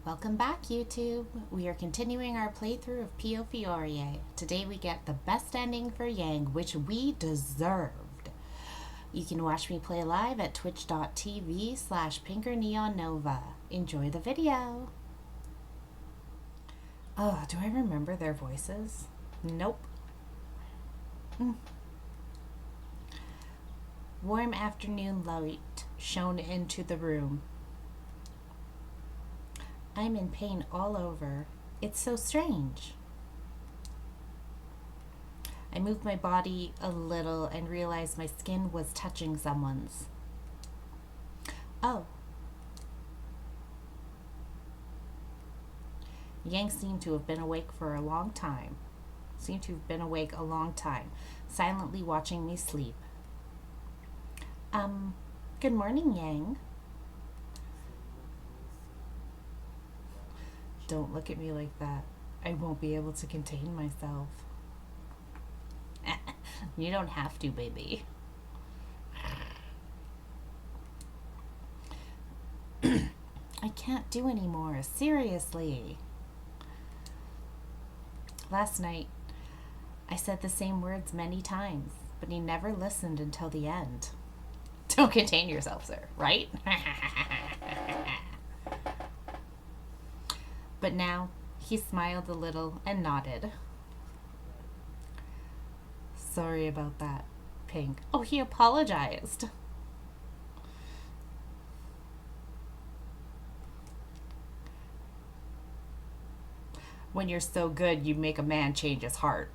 Welcome back, YouTube. We are continuing our playthrough of PioFiore. Today we get the best ending for Yang, which we deserved. You can watch me play live at twitch.tv/Pinker NeonNova. Enjoy the video. Oh, do I remember their voices? Nope. Warm afternoon light shone into the room. I'm in pain all over. It's so strange. I moved my body a little and realized my skin was touching someone's. Oh. Yang seemed to have been awake for a long time. Silently watching me sleep. Good morning, Yang. Don't look at me like that. I won't be able to contain myself. You don't have to, baby. I can't do anymore. Seriously. Last night, I said the same words many times, but he never listened until the end. Don't contain yourself, sir, right? But now, he smiled a little and nodded. Sorry about that, Pink. Oh, he apologized. When you're so good, you make a man change his heart.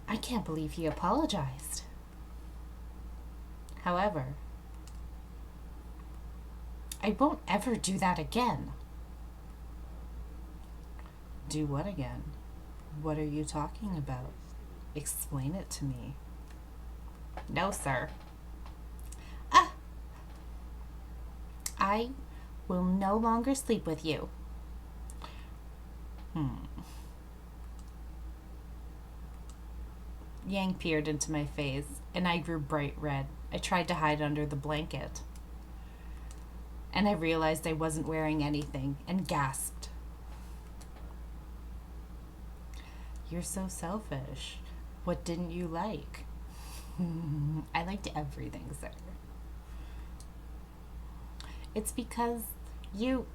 I can't believe he apologized. However, I won't ever do that again. Do what again? What are you talking about? Explain it to me. No, sir. I will no longer sleep with you. Yang peered into my face, and I grew bright red. I tried to hide under the blanket. And I realized I wasn't wearing anything and gasped. You're so selfish. What didn't you like? I liked everything, sir. It's because you're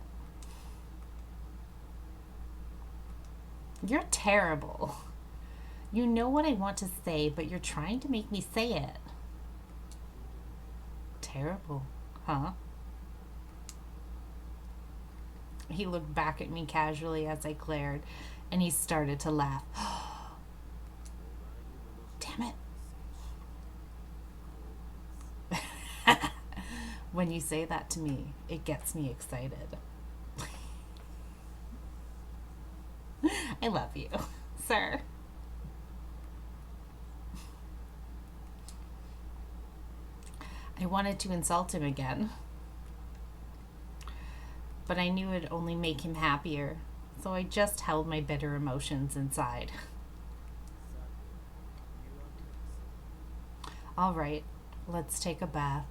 terrible. You know what I want to say, but you're trying to make me say it. Terrible, huh? He looked back at me casually as I glared, and he started to laugh. Damn it. When you say that to me, it gets me excited. I love you, sir. I wanted to insult him again, but I knew it'd only make him happier, so I just held my bitter emotions inside. All right, let's take a bath.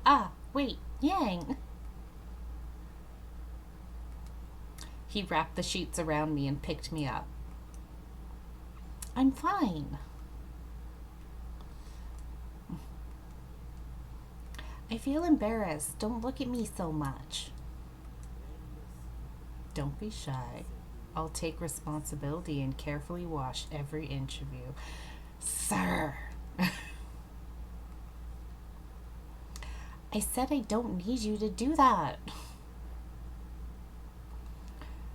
Huh? Wait, Yang. He wrapped the sheets around me and picked me up. I'm fine. I feel embarrassed. Don't look at me so much. Don't be shy. I'll take responsibility and carefully wash every inch of you. Sir! I said I don't need you to do that.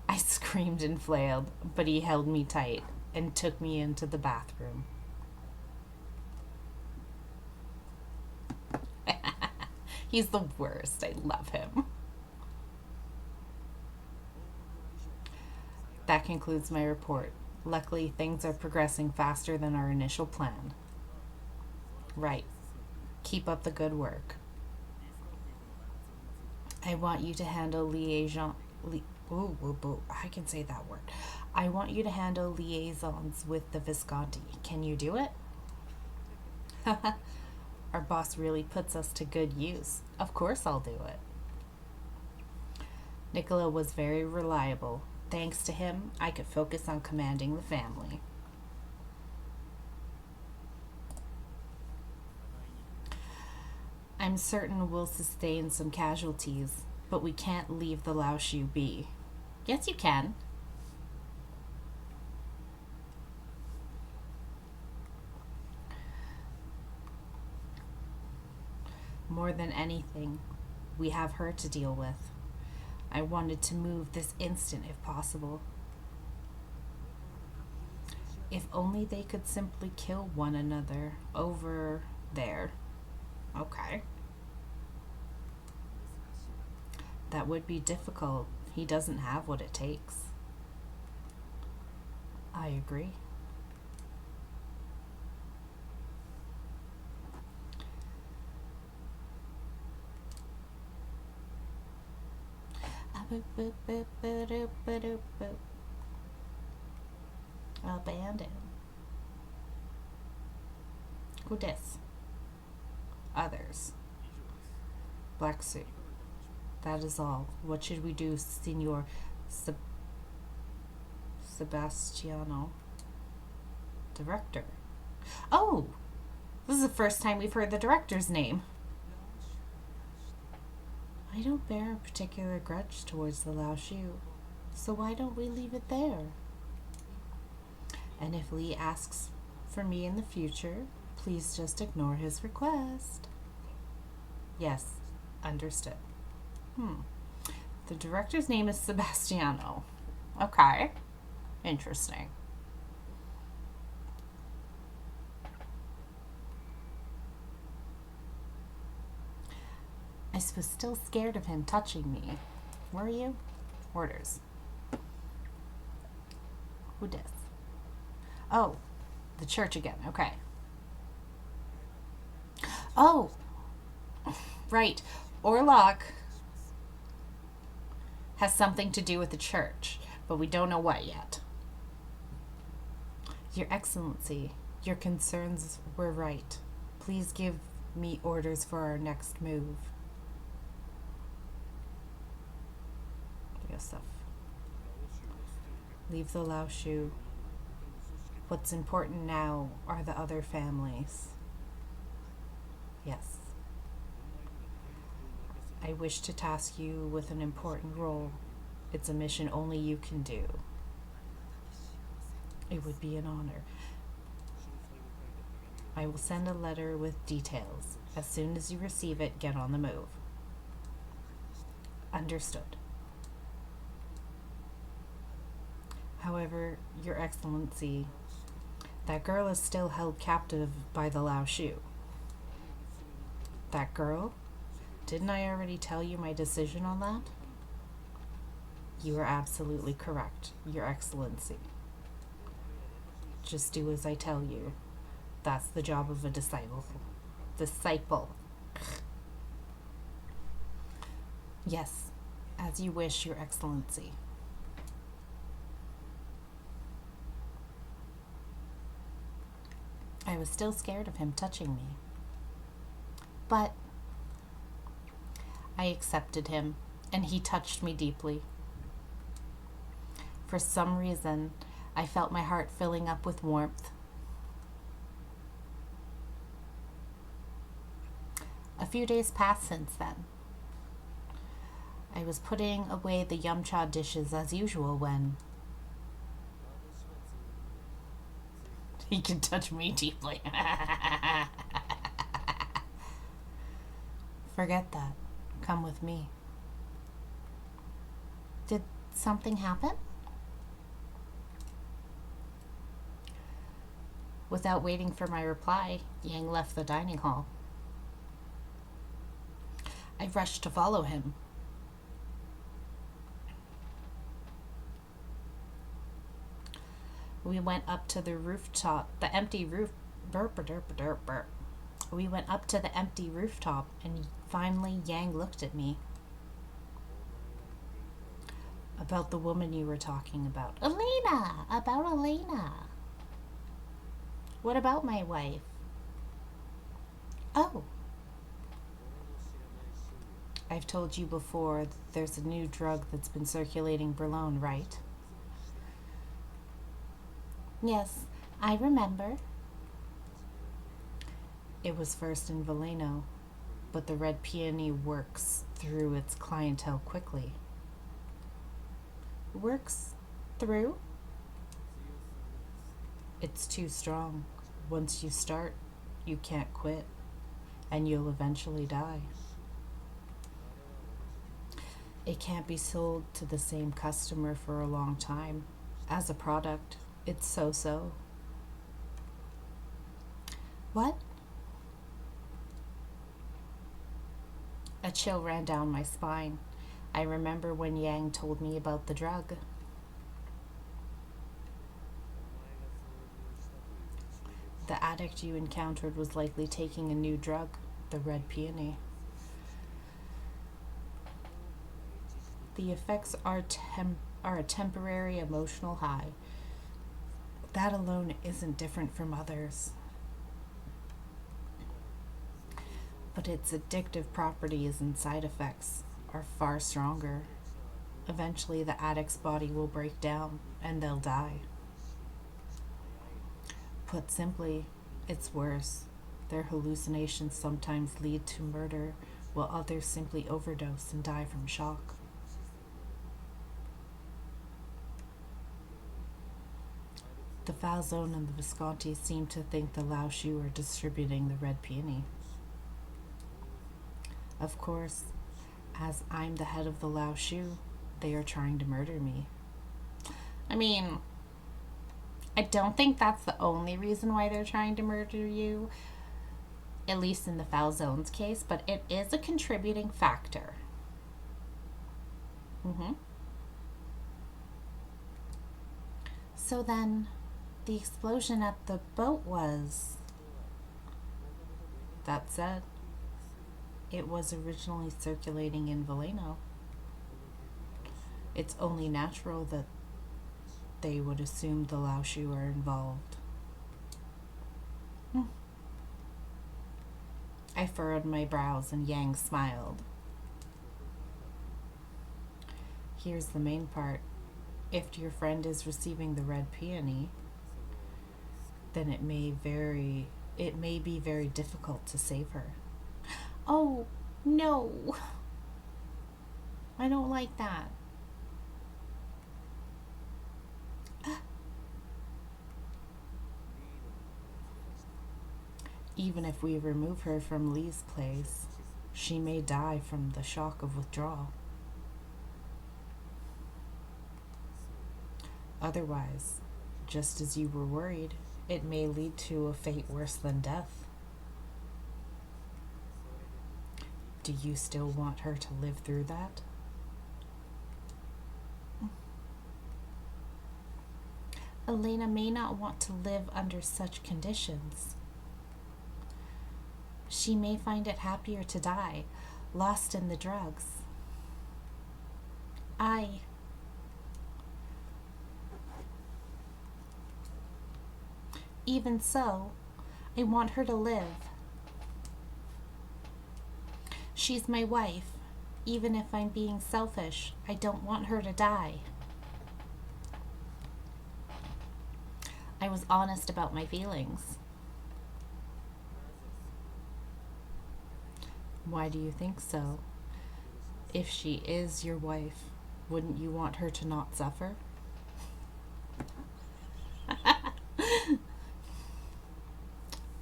I screamed and flailed, but he held me tight and took me into the bathroom. He's the worst. I love him. That concludes my report. Luckily, things are progressing faster than our initial plan. Right. Keep up the good work. I want you to handle I can say that word. I want you to handle liaisons with the Visconti. Can you do it? Our boss really puts us to good use. Of course I'll do it. Nicola was very reliable. Thanks to him, I could focus on commanding the family. I'm certain we'll sustain some casualties, but we can't leave the Lao Shu be. Yes, you can. More than anything, we have her to deal with. I wanted to move this instant if possible. If only they could simply kill one another over there. Okay. That would be difficult. He doesn't have what it takes. I agree. Abandon. Who dis? Others. Black suit. That is all. What should we do, Signor Sebastiano? Director. Oh! This is the first time we've heard the director's name. I don't bear a particular grudge towards the Lao Shu, so why don't we leave it there? And if Lee asks for me in the future, please just ignore his request. Yes, understood. The director's name is Sebastiano. Okay, interesting. I was still scared of him touching me. Were you? Orders. Who dis? Oh, the church again. Okay. Oh, right. Orlok has something to do with the church, but we don't know what yet. Your Excellency, your concerns were right. Please give me orders for our next move. Yosef. Leave the Lao Shu. What's important now are the other families. Yes. I wish to task you with an important role. It's a mission only you can do. It would be an honor. I will send a letter with details. As soon as you receive it, get on the move. Understood. However, Your Excellency, that girl is still held captive by the Lao Shu. That girl? Didn't I already tell you my decision on that? You are absolutely correct, Your Excellency. Just do as I tell you. That's the job of a disciple. Yes, as you wish, Your Excellency. I was still scared of him touching me. But I accepted him, and he touched me deeply. For some reason, I felt my heart filling up with warmth. A few days passed since then. I was putting away the yum cha dishes as usual when he can touch me deeply. Forget that. Come with me. Did something happen? Without waiting for my reply, Yang left the dining hall. I rushed to follow him. We went up to the rooftop, the empty roof. We went up to the empty rooftop, and finally Yang looked at me. About the woman you were talking about. Elena! About Elena. What about my wife? Oh, I've told you before that there's a new drug that's been circulating Berlin, right? Yes, I remember. It was first in Valeno, but the red peony works through its clientele quickly. Works through? It's too strong. Once you start, you can't quit, and you'll eventually die. It can't be sold to the same customer for a long time. As a product, it's so so. What? A chill ran down my spine. I remember when Yang told me about the drug. The addict you encountered was likely taking a new drug, the red peony. The effects are a temporary emotional high. That alone isn't different from others. But its addictive properties and side effects are far stronger. Eventually, the addict's body will break down and they'll die. Put simply, it's worse. Their hallucinations sometimes lead to murder, while others simply overdose and die from shock. The Falzone and the Visconti seem to think the Lao Shu are distributing the red peony. Of course, as I'm the head of the Lao Shu, they are trying to murder me. I mean, I don't think that's the only reason why they're trying to murder you, at least in the Falzone's case, but it is a contributing factor. Mm-hmm. So then, the explosion at the boat was. That said, it was originally circulating in Valeno. It's only natural that they would assume the Lao Shu are involved. I furrowed my brows and Yang smiled. Here's the main part. If your friend is receiving the red peony, then it may be very difficult to save her. Oh, no. I don't like that. Even if we remove her from Lee's place, she may die from the shock of withdrawal. Otherwise, just as you were worried, it may lead to a fate worse than death. Do you still want her to live through that? Elena may not want to live under such conditions. She may find it happier to die, lost in the drugs. Even so, I want her to live. She's my wife. Even if I'm being selfish, I don't want her to die. I was honest about my feelings. Why do you think so? If she is your wife, wouldn't you want her to not suffer?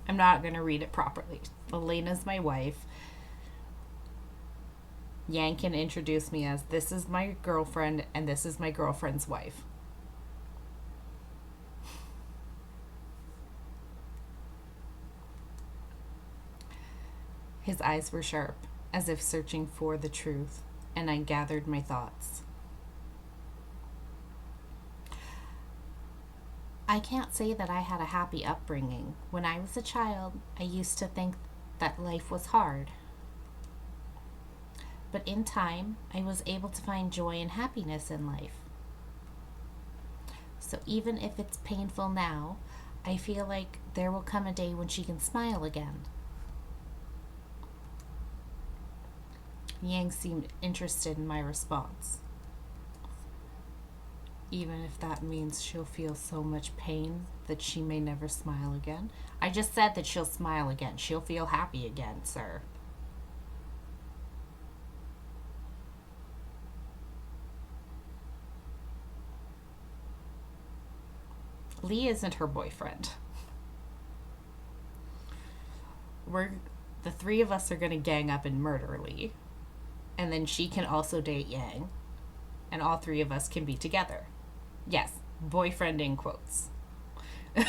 I'm not going to read it properly. Elena's my wife. Yang can introduce me as this is my girlfriend and this is my girlfriend's wife. His eyes were sharp, as if searching for the truth, and I gathered my thoughts. I can't say that I had a happy upbringing. When I was a child, I used to think that life was hard. But in time, I was able to find joy and happiness in life. So even if it's painful now, I feel like there will come a day when she can smile again. Yang seemed interested in my response. Even if that means she'll feel so much pain that she may never smile again. I just said that she'll smile again. She'll feel happy again, sir. Lee isn't her boyfriend. The three of us are going to gang up and murder Lee. And then she can also date Yang. And all three of us can be together. Yes, boyfriend in quotes. And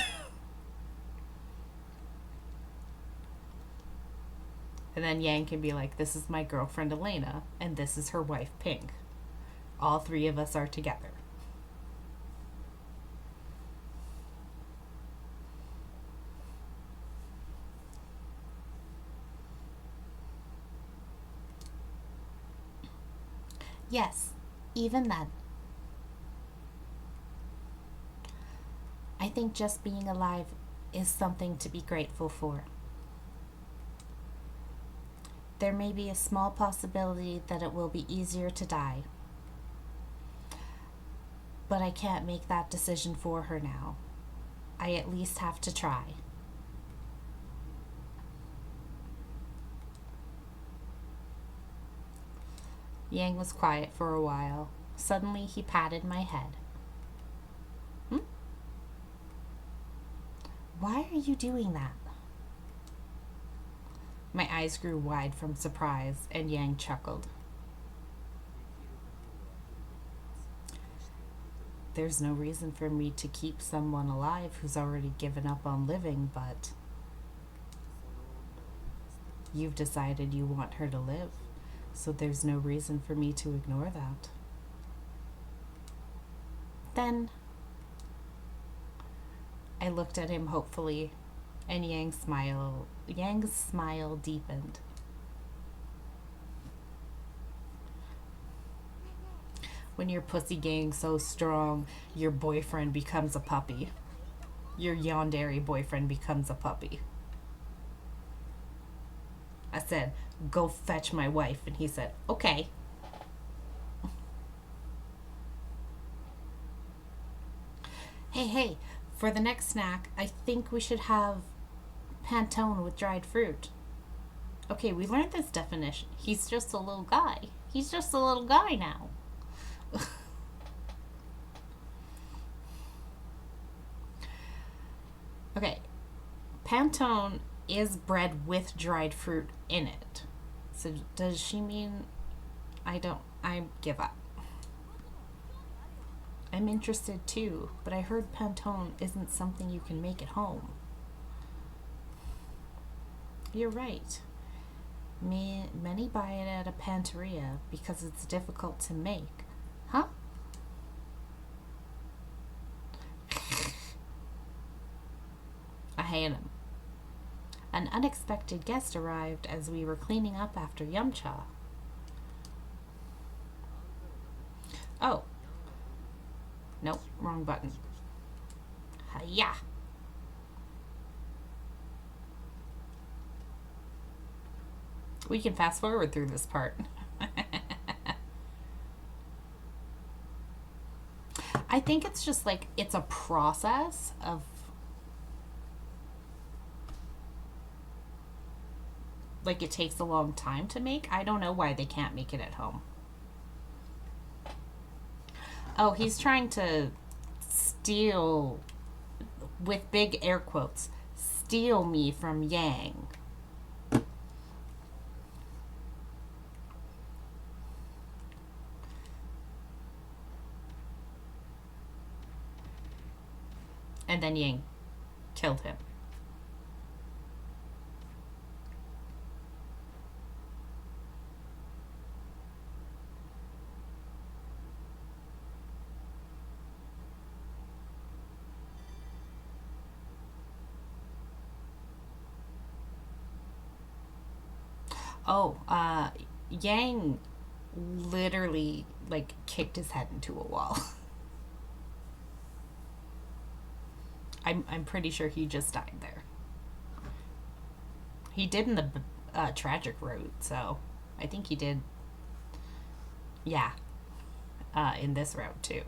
then Yang can be like, this is my girlfriend Elena, and this is her wife Pink. All three of us are together. Yes, even then. I think just being alive is something to be grateful for. There may be a small possibility that it will be easier to die. But I can't make that decision for her now. I at least have to try. Yang was quiet for a while. Suddenly he patted my head. Why are you doing that? My eyes grew wide from surprise, and Yang chuckled. There's no reason for me to keep someone alive who's already given up on living, but you've decided you want her to live, so there's no reason for me to ignore that. Then I looked at him hopefully, and Yang's smile deepened. When your pussy gang's so strong, your boyfriend becomes a puppy. Your yandere boyfriend becomes a puppy. I said, go fetch my wife, and he said, okay. Hey, for the next snack, I think we should have Pantone with dried fruit. Okay, we learned this definition. He's just a little guy. He's just a little guy now. Okay, Pantone is bread with dried fruit in it. So does she mean I give up? I'm interested too, but I heard Pantone isn't something you can make at home. You're right. Many buy it at a panteria because it's difficult to make. Huh? I hate him. An unexpected guest arrived as we were cleaning up after Yumcha. Oh. Nope, wrong button. Hiya! We can fast forward through this part. I think it's just like, it's a process of like it takes a long time to make. I don't know why they can't make it at home. Oh, he's trying to steal, with big air quotes, steal me from Yang. And then Yang killed him. Oh, Yang literally like kicked his head into a wall. I'm pretty sure he just died there. He did in the tragic route, so I think he did Yeah, in this route too.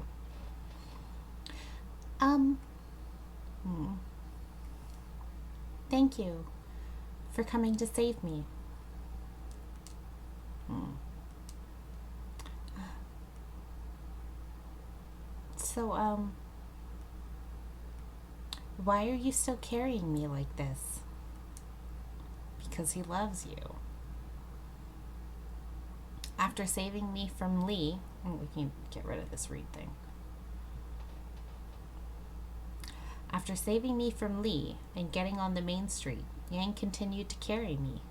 Um, hmm. Thank you for coming to save me. Hmm. So, why are you still carrying me like this? Because he loves you. After saving me from Lee, we can get rid of this read thing. After saving me from Lee and getting on the main street, Yang continued to carry me.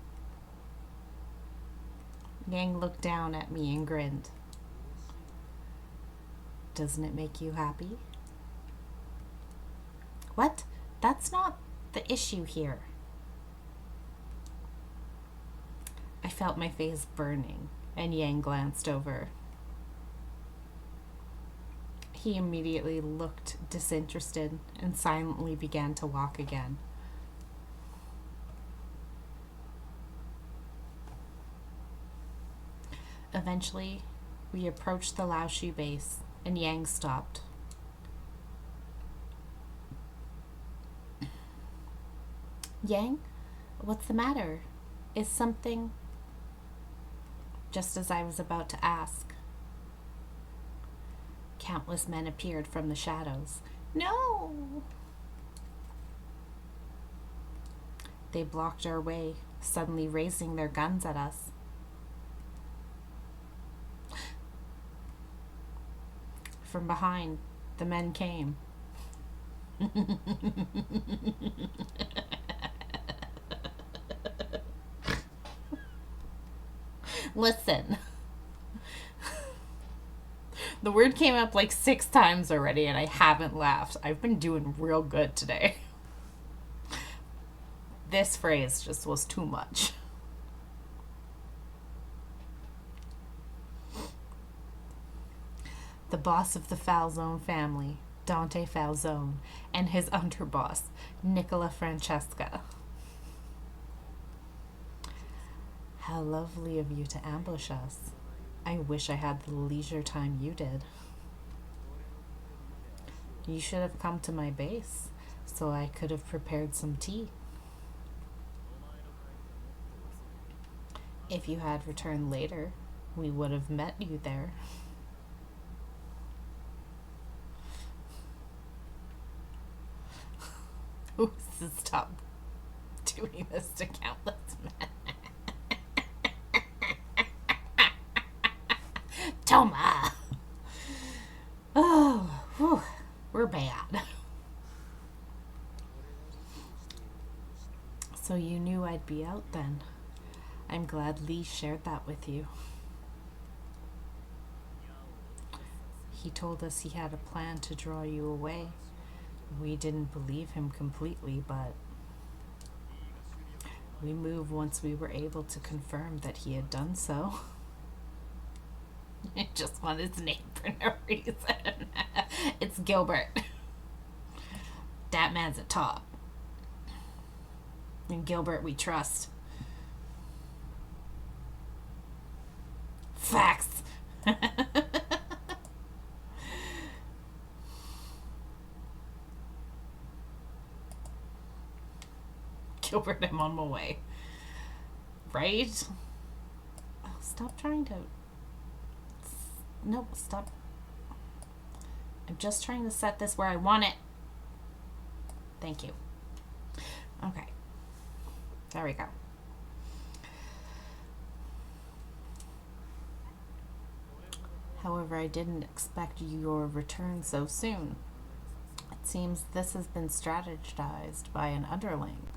Yang looked down at me and grinned. Doesn't it make you happy? What? That's not the issue here. I felt my face burning, and Yang glanced over. He immediately looked disinterested and silently began to walk again. Eventually, we approached the Laoshu base, and Yang stopped. Yang, what's the matter? Is something... Just as I was about to ask, countless men appeared from the shadows. No! They blocked our way, suddenly raising their guns at us. From behind, the men came. Listen. The word came up like 6 times already and I haven't laughed. I've been doing real good today. This phrase just was too much. The boss of the Falzone family, Dante Falzone, and his underboss, Nicola Francesca. How lovely of you to ambush us. I wish I had the leisure time you did. You should have come to my base, so I could have prepared some tea. If you had returned later, we would have met you there. Ooh, stop doing this to countless men. Toma! Oh, whew, we're bad. So you knew I'd be out then. I'm glad Lee shared that with you. He told us he had a plan to draw you away. We didn't believe him completely, but we moved once we were able to confirm that he had done so. I just want his name for no reason. It's Gilbert. That man's a top. And Gilbert we trust. Facts. Gilbert, I'm on my way. Right? Oh, stop trying to... No, stop. I'm just trying to set this where I want it. Thank you. Okay. There we go. However, I didn't expect your return so soon. It seems this has been strategized by an underling.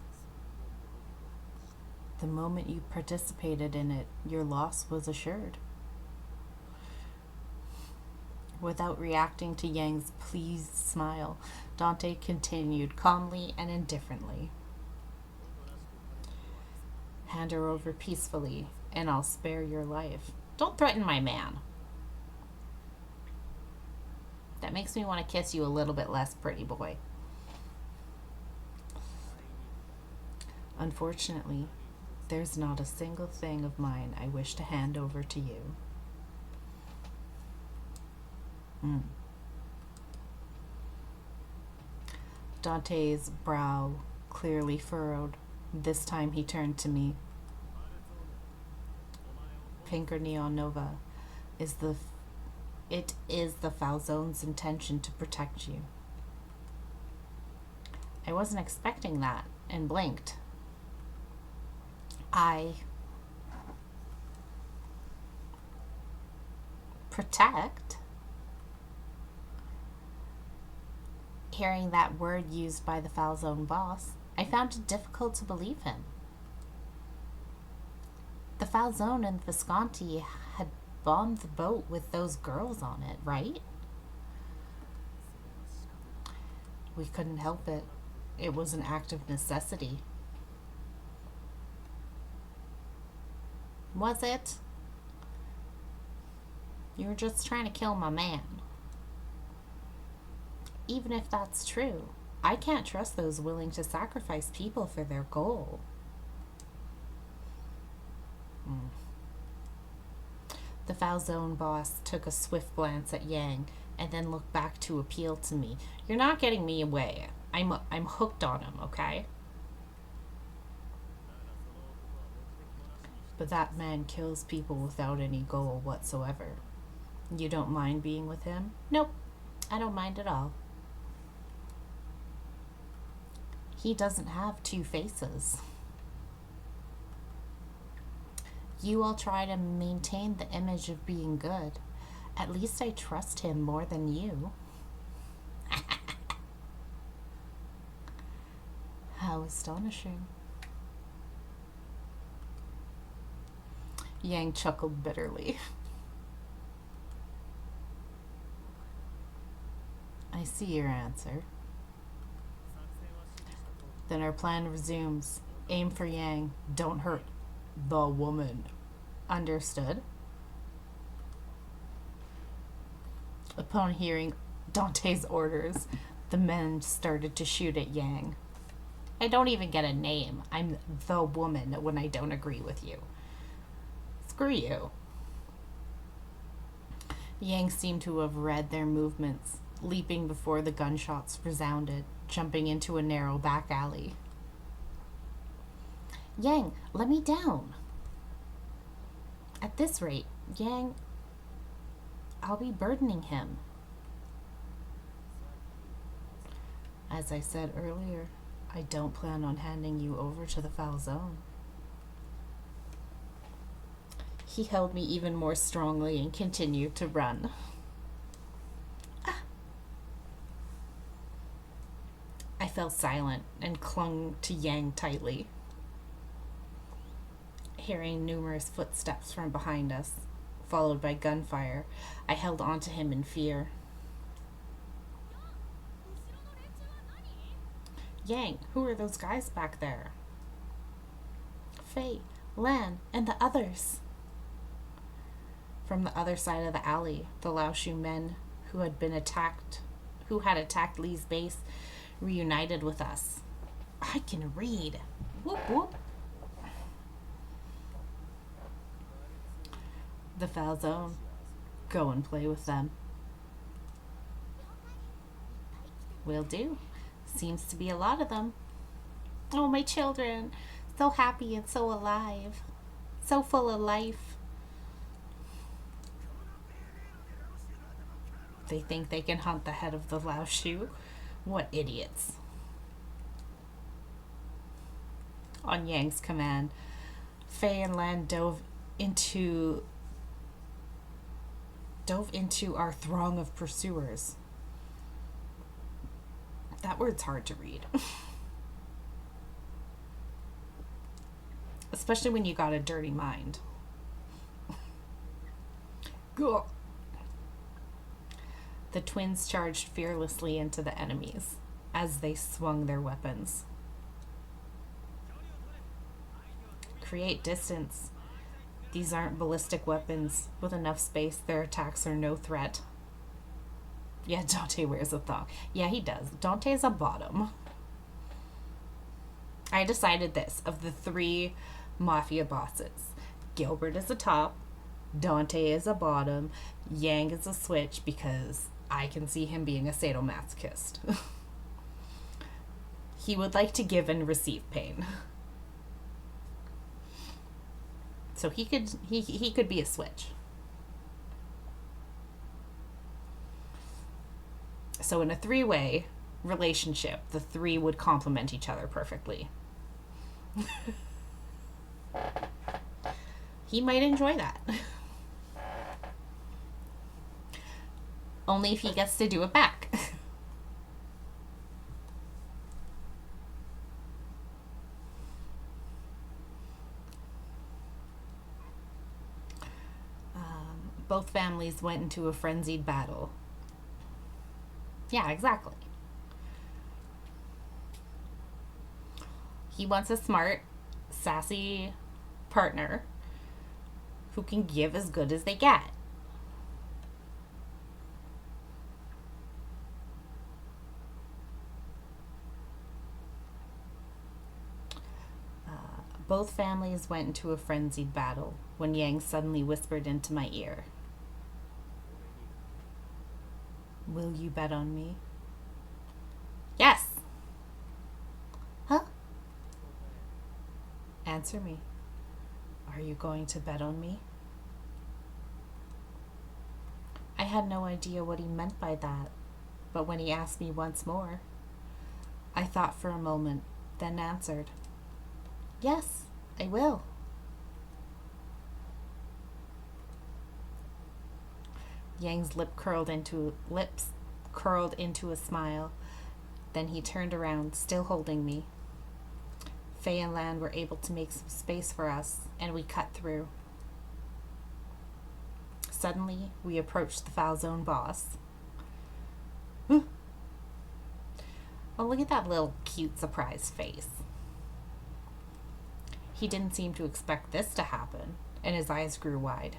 The moment you participated in it, your loss was assured. Without reacting to Yang's pleased smile, Dante continued calmly and indifferently. Hand her over peacefully, and I'll spare your life. Don't threaten my man. That makes me want to kiss you a little bit less, pretty boy. Unfortunately, there's not a single thing of mine I wish to hand over to you. Mm. Dante's brow clearly furrowed. This time he turned to me. Pinker NeonNova is the it is the Falzone's intention to protect you. I wasn't expecting that and blinked. I protect? Hearing that word used by the Falzone boss, I found it difficult to believe him. The Falzone and Visconti had bombed the boat with those girls on it, right? We couldn't help it. It was an act of necessity. Was it? You were just trying to kill my man. Even if that's true, I can't trust those willing to sacrifice people for their goal. The Falzone boss took a swift glance at Yang and then looked back to appeal to me. You're not getting me away. I'm hooked on him, okay? But that man kills people without any goal whatsoever. You don't mind being with him? Nope, I don't mind at all. He doesn't have two faces. You all try to maintain the image of being good. At least I trust him more than you. How astonishing. Yang chuckled bitterly. I see your answer. Then our plan resumes. Aim for Yang. Don't hurt the woman. Understood? Upon hearing Dante's orders, the men started to shoot at Yang. I don't even get a name. I'm the woman when I don't agree with you. Screw you. Yang seemed to have read their movements, leaping before the gunshots resounded, jumping into a narrow back alley. Yang, let me down. At this rate, Yang, I'll be burdening him. As I said earlier, I don't plan on handing you over to the Falzone. He held me even more strongly and continued to run. I fell silent and clung to Yang tightly. Hearing numerous footsteps from behind us, followed by gunfire, I held on to him in fear. Yang, who are those guys back there? Faye, Lan, and the others. From the other side of the alley, the Laoshu men who had attacked Lee's base reunited with us. I can read. Whoop whoop. The Falzone. Go and play with them. Will do. Seems to be a lot of them. Oh, my children. So happy and so alive. So full of life. They think they can hunt the head of the Laoshu. What idiots. On Yang's command, Faye and Lan dove into our throng of pursuers. That word's hard to read. Especially when you got a dirty mind. Go. The twins charged fearlessly into the enemies as they swung their weapons. Create distance. These aren't ballistic weapons. With enough space, their attacks are no threat. Yeah, Dante wears a thong. Yeah, he does. Dante's a bottom. I decided this. Of the three mafia bosses, Gilbert is a top, Dante is a bottom, Yang is a switch, because I can see him being a sadomasochist. He would like to give and receive pain. So he could be a switch. So in a three-way relationship, the three would complement each other perfectly. He might enjoy that. Only if he gets to do it back. Both families went into a frenzied battle. Yeah, exactly. He wants a smart, sassy partner who can give as good as they get. Both families went into a frenzied battle when Yang suddenly whispered into my ear, "Will you bet on me?" Yes. Huh? Answer me. Are you going to bet on me? I had no idea what he meant by that, but when he asked me once more, I thought for a moment, then answered, "Yes, I will." Yang's lips curled into a smile. Then he turned around, still holding me. Faye and Lan were able to make some space for us, and we cut through. Suddenly, we approached the foul zone boss. Oh, look at that little cute surprised face. He didn't seem to expect this to happen, and his eyes grew wide.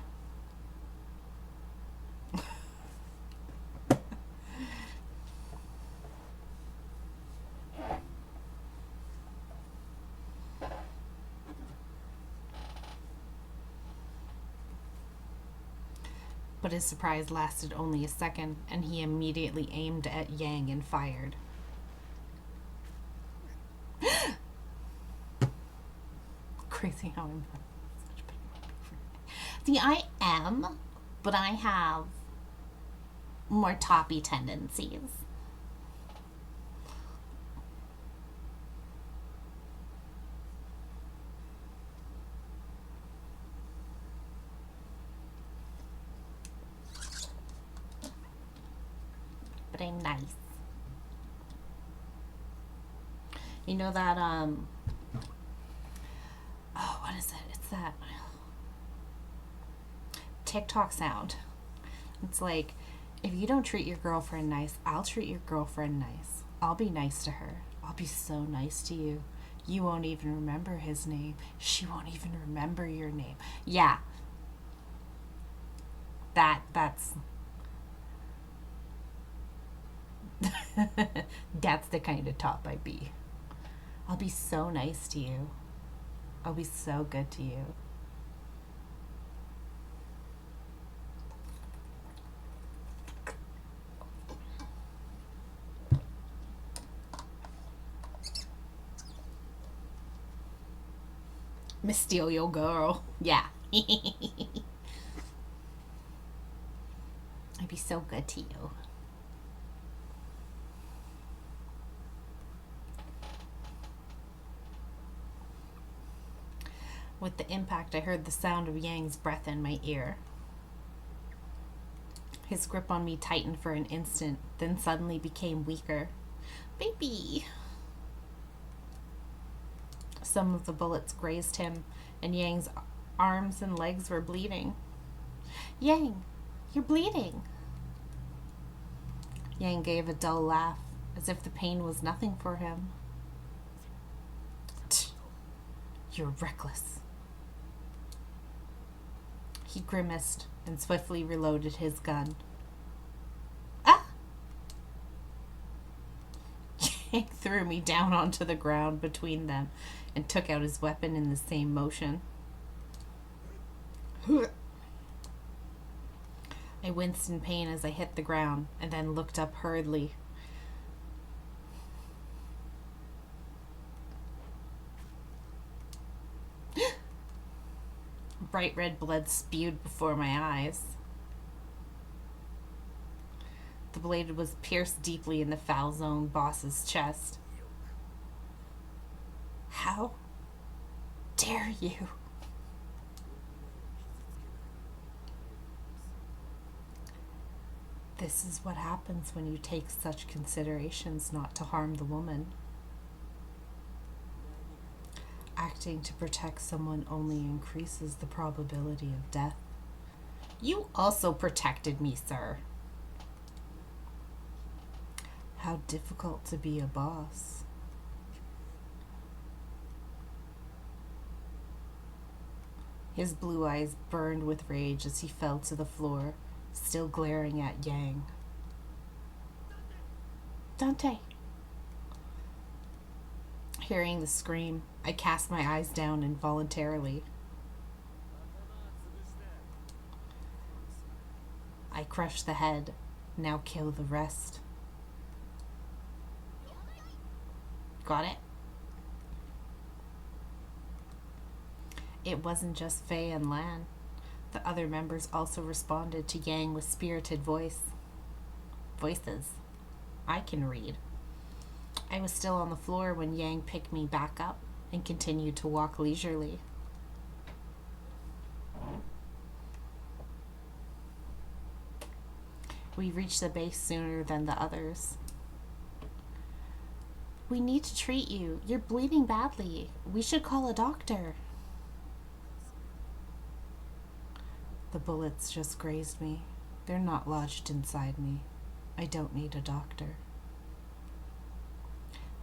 But his surprise lasted only a second, and he immediately aimed at Yang and fired. Crazy how I'm such a big. See, I am, but I have more toppy tendencies. But I'm nice. You know that, oh, what is it? It's that TikTok sound. It's like, if you don't treat your girlfriend nice, I'll treat your girlfriend nice. I'll be nice to her. I'll be so nice to you. You won't even remember his name. She won't even remember your name. Yeah. That's that's the kind of top I be. I'll be so nice to you. I'll be so good to you. Miss Steal Your Girl. Yeah. I'd be so good to you. With the impact, I heard the sound of Yang's breath in my ear. His grip on me tightened for an instant, then suddenly became weaker. Baby! Some of the bullets grazed him, and Yang's arms and legs were bleeding. Yang, you're bleeding. Yang gave a dull laugh, as if the pain was nothing for him. You're reckless. He grimaced and swiftly reloaded his gun. Ah! Yang threw me down onto the ground between them and took out his weapon in the same motion. I winced in pain as I hit the ground and then looked up hurriedly. Bright red blood spewed before my eyes. The blade was pierced deeply in the foul zone boss's chest. How dare you? This is what happens when you take such considerations not to harm the woman. Acting to protect someone only increases the probability of death. You also protected me, sir. How difficult to be a boss. His blue eyes burned with rage as he fell to the floor, still glaring at Yang. Dante! Hearing the scream, I cast my eyes down involuntarily. I crush the head, now kill the rest. Got it? It wasn't just Faye and Lan. The other members also responded to Yang with spirited voices. I can read. I was still on the floor when Yang picked me back up and continued to walk leisurely. We reached the base sooner than the others. We need to treat you. You're bleeding badly. We should call a doctor. The bullets just grazed me. They're not lodged inside me. I don't need a doctor.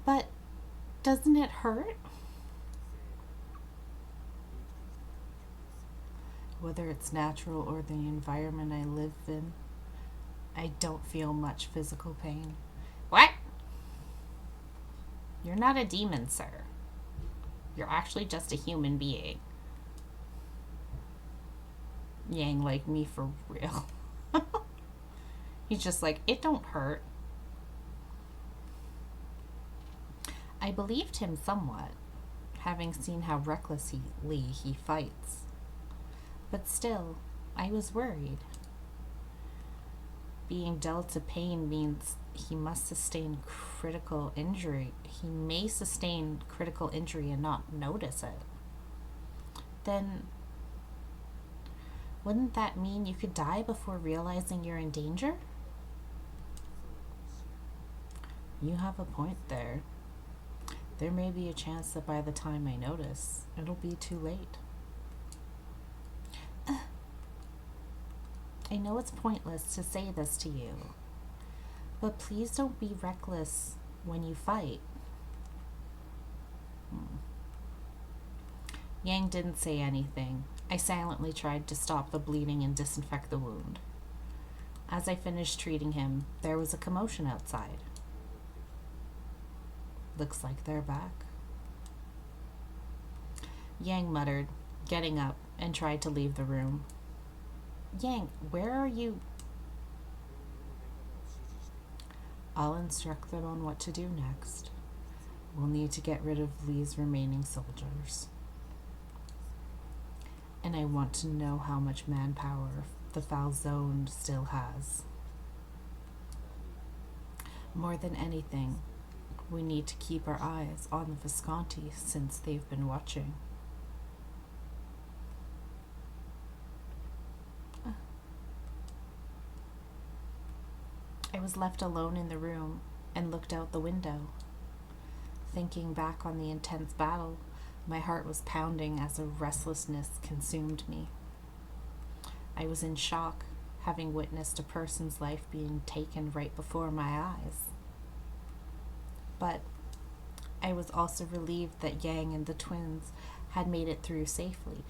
But doesn't it hurt? Whether it's natural or the environment I live in, I don't feel much physical pain. What? You're not a demon, sir. You're actually just a human being. Yang like me for real. He's just like, it don't hurt. I believed him somewhat, having seen how recklessly he fights. But still, I was worried. Being dealt a pain means he must sustain critical injury. He may sustain critical injury and not notice it. Then, wouldn't that mean you could die before realizing you're in danger? You have a point there. There may be a chance that by the time I notice, it'll be too late. I know it's pointless to say this to you, but please don't be reckless when you fight. Yang didn't say anything. I silently tried to stop the bleeding and disinfect the wound. As I finished treating him, there was a commotion outside. Looks like they're back. Yang muttered, getting up, and tried to leave the room. Yang, where are you? I'll instruct them on what to do next. We'll need to get rid of Lee's remaining soldiers. And I want to know how much manpower the Foul Zone still has. More than anything, we need to keep our eyes on the Visconti since they've been watching. I was left alone in the room and looked out the window. Thinking back on the intense battle, my heart was pounding as a restlessness consumed me. I was in shock, having witnessed a person's life being taken right before my eyes. But I was also relieved that Yang and the twins had made it through safely.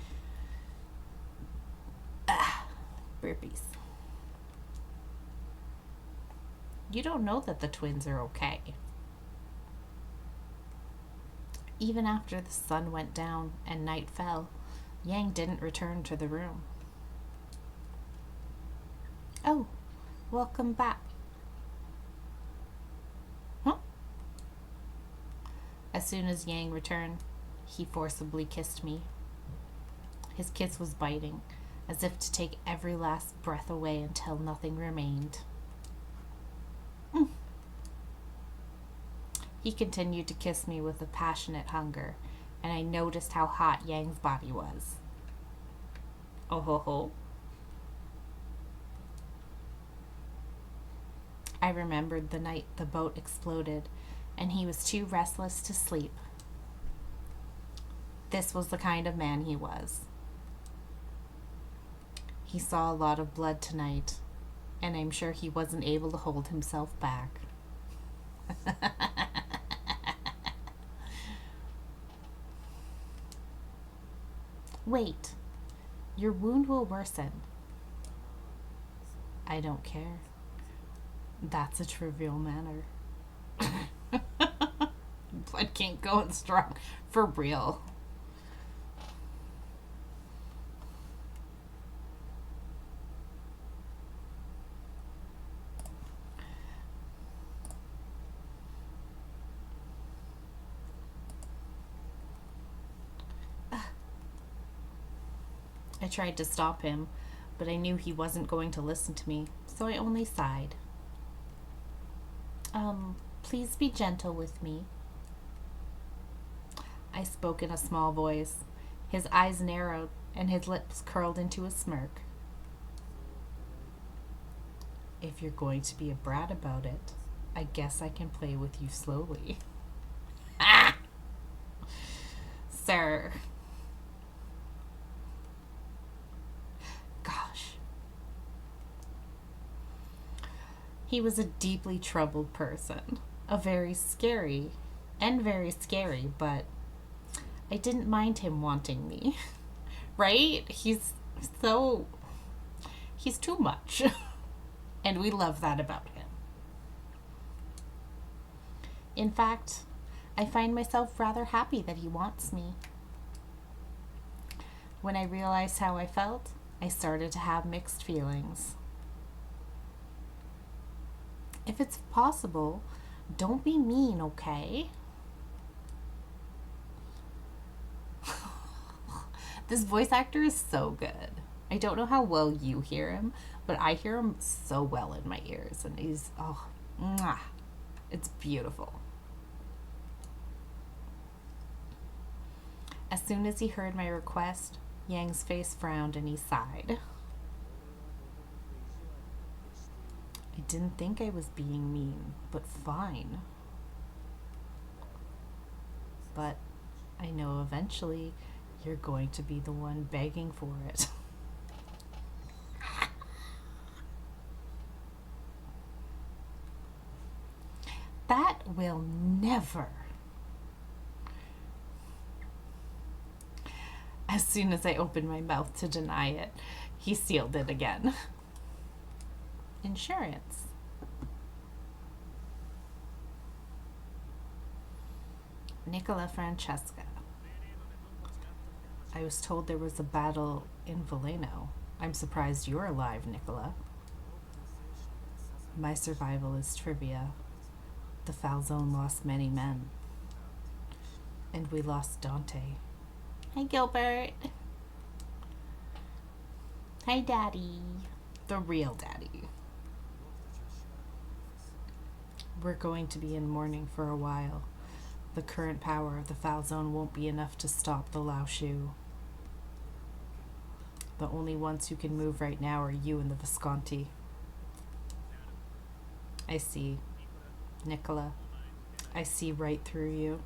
Burpees. You don't know that the twins are okay. Even after the sun went down and night fell, Yang didn't return to the room. Oh, welcome back. Huh? As soon as Yang returned, he forcibly kissed me. His kiss was biting, as if to take every last breath away until nothing remained. He continued to kiss me with a passionate hunger, and I noticed how hot Yang's body was. Oh ho ho. I remembered the night the boat exploded, and he was too restless to sleep. This was the kind of man he was. He saw a lot of blood tonight, and I'm sure he wasn't able to hold himself back. Wait, your wound will worsen. I don't care. That's a trivial matter. Blood can't go in strong. For real. I tried to stop him, but I knew he wasn't going to listen to me, so I only sighed. Please be gentle with me. I spoke in a small voice. His eyes narrowed and his lips curled into a smirk. If you're going to be a brat about it, I guess I can play with you slowly. Ah! Sir. Gosh. He was a deeply troubled person. Very scary, but I didn't mind him wanting me. Right? He's too much. And we love that about him. In fact, I find myself rather happy that he wants me. When I realized how I felt, I started to have mixed feelings. If it's possible, don't be mean, okay? This voice actor is so good. I don't know how well you hear him, but I hear him so well in my ears, and he's, oh, mwah, it's beautiful. As soon as he heard my request, Yang's face frowned and he sighed. I didn't think I was being mean, but fine. But I know eventually you're going to be the one begging for it. That will never. As soon as I opened my mouth to deny it, he sealed it again. Insurance. Nicola Francesca. I was told there was a battle in Veleno. I'm surprised you're alive, Nicola. My survival is trivia. The Foul Zone lost many men. And we lost Dante. Hi, Gilbert. Hi, Daddy. The real Daddy. We're going to be in mourning for a while. The current power of the Foul Zone won't be enough to stop the Lao Shu. The only ones who can move right now are you and the Visconti. I see. Nicola, I see right through you.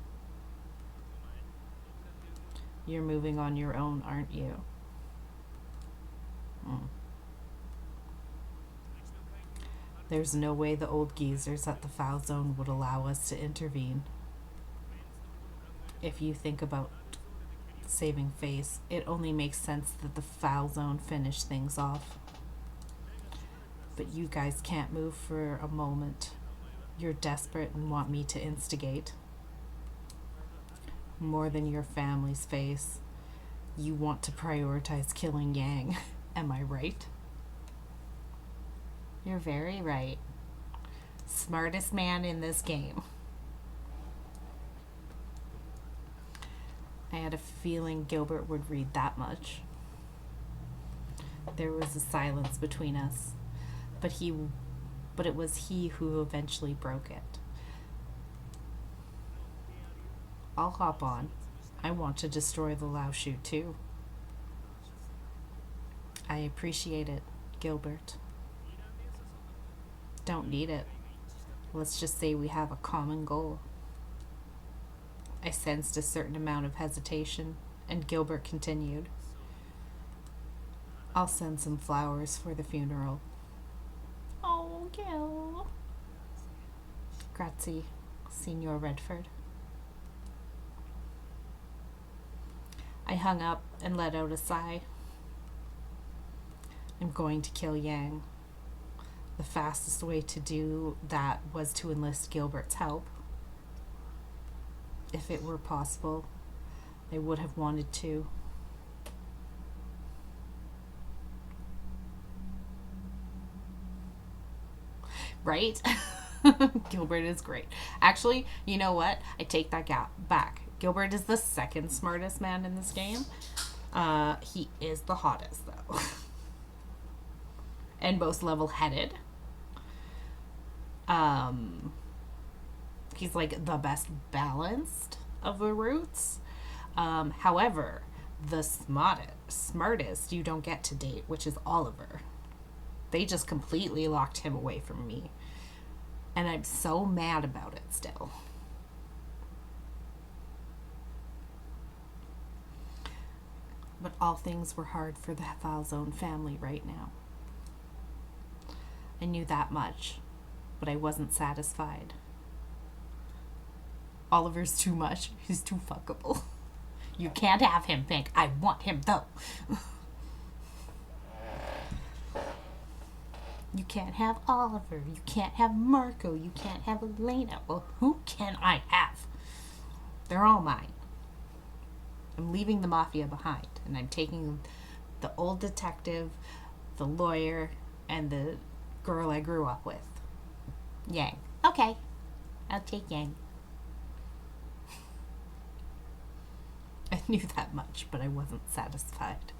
You're moving on your own, aren't you? There's no way the old geezers at the Foul Zone would allow us to intervene. If you think about saving face, it only makes sense that the Foul Zone finish things off. But you guys can't move for a moment. You're desperate and want me to instigate. More than your family's face, you want to prioritize killing Yang. Am I right? You're very right. Smartest man in this game. I had a feeling Gilbert would read that much. There was a silence between us, but it was he who eventually broke it. I'll hop on. I want to destroy the Lao Shu too. I appreciate it, Gilbert. Don't need it. Let's just say we have a common goal. I sensed a certain amount of hesitation, and Gilbert continued. I'll send some flowers for the funeral. Oh, Gil. Grazie, Signor Redford. I hung up and let out a sigh. I'm going to kill Yang. The fastest way to do that was to enlist Gilbert's help. If it were possible, I would have wanted to. Right? Gilbert is great. Actually, you know what? I take that back. Gilbert is the second smartest man in this game. He is the hottest, though. And most level-headed. He's like the best balanced of the roots. However, the smartest you don't get to date, which is Oliver. They just completely locked him away from me. And I'm so mad about it still. But all things were hard for the Falzone family right now. I knew that much, but I wasn't satisfied. Oliver's too much. He's too fuckable. You can't have him, Pink. I want him, though. You can't have Oliver. You can't have Marco. You can't have Elena. Well, who can I have? They're all mine. I'm leaving the mafia behind, and I'm taking the old detective, the lawyer, and the girl I grew up with. Yang. Okay. I'll take Yang. I knew that much, but I wasn't satisfied.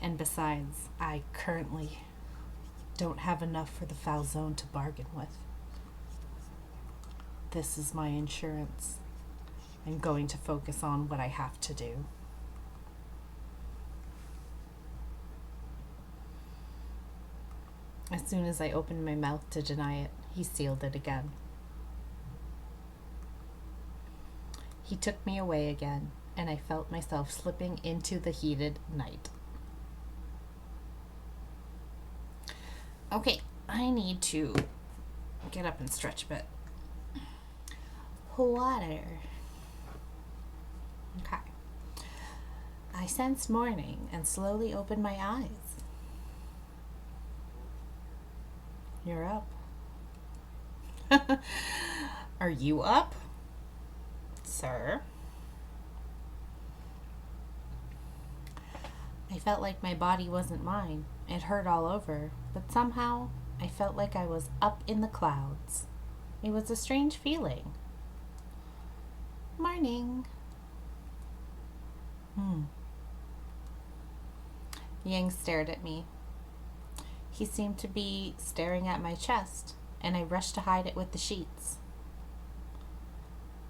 And besides, I currently don't have enough for the Falzone to bargain with. This is my insurance. I'm going to focus on what I have to do. As soon as I opened my mouth to deny it, he sealed it again. He took me away again, and I felt myself slipping into the heated night. Okay, I need to get up and stretch a bit. Water. Okay. I sensed morning and slowly opened my eyes. You're up. Are you up, sir? I felt like my body wasn't mine. It hurt all over, but somehow I felt like I was up in the clouds. It was a strange feeling. Morning. Yang stared at me. He seemed to be staring at my chest, and I rushed to hide it with the sheets.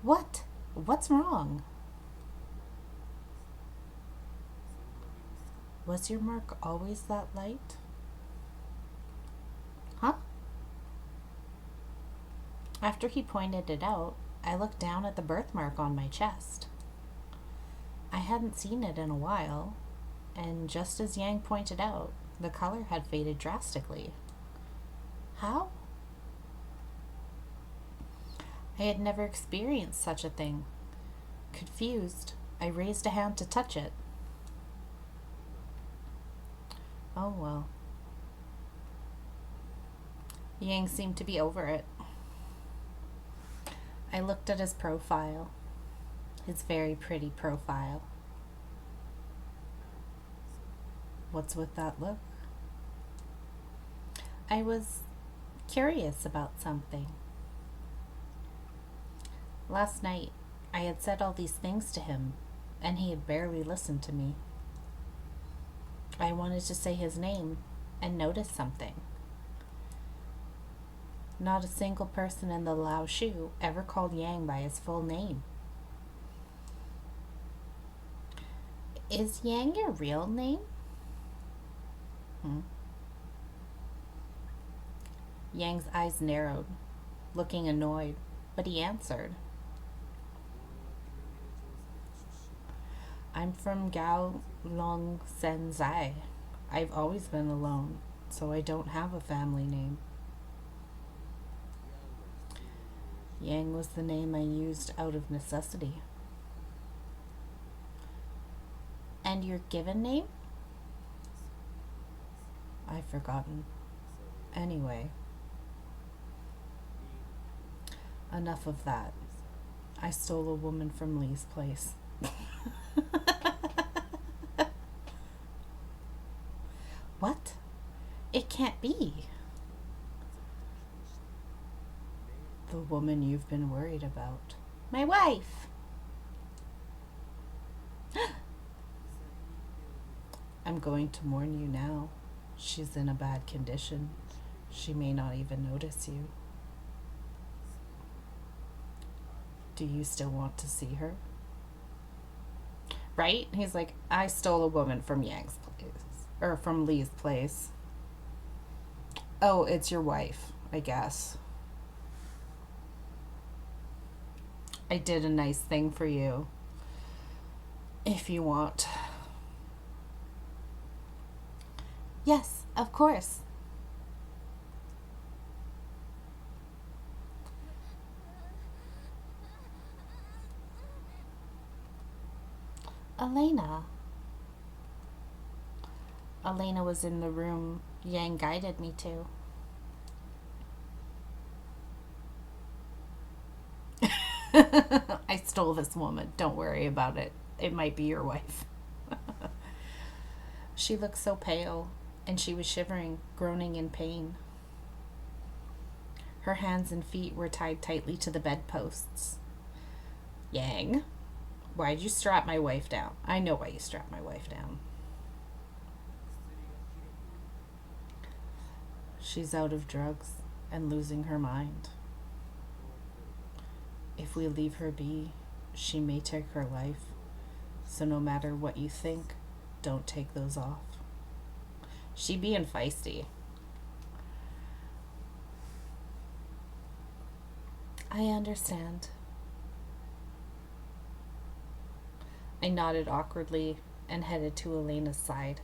What? What's wrong? Was your mark always that light? Huh? After he pointed it out, I looked down at the birthmark on my chest. I hadn't seen it in a while, and just as Yang pointed out, the color had faded drastically. How? I had never experienced such a thing. Confused, I raised a hand to touch it. Oh well. Yang seemed to be over it. I looked at his profile. His very pretty profile. What's with that look? I was curious about something. Last night, I had said all these things to him, and he had barely listened to me. I wanted to say his name and notice something. Not a single person in the Lao Shu ever called Yang by his full name. Is Yang your real name? Yang's eyes narrowed, looking annoyed, but he answered. I'm from Gao Long Sen Zai. I've always been alone, so I don't have a family name. Yang was the name I used out of necessity. And your given name? I've forgotten. Anyway, enough of that. I stole a woman from Lee's place. What? It can't be. The woman you've been worried about. My wife. I'm going to warn you now. She's in a bad condition. She may not even notice you. Do you still want to see her? Right? He's like, I stole a woman from Yang's place. Or from Lee's place. Oh, it's your wife, I guess. I did a nice thing for you. If you want. Yes, of course. Elena. Elena was in the room Yang guided me to. I stole this woman. Don't worry about it. It might be your wife. She looked so pale, and she was shivering, groaning in pain. Her hands and feet were tied tightly to the bedposts. Yang, why'd you strap my wife down? I know why you strapped my wife down. She's out of drugs and losing her mind. If we leave her be, she may take her life. So no matter what you think, don't take those off. She being feisty. I understand. I nodded awkwardly and headed to Elena's side.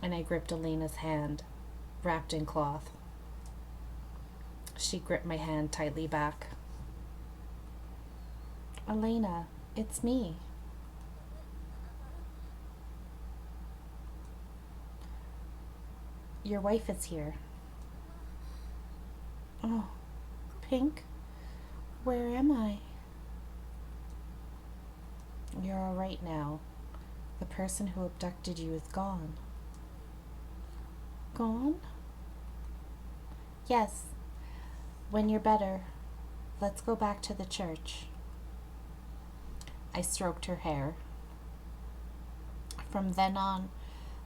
And I gripped Elena's hand, wrapped in cloth. She gripped my hand tightly back. Elena, it's me. Your wife is here. Oh, Pink, where am I? You're all right now. The person who abducted you is gone. Gone? Yes. When you're better, let's go back to the church. I stroked her hair. From then on,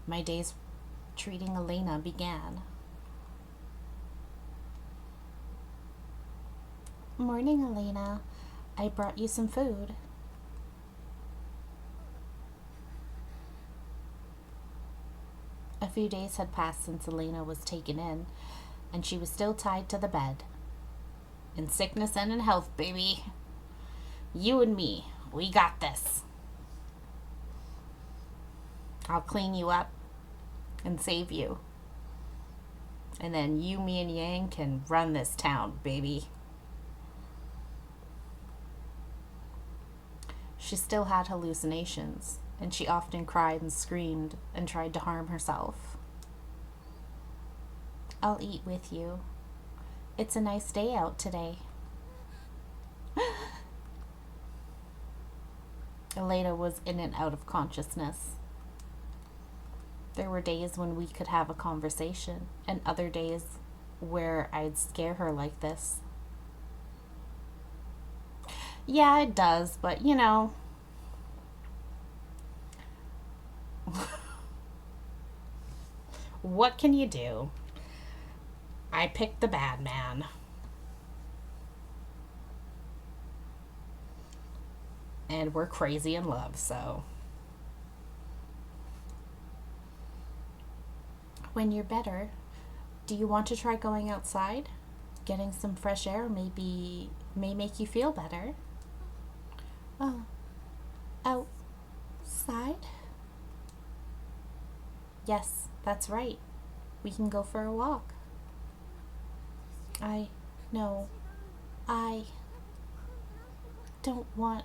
my days treating Elena began. Morning, Elena. I brought you some food. A few days had passed since Elena was taken in, and she was still tied to the bed. In sickness and in health, baby. You and me, we got this. I'll clean you up and save you. And then you, me, and Yang can run this town, baby. She still had hallucinations, and she often cried and screamed and tried to harm herself. I'll eat with you. It's a nice day out today. Elena was in and out of consciousness. There were days when we could have a conversation, and other days where I'd scare her like this. Yeah, it does, but you know, what can you do? I picked the bad man. And we're crazy in love, so. When you're better, do you want to try going outside? Getting some fresh air maybe may make you feel better. Oh, outside? Yes, that's right. We can go for a walk. No, I don't want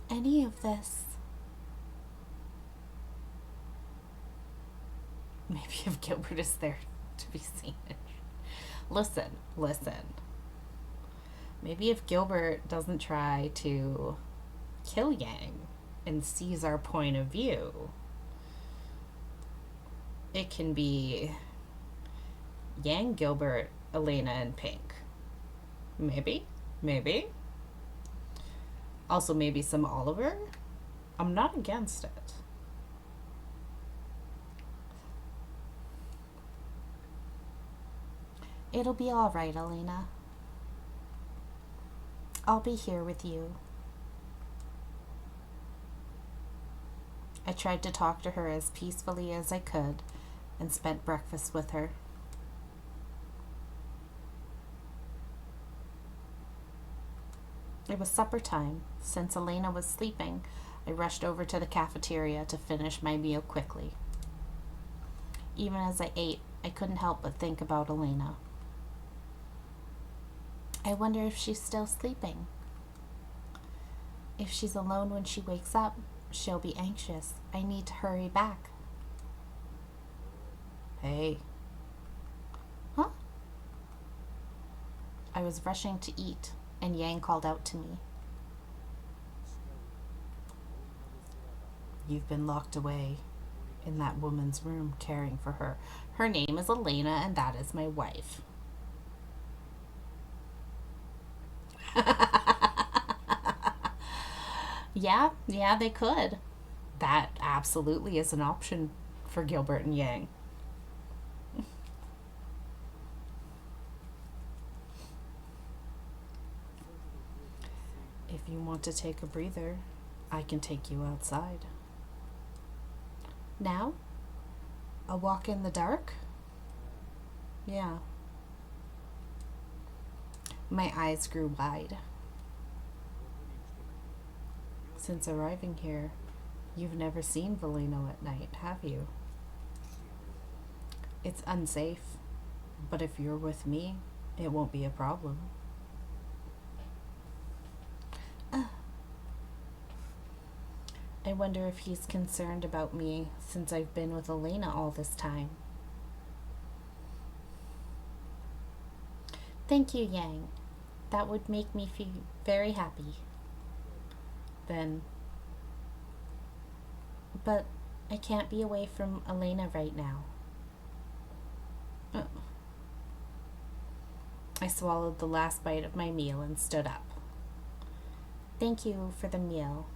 any of this. Maybe if Gilbert is there to be seen. Listen. Maybe if Gilbert doesn't try to kill Yang and sees our point of view, it can be Yang, Gilbert, Elena, and Pink. Maybe. Also, maybe some Oliver. I'm not against it. It'll be all right, Elena. I'll be here with you. I tried to talk to her as peacefully as I could and spent breakfast with her. It was supper time. Since Elena was sleeping, I rushed over to the cafeteria to finish my meal quickly. Even as I ate, I couldn't help but think about Elena. I wonder if she's still sleeping. If she's alone when she wakes up, she'll be anxious. I need to hurry back. Hey. Huh? I was rushing to eat, and Yang called out to me. You've been locked away in that woman's room caring for her. Her name is Elena, and that is my wife. Yeah, they could. That absolutely is an option for Gilbert and Yang. If you want to take a breather, I can take you outside. Now? A walk in the dark? Yeah. My eyes grew wide. Since arriving here, you've never seen Valino at night, have you? It's unsafe, but if you're with me, it won't be a problem. I wonder if he's concerned about me since I've been with Elena all this time. Thank you, Yang. That would make me feel very happy. Then, but I can't be away from Elena right now. I swallowed the last bite of my meal and stood up. Thank you for the meal.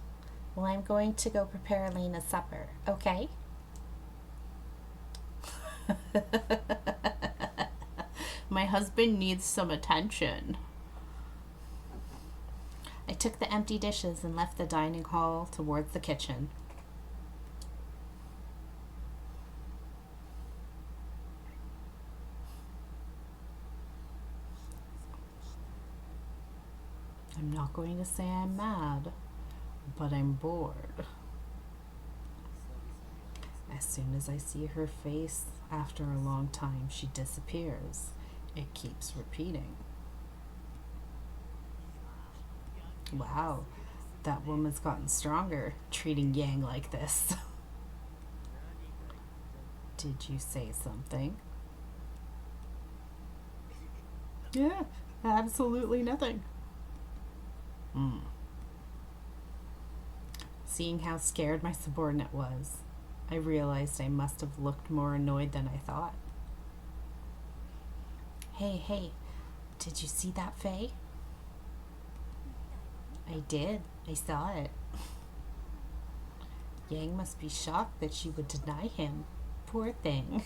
Well, I'm going to go prepare Elena's supper, okay? My husband needs some attention. I took the empty dishes and left the dining hall towards the kitchen. I'm not going to say I'm mad, but I'm bored. As soon as I see her face, after a long time, she disappears. It keeps repeating. Wow, that woman's gotten stronger, treating Yang like this. Did you say something? Yeah, absolutely nothing. Seeing how scared my subordinate was, I realized I must have looked more annoyed than I thought. Hey, did you see that, Faye? I did. I saw it. Yang must be shocked that she would deny him. Poor thing.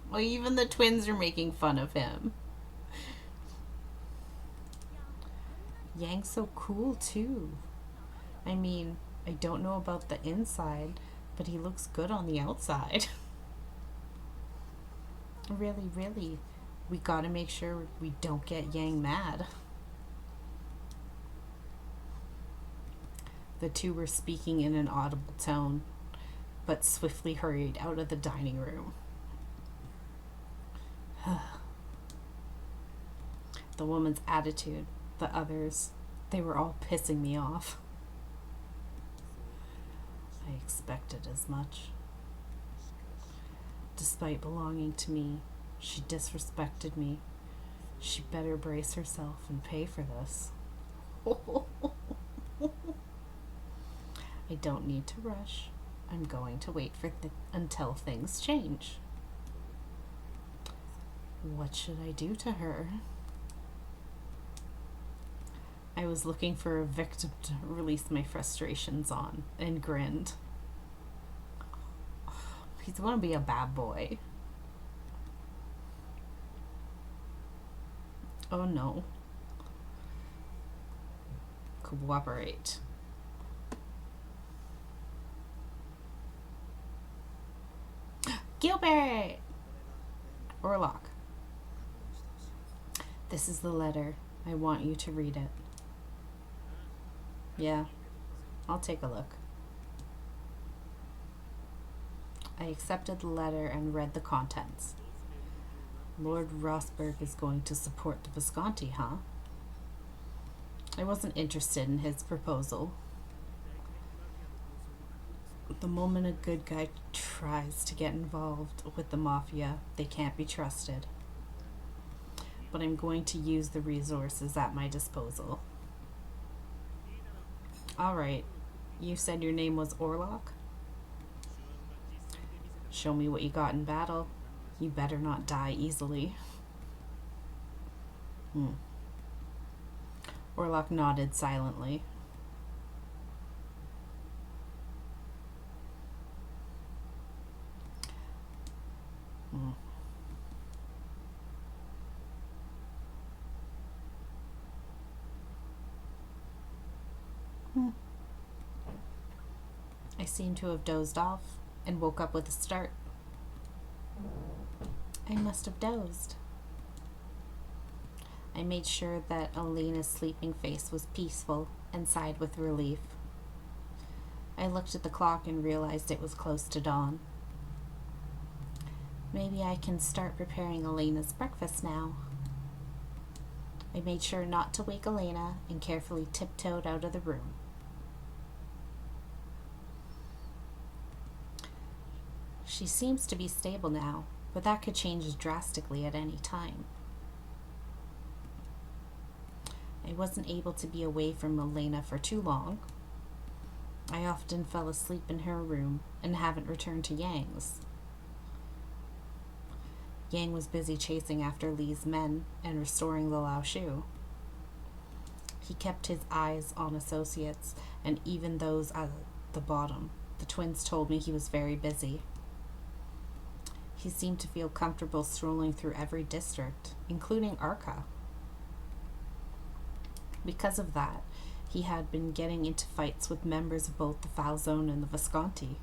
Well, even the twins are making fun of him. Yang's so cool, too. I mean, I don't know about the inside, but he looks good on the outside. Really, we gotta make sure we don't get Yang mad. The two were speaking in an audible tone, but swiftly hurried out of the dining room. The woman's attitude, the others, they were all pissing me off. I expected as much. Despite belonging to me, she disrespected me. She better brace herself and pay for this. I don't need to rush. I'm going to wait for until things change. What should I do to her? I was looking for a victim to release my frustrations on and grinned. He's going to be a bad boy. Oh no. Cooperate. Gilbert! Orlock. This is the letter. I want you to read it. Yeah, I'll take a look. I accepted the letter and read the contents. Lord Rosberg is going to support the Visconti, huh? I wasn't interested in his proposal. The moment a good guy tries to get involved with the mafia, they can't be trusted. But I'm going to use the resources at my disposal. Alright, you said your name was Orlock? Show me what you got in battle. You better not die easily. Orlock nodded silently. I seem to have dozed off and woke up with a start. I must have dozed. I made sure that Elena's sleeping face was peaceful and sighed with relief. I looked at the clock and realized it was close to dawn. Maybe I can start preparing Elena's breakfast now. I made sure not to wake Elena and carefully tiptoed out of the room. She seems to be stable now, but that could change drastically at any time. I wasn't able to be away from Elena for too long. I often fell asleep in her room and haven't returned to Yang's. Yang was busy chasing after Li's men and restoring the Lao Shu. He kept his eyes on associates and even those at the bottom. The twins told me he was very busy. He seemed to feel comfortable strolling through every district, including Arca. Because of that, he had been getting into fights with members of both the Foul Zone and the Visconti.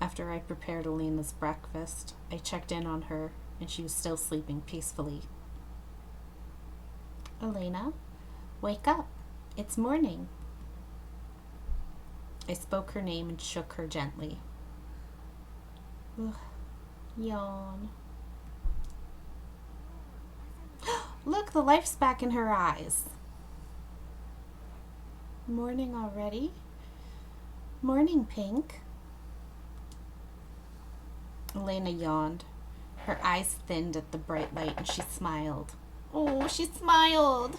After I prepared Elena's breakfast, I checked in on her, and she was still sleeping peacefully. Elena, wake up. It's morning. I spoke her name and shook her gently. Ugh, yawn. Look, the life's back in her eyes. Morning already? Morning, Pink. Elena yawned. Her eyes thinned at the bright light and she smiled. Oh, she smiled!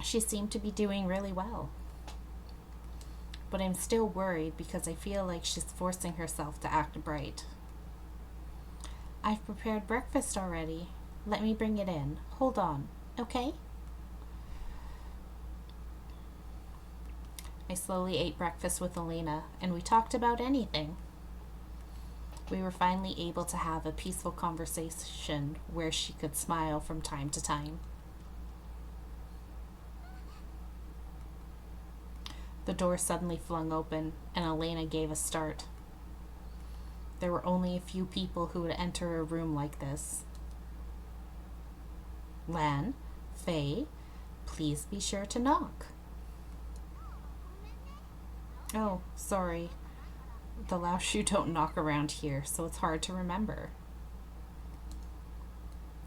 She seemed to be doing really well. But I'm still worried because I feel like she's forcing herself to act bright. I've prepared breakfast already. Let me bring it in. Hold on, okay? I slowly ate breakfast with Elena, and we talked about anything. We were finally able to have a peaceful conversation where she could smile from time to time. The door suddenly flung open, and Elena gave a start. There were only a few people who would enter a room like this. Lan, Faye, please be sure to knock. Oh, sorry. The Laoshu don't knock around here, so it's hard to remember.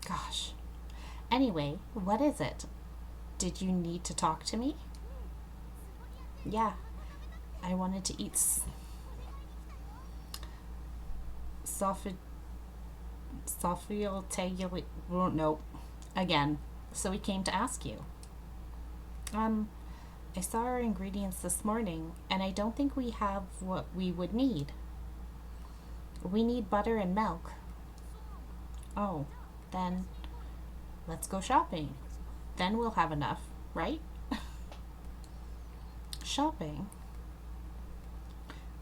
Gosh. Anyway, what is it? Did you need to talk to me? Yeah. I wanted to eat Sophial Teguli. Well, no. Again. So we came to ask you. I saw our ingredients this morning, and I don't think we have what we would need. We need butter and milk. Oh, then let's go shopping. Then we'll have enough, right? Shopping?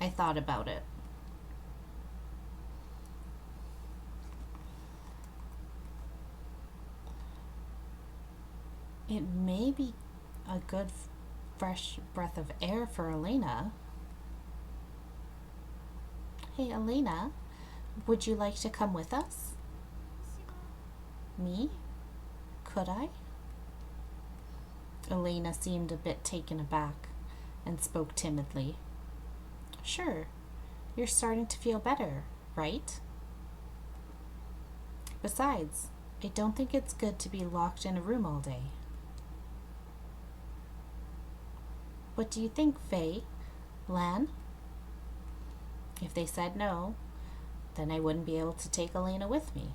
I thought about it. It may be a good fresh breath of air for Elena. Hey, Elena, would you like to come with us? Me? Could I? Elena seemed a bit taken aback and spoke timidly. Sure, you're starting to feel better, right? Besides, I don't think it's good to be locked in a room all day. What do you think, Faye? Lan? If they said no, then I wouldn't be able to take Elena with me.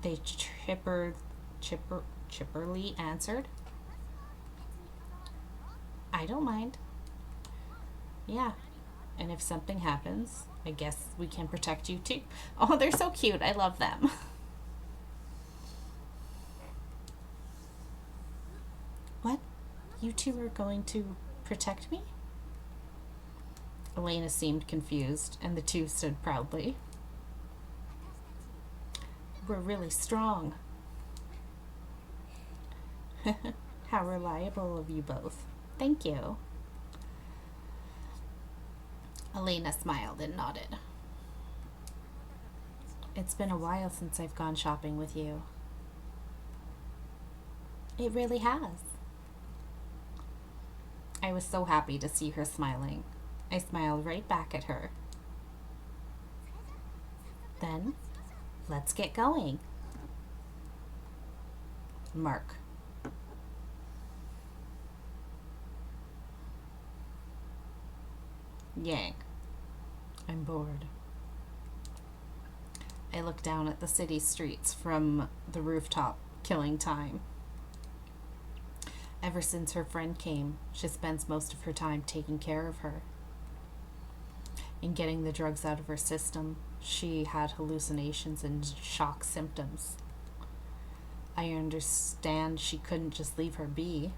They chipperly answered. I don't mind. Yeah, and if something happens, I guess we can protect you too. Oh, they're so cute. I love them. What? You two are going to protect me? Elena seemed confused, and the two stood proudly. We're really strong. How reliable of you both. Thank you. Elena smiled and nodded. It's been a while since I've gone shopping with you. It really has. I was so happy to see her smiling. I smiled right back at her. Then, let's get going. Mark. Yang. I'm bored. I look down at the city streets from the rooftop, killing time. Ever since her friend came, she spends most of her time taking care of her. In getting the drugs out of her system, she had hallucinations and shock symptoms. I understand she couldn't just leave her be.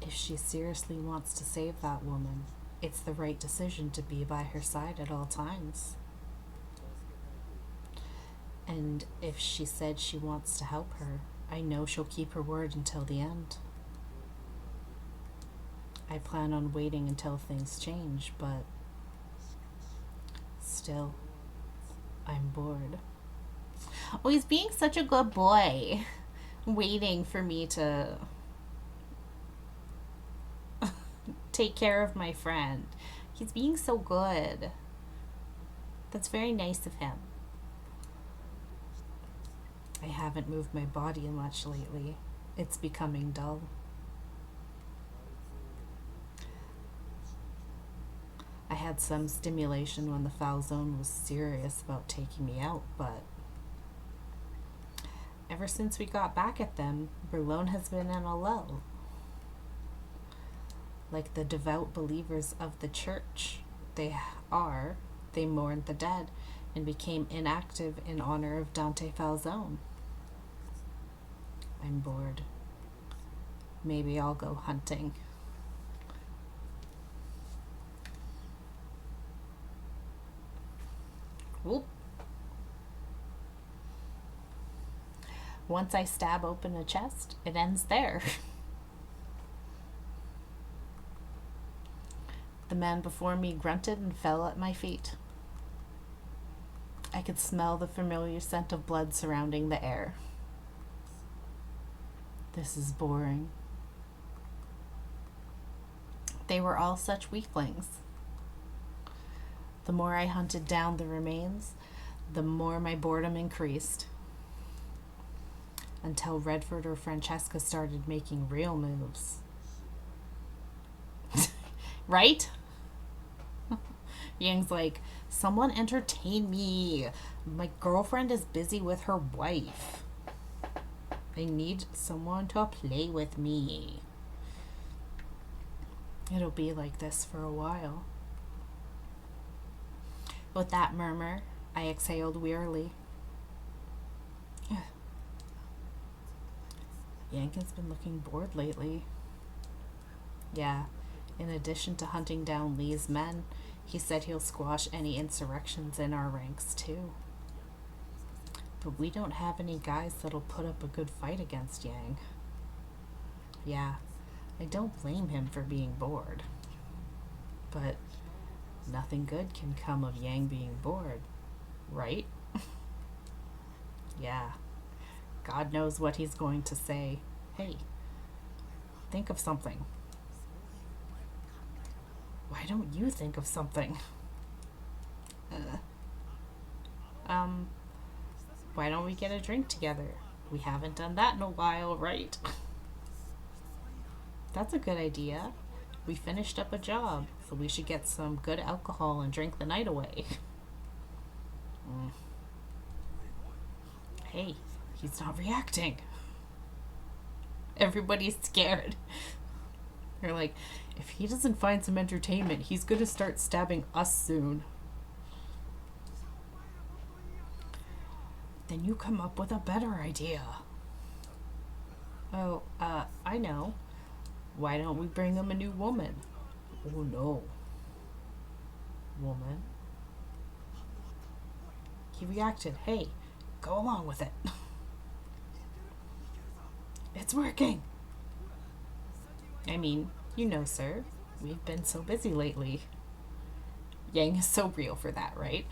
If she seriously wants to save that woman, it's the right decision to be by her side at all times. And if she said she wants to help her, I know she'll keep her word until the end. I plan on waiting until things change, but still, I'm bored. Oh, he's being such a good boy, waiting for me to take care of my friend. He's being so good. That's very nice of him. I haven't moved my body much lately. It's becoming dull. I had some stimulation when the foul zone was serious about taking me out, but Ever since we got back at them, Berlone has been in a lull. Like the devout believers of the church they mourned the dead and became inactive in honor of Dante Falzone. I'm bored. Maybe I'll go hunting. Whoop. Once I stab open a chest, it ends there. The man before me grunted and fell at my feet. I could smell the familiar scent of blood surrounding the air. This is boring. They were all such weaklings. The more I hunted down the remains, the more my boredom increased. Until Redford or Francesca started making real moves. Right? Yang's like, someone entertain me. My girlfriend is busy with her wife. I need someone to play with me. It'll be like this for a while. With that murmur, I exhaled wearily. Yang has been looking bored lately. Yeah, in addition to hunting down Lee's men, he said he'll squash any insurrections in our ranks too. But we don't have any guys that'll put up a good fight against Yang. Yeah, I don't blame him for being bored. But nothing good can come of Yang being bored, right? Yeah. God knows what he's going to say. Hey, think of something. Why don't you think of something? Why don't we get a drink together? We haven't done that in a while, right? That's a good idea. We finished up a job, so we should get some good alcohol and drink the night away. Hey, he's not reacting. Everybody's scared. They're like, if he doesn't find some entertainment, he's gonna start stabbing us soon. Then you come up with a better idea. Oh, I know. Why don't we bring him a new woman? Oh no. Woman? He reacted, hey, go along with it. It's working. I mean, you know, sir, we've been so busy lately. Yang is so real for that, right?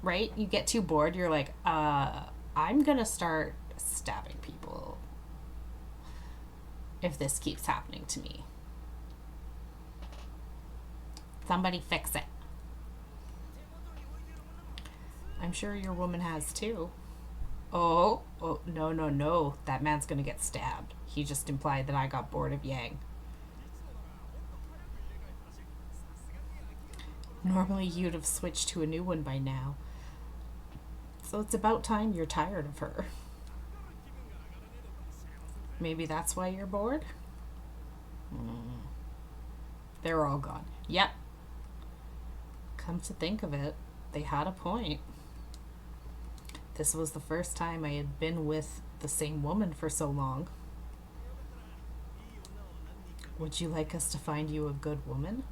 Right? You get too bored, you're like, I'm gonna start stabbing people if this keeps happening to me. Somebody fix it. I'm sure your woman has too. Oh, no. That man's gonna get stabbed. He just implied that I got bored of Yang. Normally you'd have switched to a new one by now. So it's about time you're tired of her. Maybe that's why you're bored? They're all gone. Yep. Come to think of it, they had a point. This was the first time I had been with the same woman for so long. Would you like us to find you a good woman?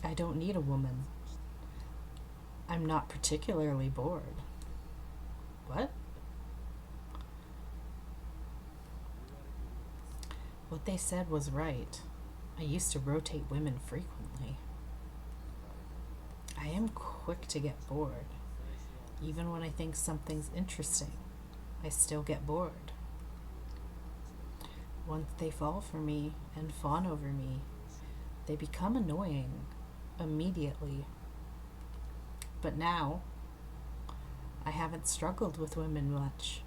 I don't need a woman. I'm not particularly bored. What? What they said was right. I used to rotate women frequently. I am quick to get bored. Even when I think something's interesting, I still get bored. Once they fall for me and fawn over me, they become annoying immediately. But now, I haven't struggled with women much.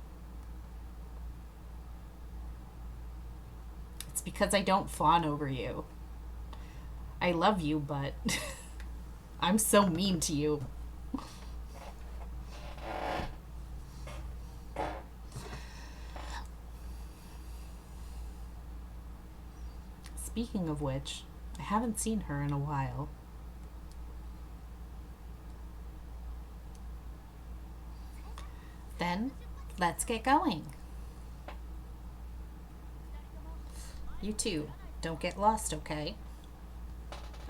It's because I don't fawn over you. I love you, but I'm so mean to you. Speaking of which, I haven't seen her in a while. Then, let's get going. You too. Don't get lost, okay?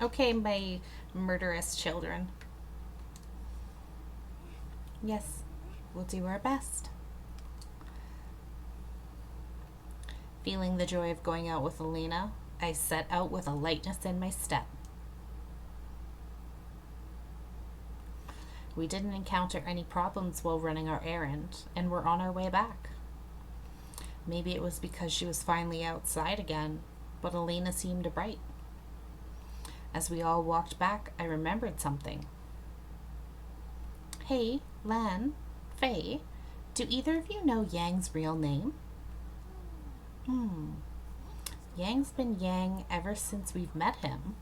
Okay, my murderous children. Yes, we'll do our best. Feeling the joy of going out with Elena, I set out with a lightness in my step. We didn't encounter any problems while running our errand, and we're on our way back. Maybe it was because she was finally outside again, but Elena seemed bright. As we all walked back, I remembered something. Hey, Lan, Faye, do either of you know Yang's real name? Yang's been Yang ever since we've met him.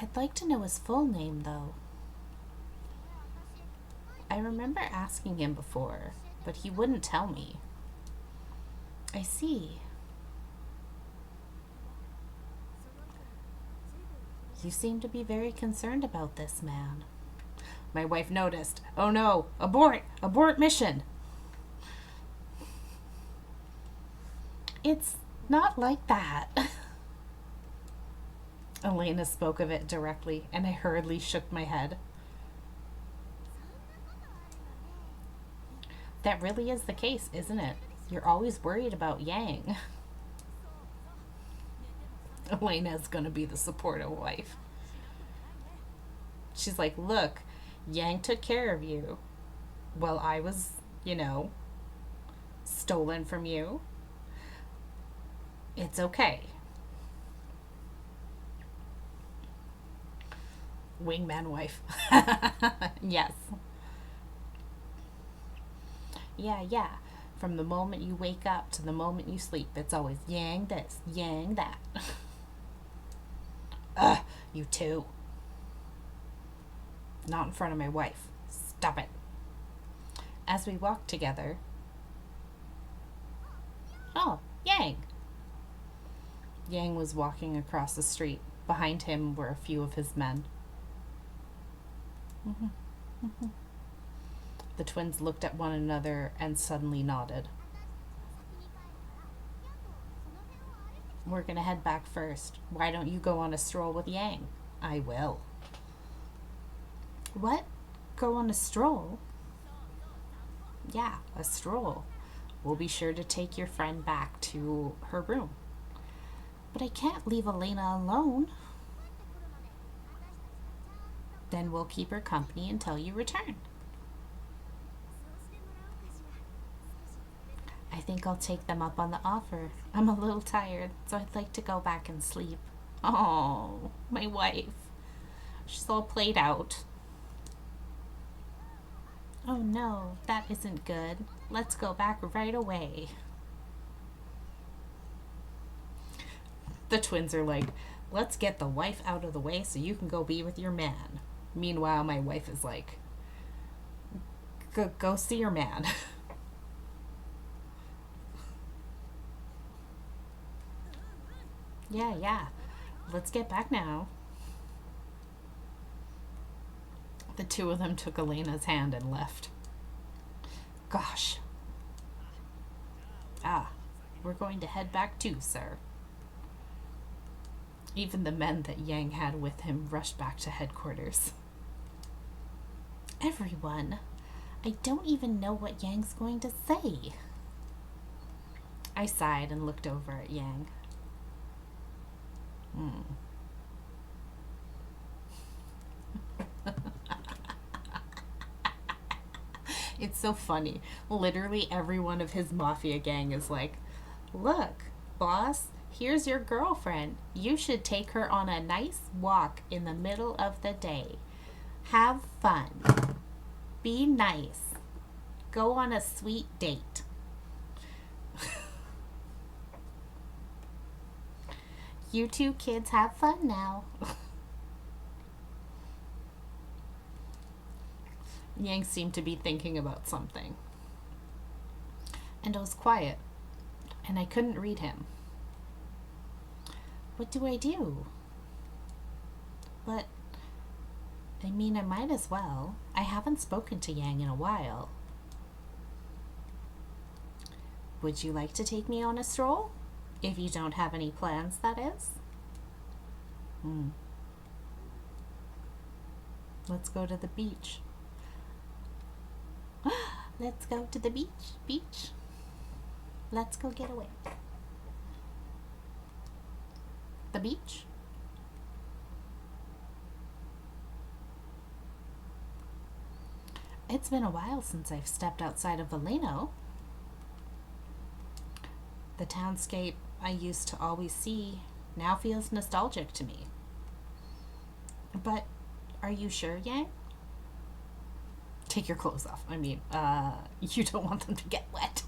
I'd like to know his full name, though. I remember asking him before, but he wouldn't tell me. I see. You seem to be very concerned about this man. My wife noticed. Oh no, abort! Abort mission! It's not like that. Elena spoke of it directly, and I hurriedly shook my head. That really is the case, isn't it? You're always worried about Yang. Elena's gonna be the supportive wife. She's like, look, Yang took care of you while I was, stolen from you. It's okay. Wingman wife. Yes. Yeah. From the moment you wake up to the moment you sleep, it's always Yang this, Yang that. Ugh, you too. Not in front of my wife. Stop it. As we walked together. Oh, Yang. Yang was walking across the street. Behind him were a few of his men. The twins looked at one another and suddenly nodded. We're gonna head back first. Why don't you go on a stroll with Yang? I will. What? Go on a stroll? Yeah, a stroll. We'll be sure to take your friend back to her room. But I can't leave Elena alone. Then we'll keep her company until you return. I think I'll take them up on the offer. I'm a little tired, so I'd like to go back and sleep. Oh, my wife. She's all played out. Oh no, that isn't good. Let's go back right away. The twins are like, let's get the wife out of the way so you can go be with your man. Meanwhile, my wife is like, go see your man. Yeah. Let's get back now. The two of them took Elena's hand and left. Gosh. We're going to head back too, sir. Even the men that Yang had with him rushed back to headquarters. Everyone, I don't even know what Yang's going to say. I sighed and looked over at Yang. It's so funny. Literally every one of his mafia gang is like, look, boss, here's your girlfriend. You should take her on a nice walk in the middle of the day. Have fun. Be nice. Go on a sweet date. You two kids have fun now. Yang seemed to be thinking about something. And it was quiet, and I couldn't read him. What do I do? But, I mean, I might as well. I haven't spoken to Yang in a while. Would you like to take me on a stroll? If you don't have any plans, that is. Let's go to the beach. Let's go to the beach. Let's go get away. The beach? It's been a while since I've stepped outside of Valeno. The townscape I used to always see now feels nostalgic to me. But are you sure, Yang? Take your clothes off. I mean, you don't want them to get wet.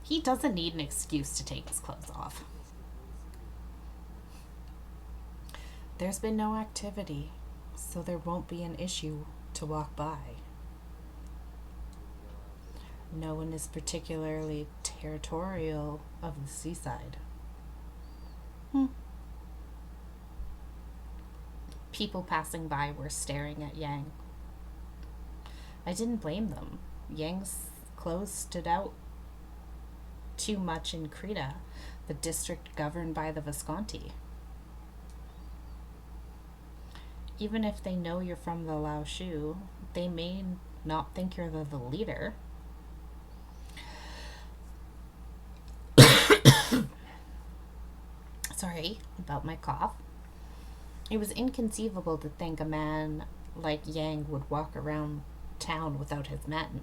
He doesn't need an excuse to take his clothes off. There's been no activity, so there won't be an issue to walk by. No one is particularly territorial of the seaside. People passing by were staring at Yang. I didn't blame them. Yang's clothes stood out too much in Creta, the district governed by the Visconti. Even if they know you're from the Lao Shu, they may not think you're the leader. Sorry about my cough. It was inconceivable to think a man like Yang would walk around town without his men.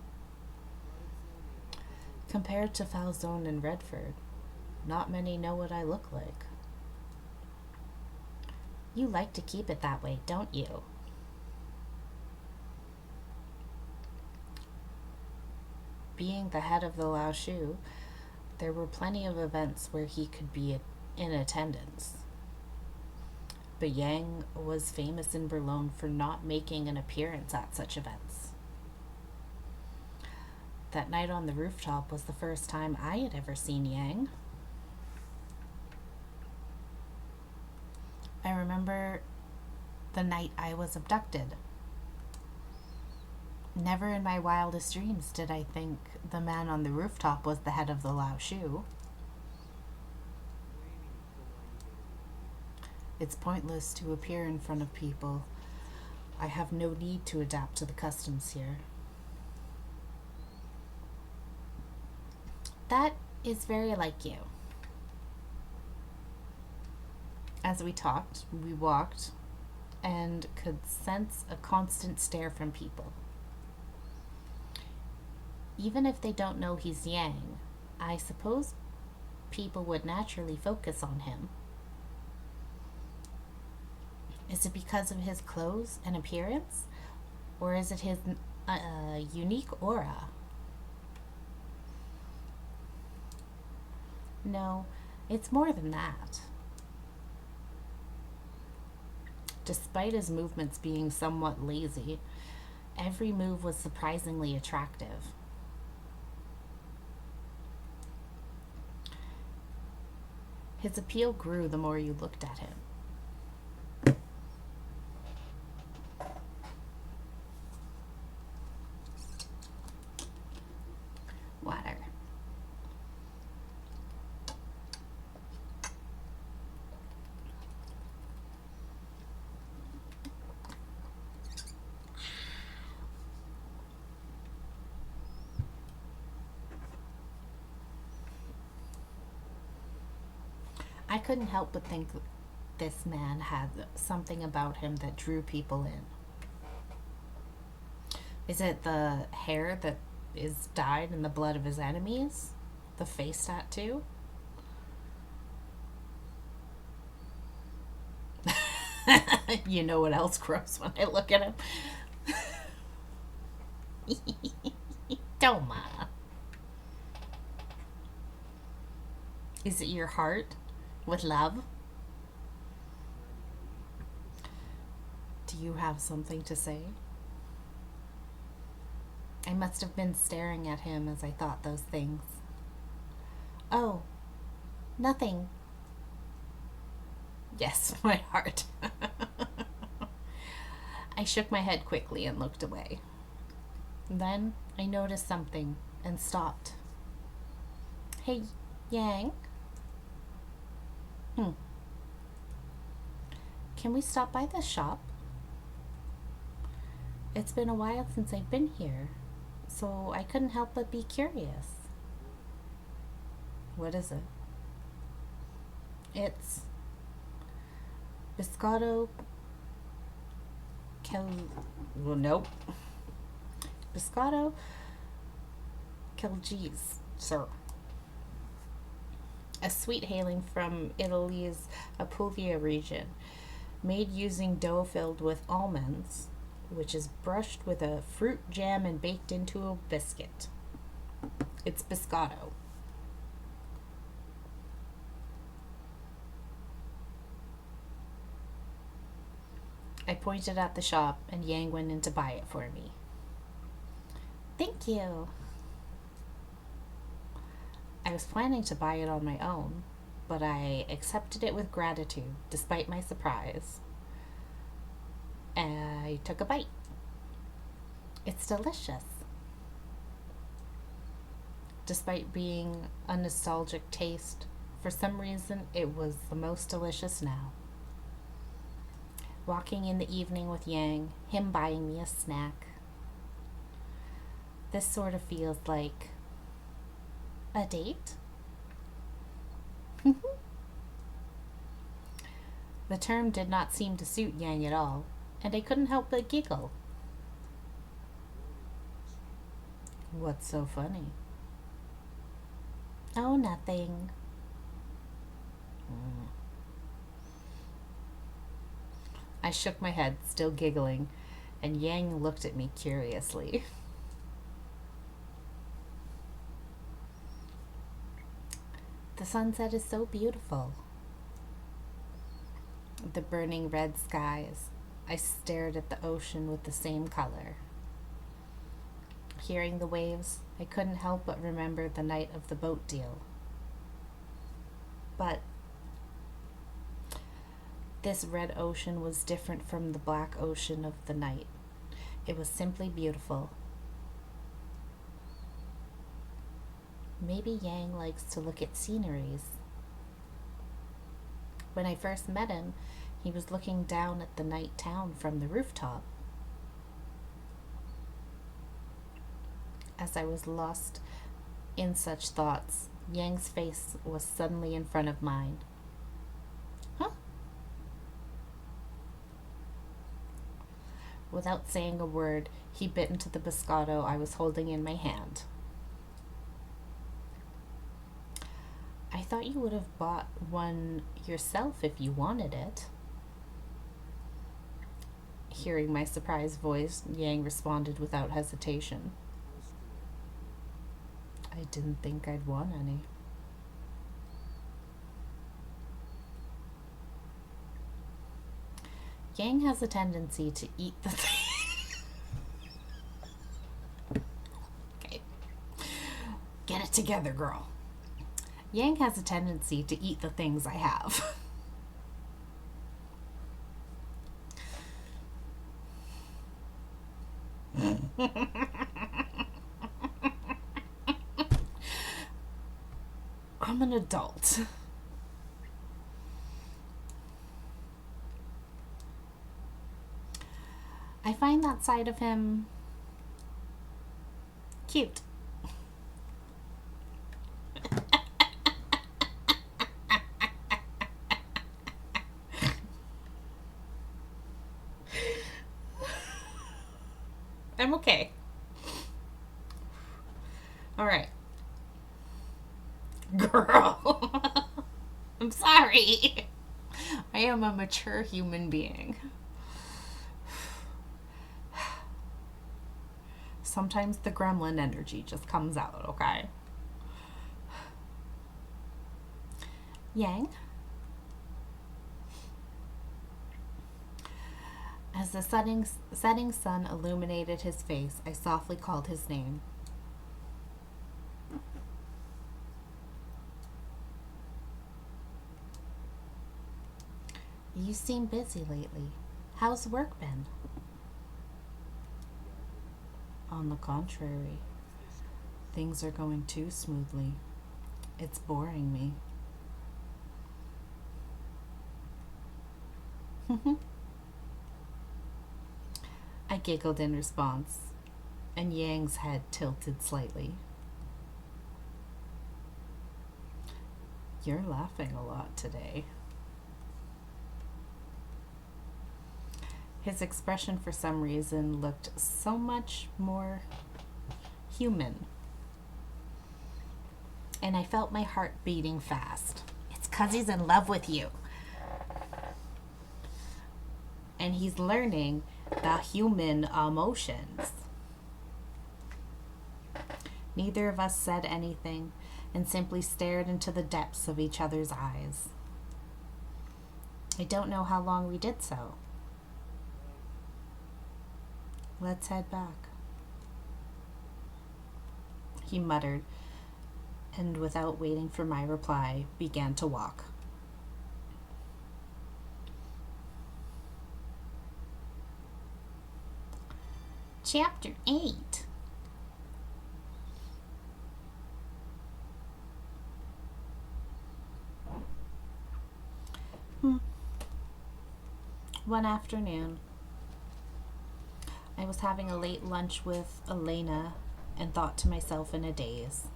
Compared to Falzone and Redford, not many know what I look like. You like to keep it that way, don't you? Being the head of the Lao Shu, there were plenty of events where he could be in attendance. But Yang was famous in Berlin for not making an appearance at such events. That night on the rooftop was the first time I had ever seen Yang. I remember the night I was abducted. Never in my wildest dreams did I think the man on the rooftop was the head of the Lao Shu. It's pointless to appear in front of people. I have no need to adapt to the customs here. That is very like you. As we talked, we walked, and could sense a constant stare from people. Even if they don't know he's Yang, I suppose people would naturally focus on him. Is it because of his clothes and appearance? Or is it his unique aura? No, it's more than that. Despite his movements being somewhat lazy, every move was surprisingly attractive. His appeal grew the more you looked at him. Water. I couldn't help but think this man had something about him that drew people in. Is it the hair that is dyed in the blood of his enemies? The face tattoo? You know what else grows when I look at him? Toma. Is it your heart with love? Do you have something to say? I must have been staring at him as I thought those things. Oh, nothing. Yes, my heart. I shook my head quickly and looked away. Then I noticed something and stopped. Hey, Yang? Can we stop by the shop? It's been a while since I've been here, so I couldn't help but be curious. What is it? It's Biscotto nope. Biscotto Calgese, sir. A sweet hailing from Italy's Apulia region, made using dough filled with almonds, which is brushed with a fruit jam and baked into a biscuit. It's biscotto. I pointed at the shop and Yang went in to buy it for me. Thank you. I was planning to buy it on my own, but I accepted it with gratitude despite my surprise. I took a bite. It's delicious. Despite being a nostalgic taste, for some reason it was the most delicious now. Walking in the evening with Yang, him buying me a snack. This sort of feels like a date? The term did not seem to suit Yang at all, and I couldn't help but giggle. What's so funny? Oh, nothing. I shook my head, still giggling, and Yang looked at me curiously. The sunset is so beautiful. The burning red skies. I stared at the ocean with the same color. Hearing the waves, I couldn't help but remember the night of the boat deal. But this red ocean was different from the black ocean of the night. It was simply beautiful. Maybe Yang likes to look at sceneries. When I first met him, he was looking down at the night town from the rooftop. As I was lost in such thoughts, Yang's face was suddenly in front of mine. Huh? Without saying a word, he bit into the biscotto I was holding in my hand. I thought you would have bought one yourself if you wanted it. Hearing my surprised voice, Yang responded without hesitation. I didn't think I'd want any. Yang has a tendency to eat the thing. Okay. Get it together, girl. Yang has a tendency to eat the things I have. I'm an adult. I find that side of him cute. I'm okay. All right. Girl. I'm sorry. I am a mature human being. Sometimes the gremlin energy just comes out, okay? Yang? As the setting sun illuminated his face, I softly called his name. You seem busy lately. How's work been? On the contrary, things are going too smoothly. It's boring me. I giggled in response, and Yang's head tilted slightly. You're laughing a lot today. His expression, for some reason, looked so much more human. And I felt my heart beating fast. It's 'cause he's in love with you. And he's learning the human emotions. Neither of us said anything and simply stared into the depths of each other's eyes. I don't know how long we did so. Let's head back, he muttered, and without waiting for my reply, began to walk. Chapter 8. One afternoon, I was having a late lunch with Elena and thought to myself in a daze.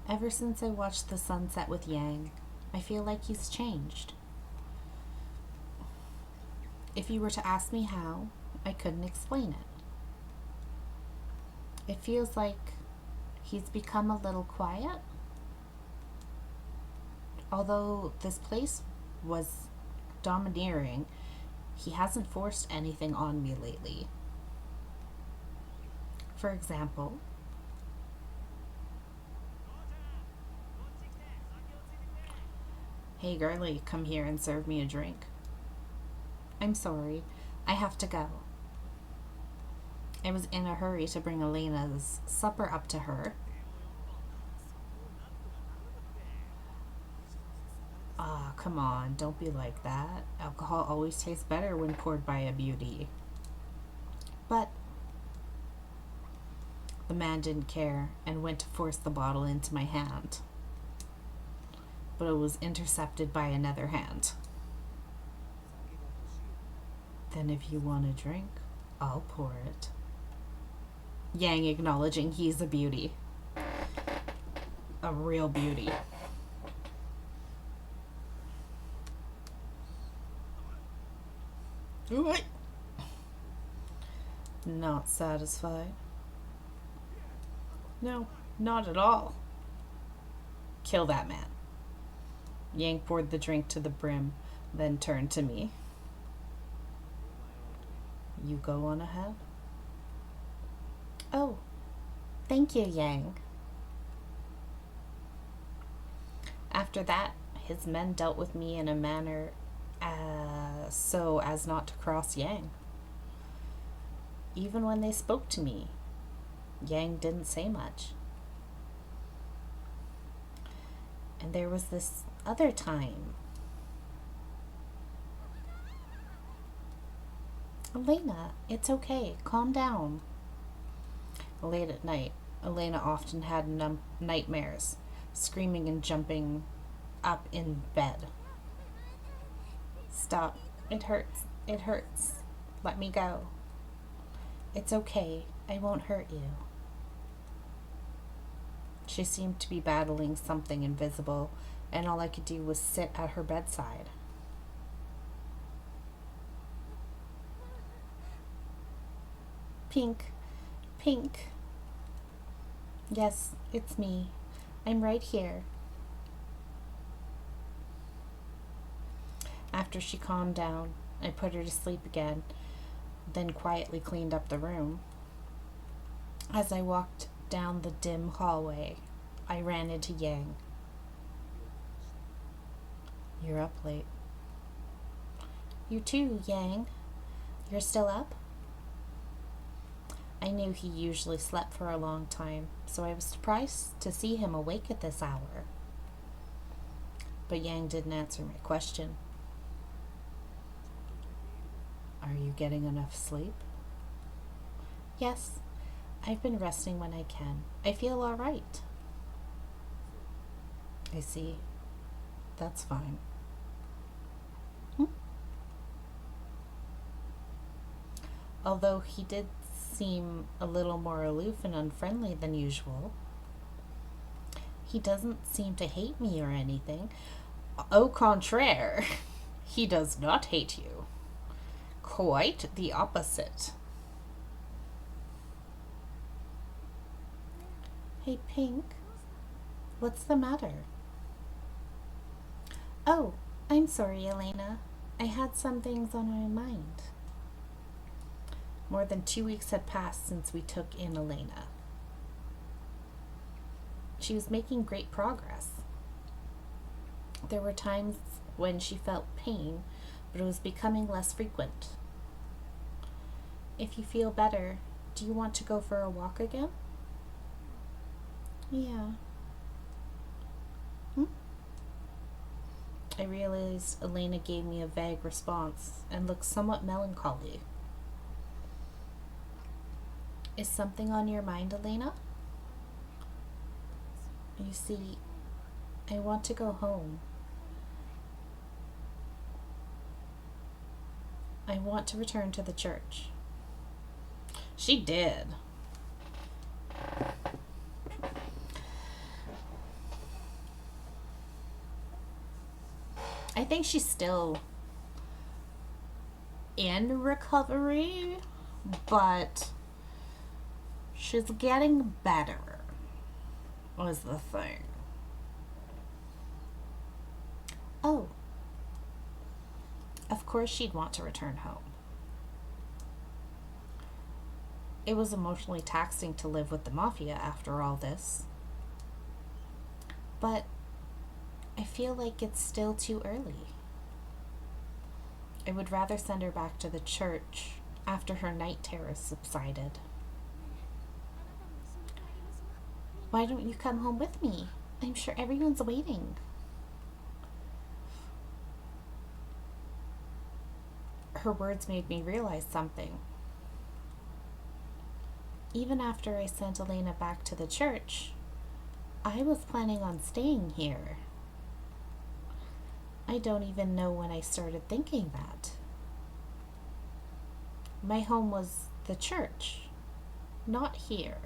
Ever since I watched the sunset with Yang, I feel like he's changed. If you were to ask me how, I couldn't explain it. It feels like he's become a little quiet. Although this place was domineering, he hasn't forced anything on me lately. For example, hey girlie, come here and serve me a drink. I'm sorry, I have to go. I was in a hurry to bring Elena's supper up to her. Ah, come on, don't be like that. Alcohol always tastes better when poured by a beauty. But the man didn't care and went to force the bottle into my hand. But it was intercepted by another hand. Then if you want a drink, I'll pour it. Yang acknowledging he's a beauty. A real beauty. Not satisfied? No, not at all. Kill that man. Yang poured the drink to the brim, then turned to me. You go on ahead. Oh, thank you, Yang. After that, his men dealt with me in a manner so as not to cross Yang. Even when they spoke to me, Yang didn't say much. And there was this other time. Elena, it's okay. Calm down. Late at night, Elena often had nightmares, screaming and jumping up in bed. Stop. It hurts. It hurts. Let me go. It's okay. I won't hurt you. She seemed to be battling something invisible, and all I could do was sit at her bedside. Pink. Pink. Yes, it's me. I'm right here. After she calmed down, I put her to sleep again, then quietly cleaned up the room. As I walked down the dim hallway, I ran into Yang. You're up late. You too, Yang. You're still up? I knew he usually slept for a long time, so I was surprised to see him awake at this hour. But Yang didn't answer my question. Are you getting enough sleep? Yes, I've been resting when I can. I feel all right. I see. That's fine. Although he did seem a little more aloof and unfriendly than usual, he doesn't seem to hate me or anything. Au contraire, he does not hate you. Quite the opposite. Hey, Pink, what's the matter? Oh, I'm sorry, Elena. I had some things on my mind. More than 2 weeks had passed since we took in Elena. She was making great progress. There were times when she felt pain, but it was becoming less frequent. If you feel better, do you want to go for a walk again? Yeah. I realized Elena gave me a vague response and looked somewhat melancholy. Is something on your mind, Elena? You see, I want to go home. I want to return to the church. She did. I think she's still in recovery, but she's getting better, was the thing. Oh, of course she'd want to return home. It was emotionally taxing to live with the mafia after all this. But I feel like it's still too early. I would rather send her back to the church after her night terrors subsided. Why don't you come home with me? I'm sure everyone's waiting. Her words made me realize something. Even after I sent Elena back to the church, I was planning on staying here. I don't even know when I started thinking that. My home was the church, not here.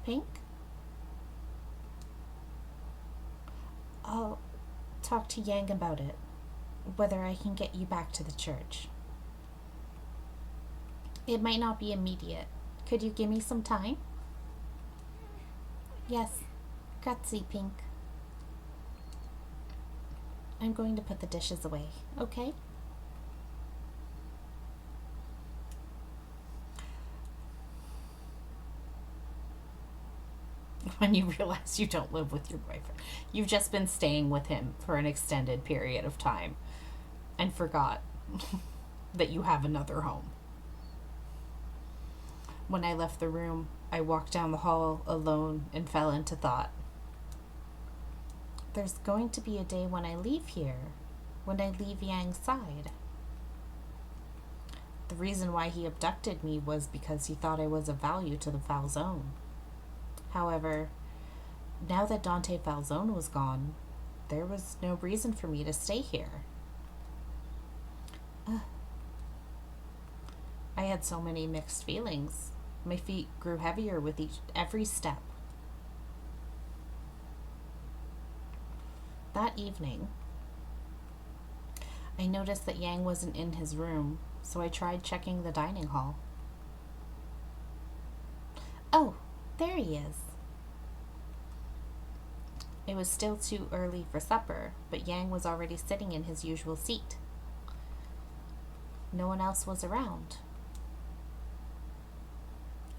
Pink? I'll talk to Yang about it, whether I can get you back to the church. It might not be immediate. Could you give me some time? Yes. Grazie, Pink. I'm going to put the dishes away, okay? When you realize you don't live with your boyfriend. You've just been staying with him for an extended period of time and forgot that you have another home. When I left the room, I walked down the hall alone and fell into thought. There's going to be a day when I leave here, when I leave Yang's side. The reason why he abducted me was because he thought I was of value to the Falzone. However, now that Dante Falzone was gone, there was no reason for me to stay here. I had so many mixed feelings. My feet grew heavier with every step. That evening, I noticed that Yang wasn't in his room, so I tried checking the dining hall. Oh, there he is. It was still too early for supper, but Yang was already sitting in his usual seat. No one else was around.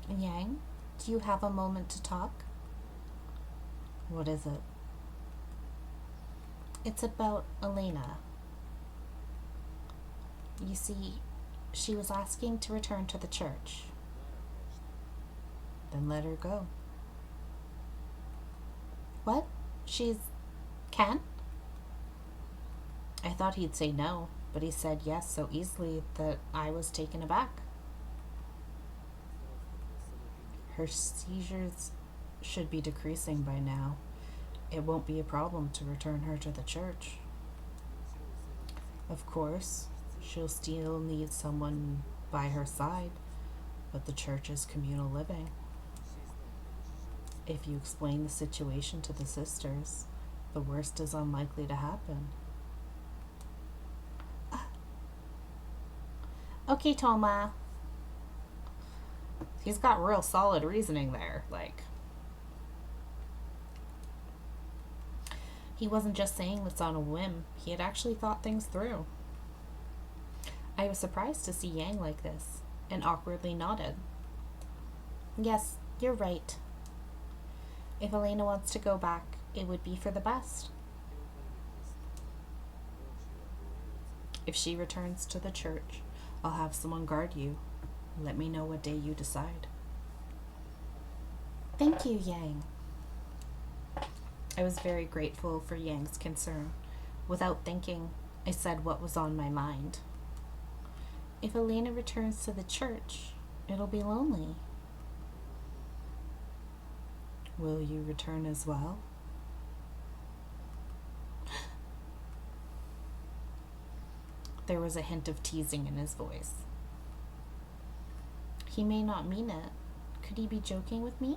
Yang, do you have a moment to talk? What is it? It's about Elena. You see, she was asking to return to the church. Then let her go. What? She's... can? I thought he'd say no, but he said yes so easily that I was taken aback. Her seizures should be decreasing by now. It won't be a problem to return her to the church. Of course, she'll still need someone by her side, but the church is communal living. If you explain the situation to the sisters, the worst is unlikely to happen. Okay, Toma. He's got real solid reasoning there. He wasn't just saying this on a whim. He had actually thought things through. I was surprised to see Yang like this, and awkwardly nodded. Yes, you're right. If Elena wants to go back, it would be for the best. If she returns to the church, I'll have someone guard you. Let me know what day you decide. Thank you, Yang. I was very grateful for Yang's concern. Without thinking, I said what was on my mind. If Elena returns to the church, it'll be lonely. Will you return as well? There was a hint of teasing in his voice. He may not mean it. Could he be joking with me?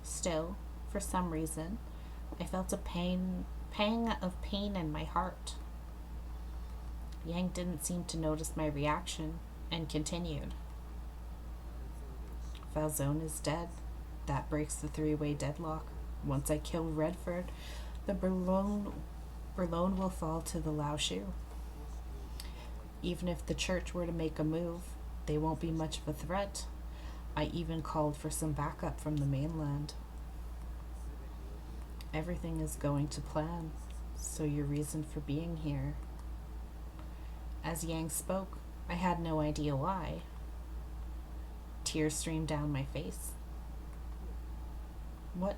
Still, for some reason, I felt a pang of pain in my heart. Yang didn't seem to notice my reaction and continued. Falzone is dead. That breaks the three-way deadlock. Once I kill Redford, the Boulogne will fall to the Laoshu. Even if the church were to make a move, they won't be much of a threat. I even called for some backup from the mainland. Everything is going to plan, so your reason for being here. As Yang spoke, I had no idea why. Tears streamed down my face. What?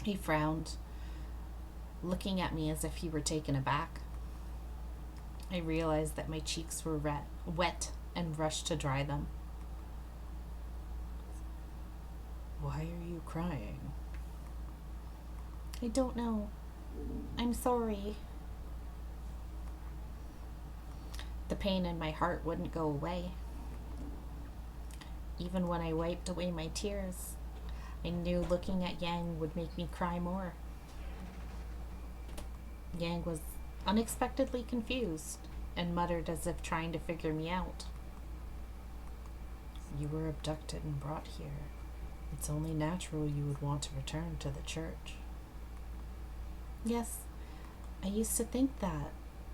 He frowned, looking at me as if he were taken aback. I realized that my cheeks were wet and rushed to dry them. Why are you crying? I don't know. I'm sorry. The pain in my heart wouldn't go away. Even when I wiped away my tears, I knew looking at Yang would make me cry more. Yang was unexpectedly confused and muttered as if trying to figure me out. You were abducted and brought here. It's only natural you would want to return to the church. Yes, I used to think that.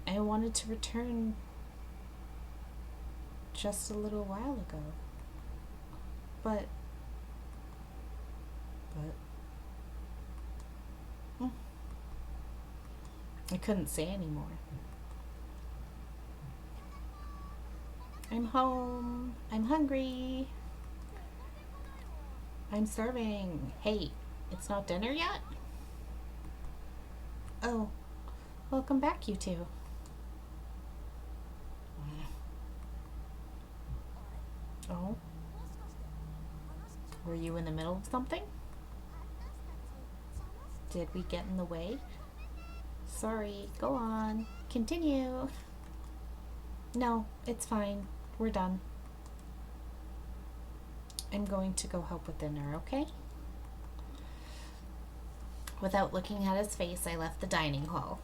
I wanted to return just a little while ago. But I couldn't say anymore. I'm home. I'm hungry. I'm starving. Hey, it's not dinner yet? Oh, welcome back, you two. Oh? Were you in the middle of something? Did we get in the way? Sorry, go on. Continue. No, it's fine. We're done. I'm going to go help with dinner, okay? Without looking at his face, I left the dining hall.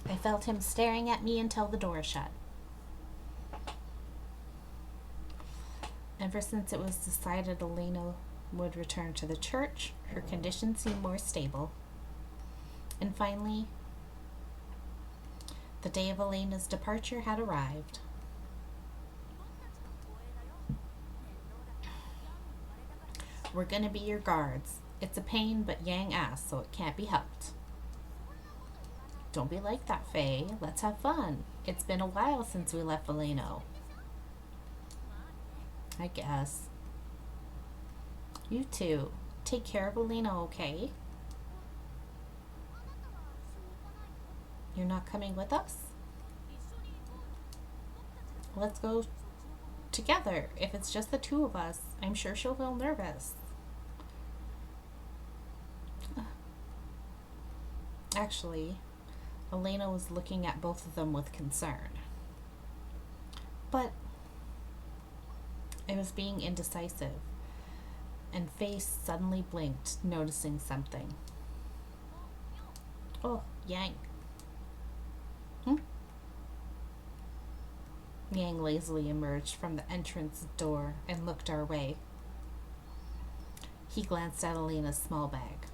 I felt him staring at me until the door shut. Ever since it was decided Elena would return to the church, her condition seemed more stable. And finally, the day of Elena's departure had arrived. We're gonna be your guards. It's a pain, but Yang asked, so it can't be helped. Don't be like that, Faye. Let's have fun. It's been a while since we left Valeno. I guess. You two, take care of Valeno, okay? You're not coming with us? Let's go together. If it's just the two of us, I'm sure she'll feel nervous. Actually, Elena was looking at both of them with concern. But I was being indecisive, and Faye suddenly blinked, noticing something. Oh, Yang. Yang lazily emerged from the entrance door and looked our way. He glanced at Elena's small bag.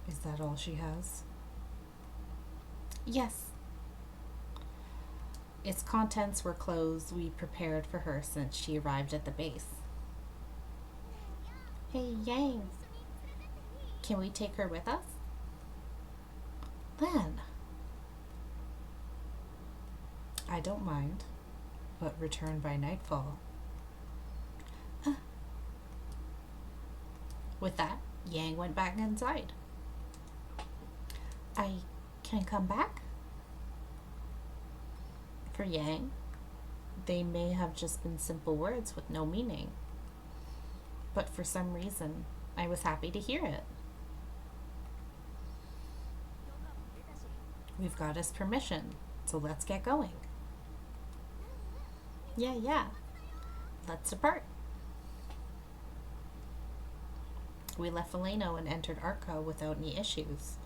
Is that all she has? Yes. Its contents were clothes we prepared for her since she arrived at the base. Hey, Yang. Can we take her with us? Then. I don't mind, but return by nightfall. With that, Yang went back inside. I can come back? For Yang, they may have just been simple words with no meaning. But for some reason, I was happy to hear it. We've got his permission, so let's get going. Yeah. Let's depart. We left Valeno and entered Arca without any issues.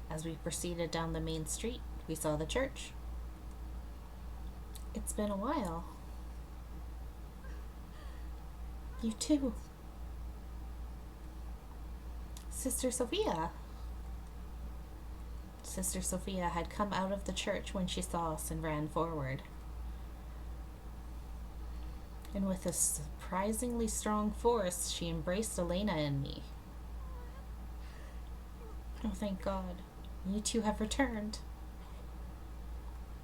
As we proceeded down the main street, we saw the church. It's been a while. You too. Sister Sophia. Sister Sophia had come out of the church when she saw us and ran forward. And with a surprisingly strong force, she embraced Elena and me. Oh, thank God. You two have returned.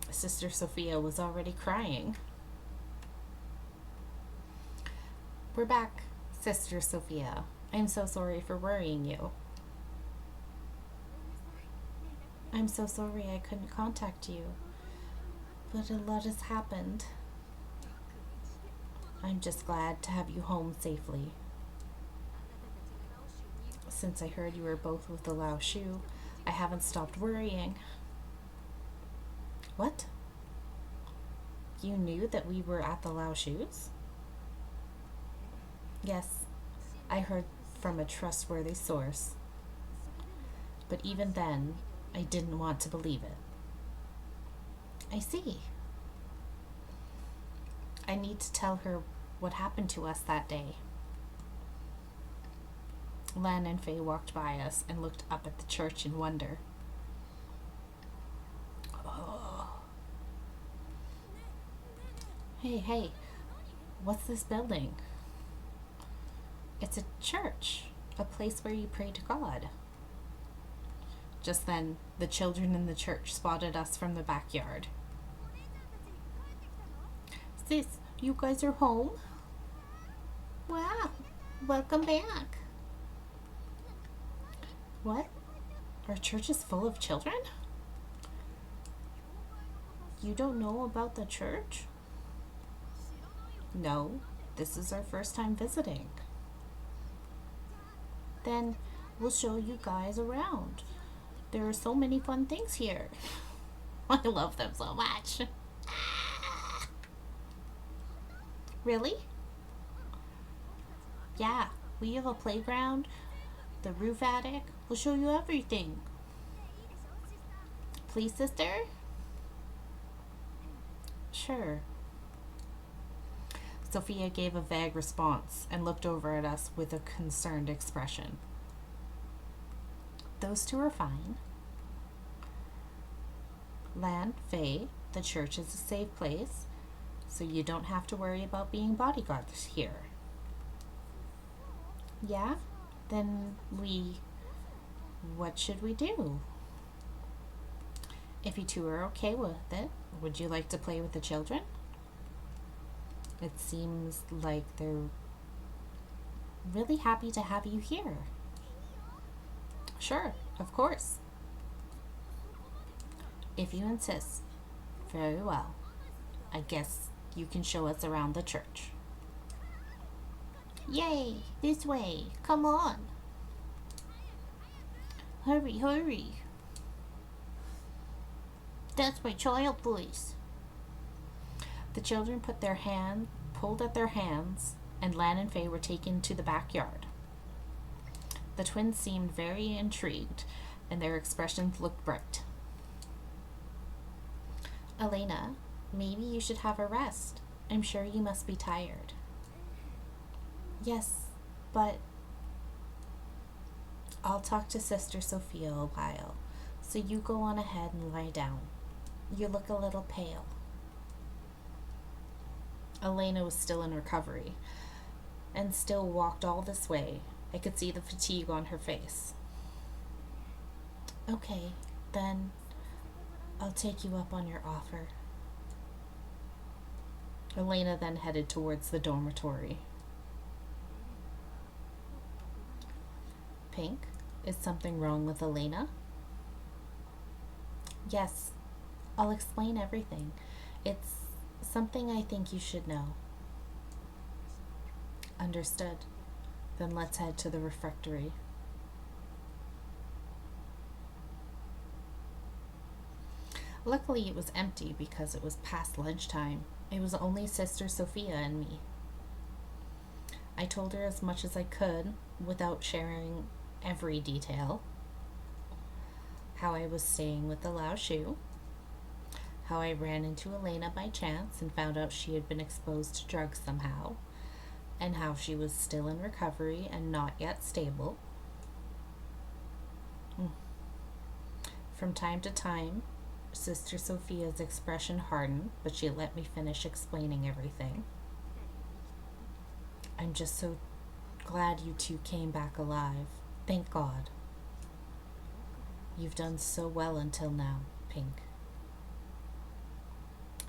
Sister Sophia was already crying. We're back, Sister Sophia. I'm so sorry for worrying you. I'm so sorry I couldn't contact you, but a lot has happened. I'm just glad to have you home safely. Since I heard you were both with the Lao Shu, I haven't stopped worrying. What? You knew that we were at the Lao Shu's? Yes, I heard from a trustworthy source. But even then, I didn't want to believe it. I see. I need to tell her what happened to us that day. Lan and Faye walked by us and looked up at the church in wonder. Oh. Hey, what's this building? It's a church, a place where you pray to God. Just then, the children in the church spotted us from the backyard. Sis, you guys are home? Wow, welcome back. What? Our church is full of children? You don't know about the church? No, this is our first time visiting. Then we'll show you guys around. There are so many fun things here. I love them so much. Really? Yeah, we have a playground, the roof attic. We'll show you everything. Please, sister? Sure. Sophia gave a vague response and looked over at us with a concerned expression. Those two are fine. Lan, Faye, the church is a safe place, so you don't have to worry about being bodyguards here. Yeah? Then what should we do? If you two are okay with it, would you like to play with the children? It seems like they're really happy to have you here. Sure, of course. If you insist. Very well. I guess you can show us around the church. Yay! This way! Come on! Hurry, hurry! That's my child voice. The children pulled at their hands, and Lan and Faye were taken to the backyard. The twins seemed very intrigued, and their expressions looked bright. Elena, maybe you should have a rest. I'm sure you must be tired. Yes, but I'll talk to Sister Sophia a while, so you go on ahead and lie down. You look a little pale. Elena was still in recovery and still walked all this way. I could see the fatigue on her face. Okay, then I'll take you up on your offer. Elena then headed towards the dormitory. Pink, is something wrong with Elena? Yes, I'll explain everything. It's something I think you should know. Understood. Then let's head to the refectory. Luckily, it was empty because it was past lunchtime. It was only Sister Sophia and me. I told her as much as I could without sharing every detail. How I was staying with the Lao Shu. How I ran into Elena by chance and found out she had been exposed to drugs somehow. And how she was still in recovery and not yet stable. From time to time, Sister Sophia's expression hardened, but she let me finish explaining everything. I'm just so glad you two came back alive. Thank God. You've done so well until now, Pink.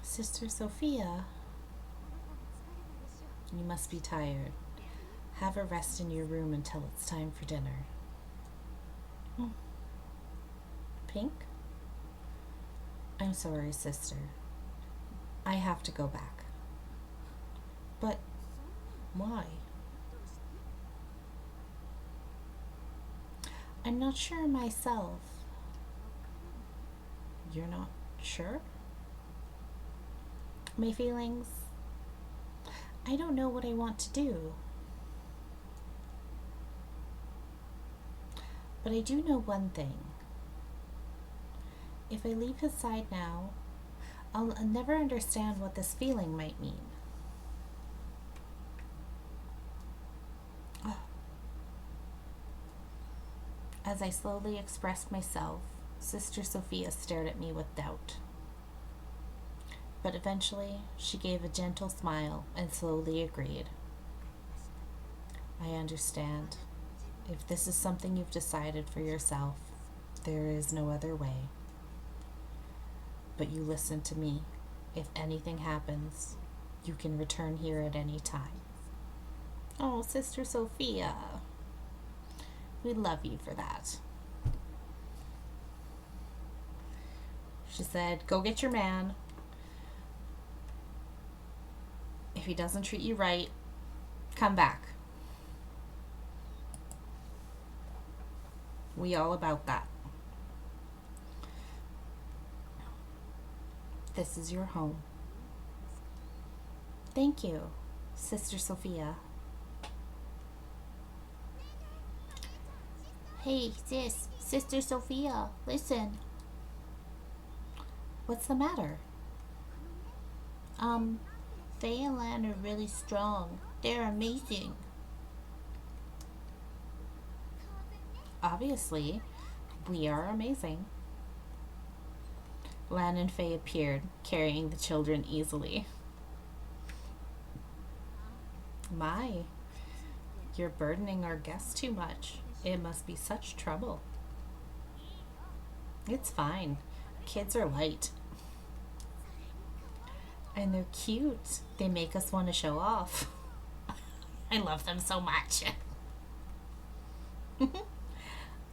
Sister Sophia, you must be tired. Have a rest in your room until it's time for dinner. Pink? I'm sorry, sister. I have to go back. But why? I'm not sure myself. You're not sure? My feelings? I don't know what I want to do. But I do know one thing. If I leave his side now, I'll never understand what this feeling might mean. As I slowly expressed myself, Sister Sophia stared at me with doubt. But eventually, she gave a gentle smile and slowly agreed. I understand. If this is something you've decided for yourself, there is no other way. But you listen to me. If anything happens, you can return here at any time. Oh, Sister Sophia. We love you for that. She said, go get your man. If he doesn't treat you right, come back. We all about that. This is your home. Thank you, Sister Sophia. Hey, sis, Sister Sophia, listen. What's the matter? Faye and Lan are really strong. They're amazing. Obviously, we are amazing. Lan and Faye appeared, carrying the children easily. My, you're burdening our guests too much. It must be such trouble. It's fine. Kids are light. And they're cute. They make us want to show off. I love them so much.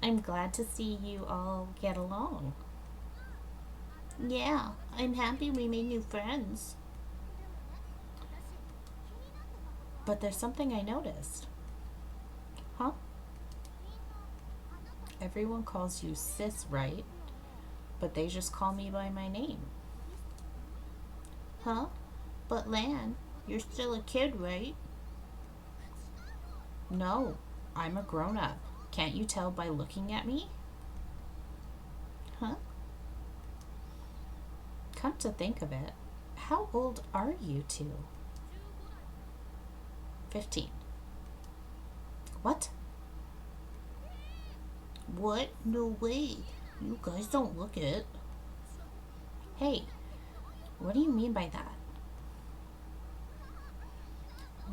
I'm glad to see you all get along. Yeah, I'm happy we made new friends. But there's something I noticed. Huh? Everyone calls you sis, right? But they just call me by my name. Huh? But Lan, you're still a kid, right? No, I'm a grown-up. Can't you tell by looking at me? Huh? Come to think of it, how old are you two? 15. What? What? No way. You guys don't look it. Hey, what do you mean by that?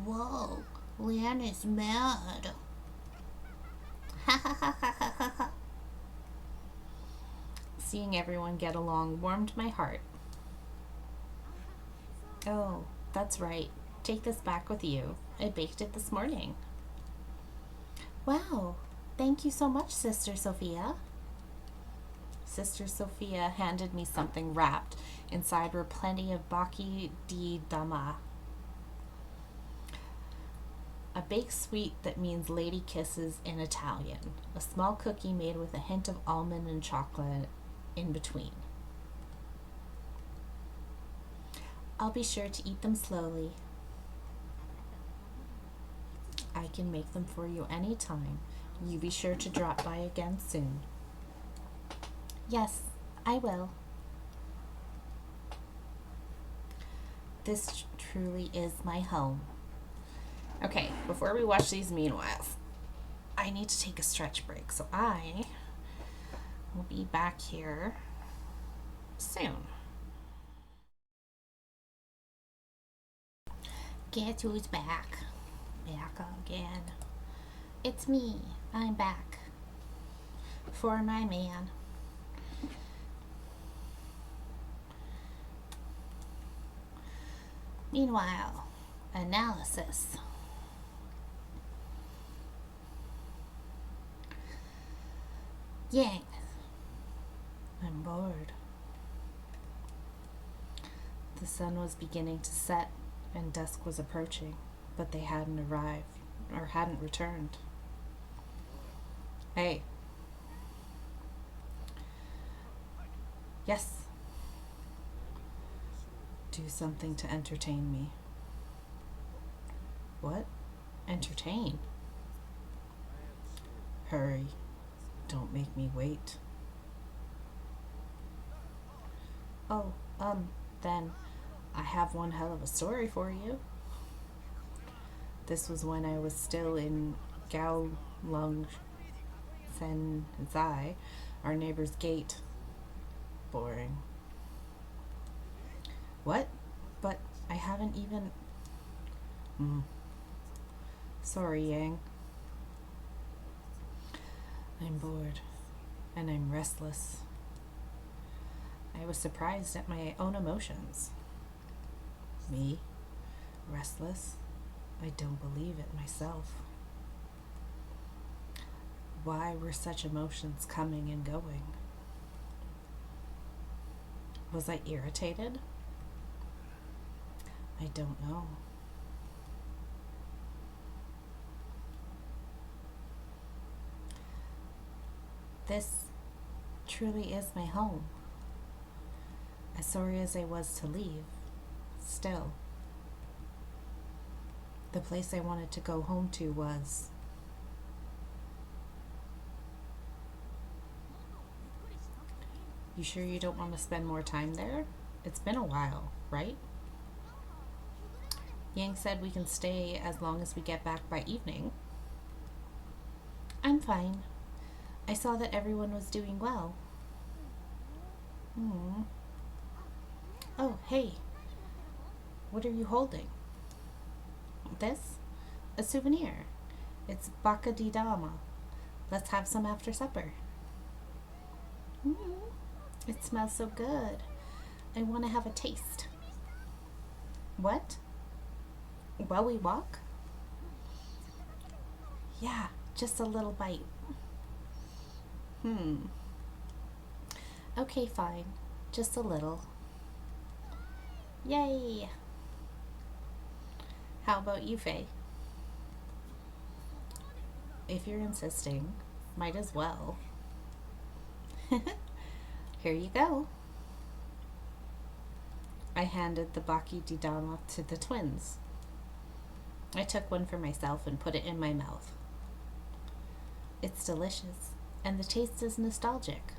Whoa, Lan is mad. Ha ha ha ha ha ha ha. Seeing everyone get along warmed my heart. Oh, that's right. Take this back with you. I baked it this morning. Wow, thank you so much, Sister Sophia. Sister Sophia handed me something wrapped. Inside were plenty of bacchi di dama, a baked sweet that means lady kisses in Italian. A small cookie made with a hint of almond and chocolate in between. I'll be sure to eat them slowly. I can make them for you anytime. You be sure to drop by again soon. Yes, I will. This truly is my home. Okay, before we watch these meanwhile, I need to take a stretch break, so I will be back here soon. Guess who's back? Back again. It's me. I'm back. For my man. Meanwhile, analysis. Yang. I'm bored. The sun was beginning to set and dusk was approaching, but they hadn't arrived or hadn't returned. Hey. Yes. Do something to entertain me. What? Entertain? Hurry. Don't make me wait. Oh, then I have one hell of a story for you. This was when I was still in Gao Lung Sen Zai, our neighbor's gate. Boring. What? But I haven't even... Sorry, Yang. I'm bored, and I'm restless. I was surprised at my own emotions. Me? Restless? I don't believe it myself. Why were such emotions coming and going? Was I irritated? I don't know. This truly is my home. As sorry as I was to leave, still, the place I wanted to go home to was... You sure you don't want to spend more time there? It's been a while, right? Yang said we can stay as long as we get back by evening. I'm fine. I saw that everyone was doing well. Oh, hey. What are you holding? This? A souvenir. It's bacca di dama. Let's have some after supper. It smells so good. I want to have a taste. What? While we walk? Yeah, just a little bite. Okay, fine. Just a little. Yay! How about you, Faye? If you're insisting, might as well. Here you go. I handed the baki di dama to the twins. I took one for myself and put it in my mouth. It's delicious, and the taste is nostalgic.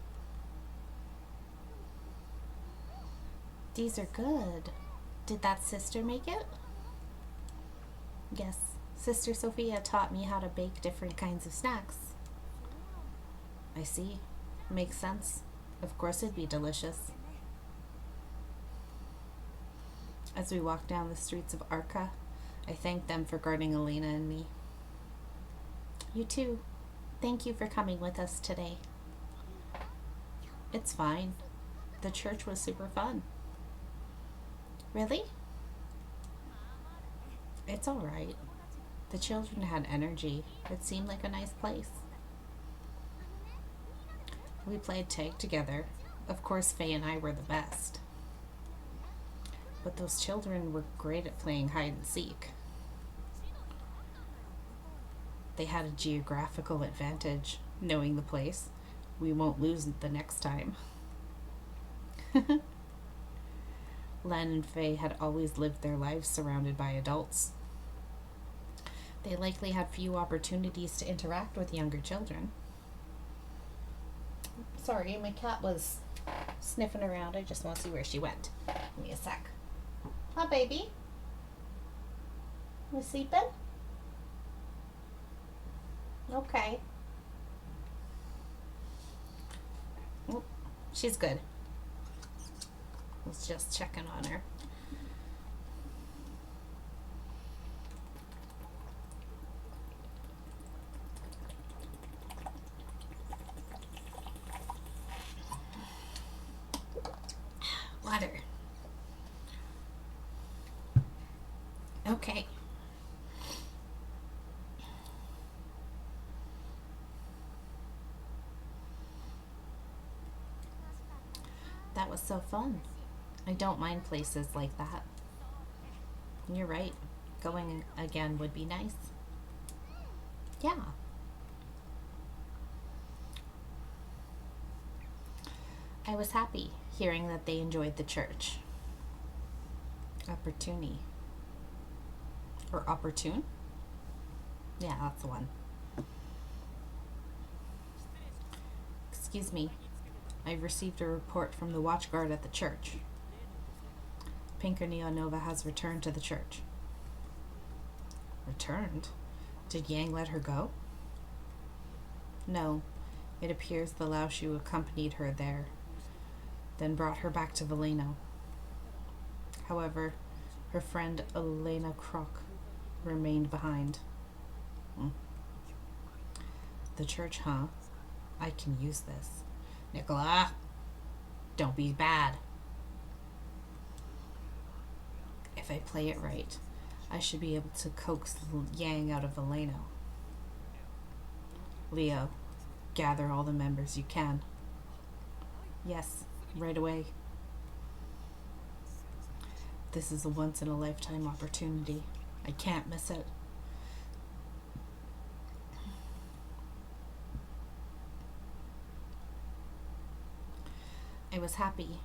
These are good. Did that sister make it? Yes, Sister Sophia taught me how to bake different kinds of snacks. I see. Makes sense. Of course it'd be delicious. As we walked down the streets of Arca, I thanked them for guarding Elena and me. You too. Thank you for coming with us today. It's fine. The church was super fun. Really? It's alright. The children had energy. It seemed like a nice place. We played tag together. Of course, Faye and I were the best. But those children were great at playing hide and seek. They had a geographical advantage, knowing the place. We won't lose it the next time. Len and Faye had always lived their lives surrounded by adults. They likely had few opportunities to interact with younger children. Sorry, my cat was sniffing around. I just want to see where she went. Give me a sec. Huh, baby? You sleeping? Okay. Oh, she's good. Was just checking on her. Water. Okay. That was so fun. I don't mind places like that. You're right. Going again would be nice. Yeah. I was happy hearing that they enjoyed the church. Opportune. Or opportune? Yeah, that's the one. Excuse me. I've received a report from the watch guard at the church. Pinker NeonNova has returned to the church. Returned? Did Yang let her go? No. It appears the Laoshu accompanied her there, then brought her back to Veleno. However, her friend Elena Krok remained behind. The church, huh? I can use this. Nicola, don't be bad. If I play it right, I should be able to coax Yang out of Veleno. Leo, gather all the members you can. Yes, right away. This is a once-in-a-lifetime opportunity. I can't miss it. I was happy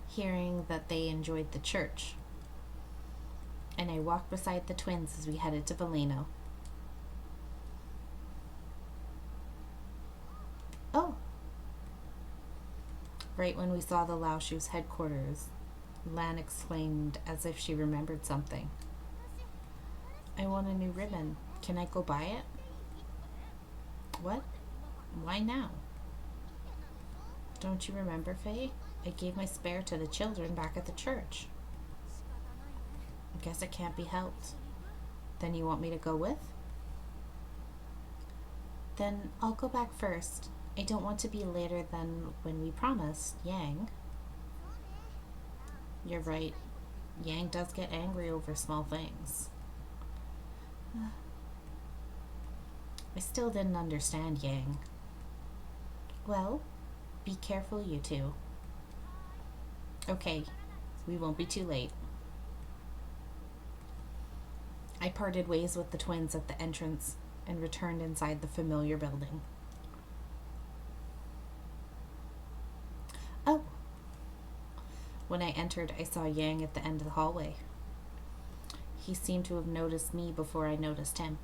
hearing that they enjoyed the church, and I walked beside the twins as we headed to Veleno. Oh! Right when we saw the Laoshu's headquarters, Lan exclaimed as if she remembered something. I want a new ribbon. Can I go buy it? What? Why now? Don't you remember, Faye? I gave my spare to the children back at the church. I guess it can't be helped. Then you want me to go with? Then I'll go back first. I don't want to be later than when we promised, Yang. You're right. Yang does get angry over small things. I still didn't understand Yang. Well, be careful, you two. Okay, we won't be too late. I parted ways with the twins at the entrance and returned inside the familiar building. Oh. When I entered, I saw Yang at the end of the hallway. He seemed to have noticed me before I noticed him.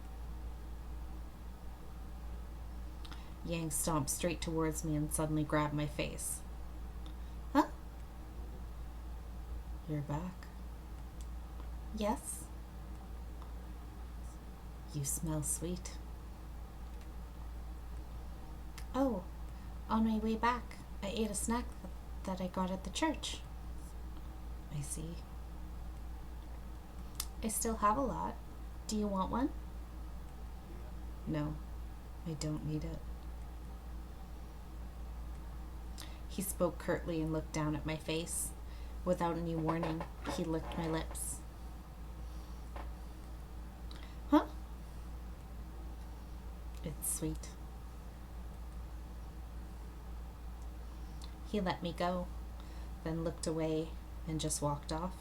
Yang stomped straight towards me and suddenly grabbed my face. Huh? You're back. Yes. You smell sweet. Oh, on my way back, I ate a snack that I got at the church. I see. I still have a lot. Do you want one? No, I don't need it. He spoke curtly and looked down at my face. Without any warning, he licked my lips. Huh? It's sweet. He let me go, then looked away and just walked off.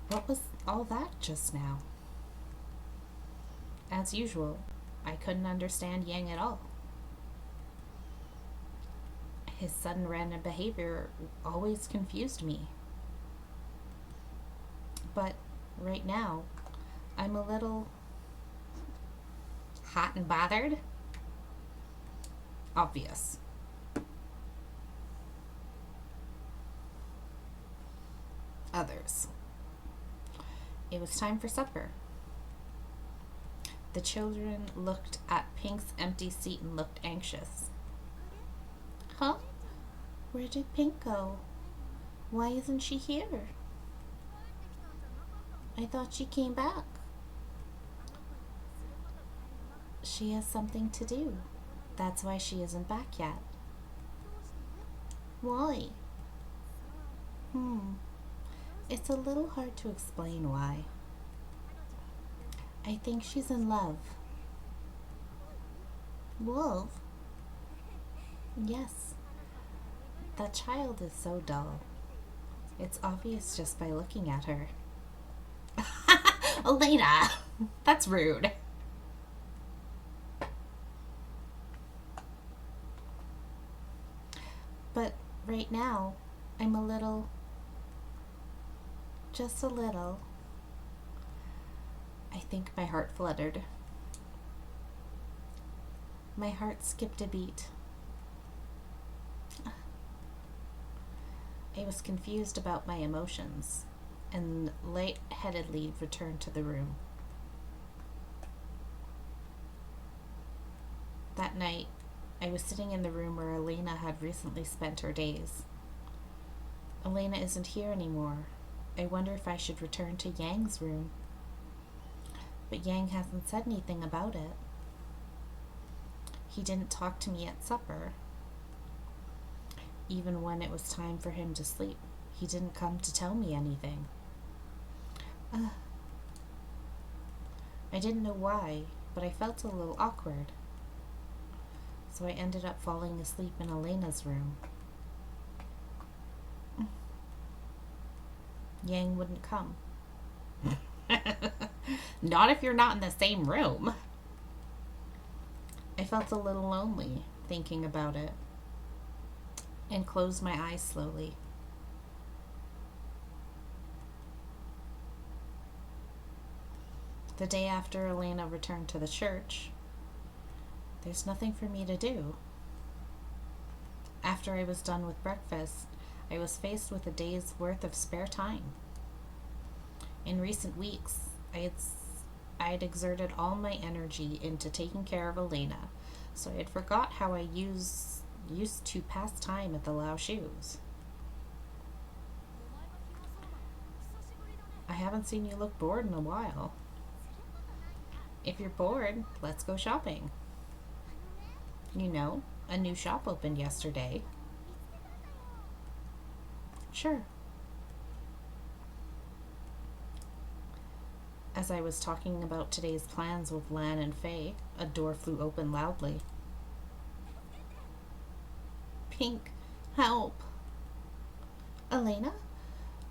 What was all that just now? As usual, I couldn't understand Yang at all. His sudden random behavior always confused me. But right now, I'm a little hot and bothered. Obvious. Others. It was time for supper. The children looked at Pink's empty seat and looked anxious. Huh? Where did Pink go? Why isn't she here? I thought she came back. She has something to do. That's why she isn't back yet. Why? It's a little hard to explain why. I think she's in love. Love? Yes. That child is so dull. It's obvious just by looking at her. Elena! That's rude. But right now, I'm a little... just a little... I think my heart fluttered. My heart skipped a beat. I was confused about my emotions and light-headedly returned to the room. That night, I was sitting in the room where Elena had recently spent her days. Elena isn't here anymore. I wonder if I should return to Yang's room. But Yang hasn't said anything about it. He didn't talk to me at supper. Even when it was time for him to sleep, he didn't come to tell me anything. I didn't know why, but I felt a little awkward. So I ended up falling asleep in Elena's room. Yang wouldn't come. Not if you're not in the same room. I felt a little lonely thinking about it and closed my eyes slowly. The day after Elena returned to the church, there's nothing for me to do. After I was done with breakfast, I was faced with a day's worth of spare time. In recent weeks, I had exerted all my energy into taking care of Elena, so I had forgot how I used to pass time at the Lao Shoes. I haven't seen you look bored in a while. If you're bored, let's go shopping. You know, a new shop opened yesterday. Sure. As I was talking about today's plans with Lan and Faye, a door flew open loudly. Pink, help! Elena?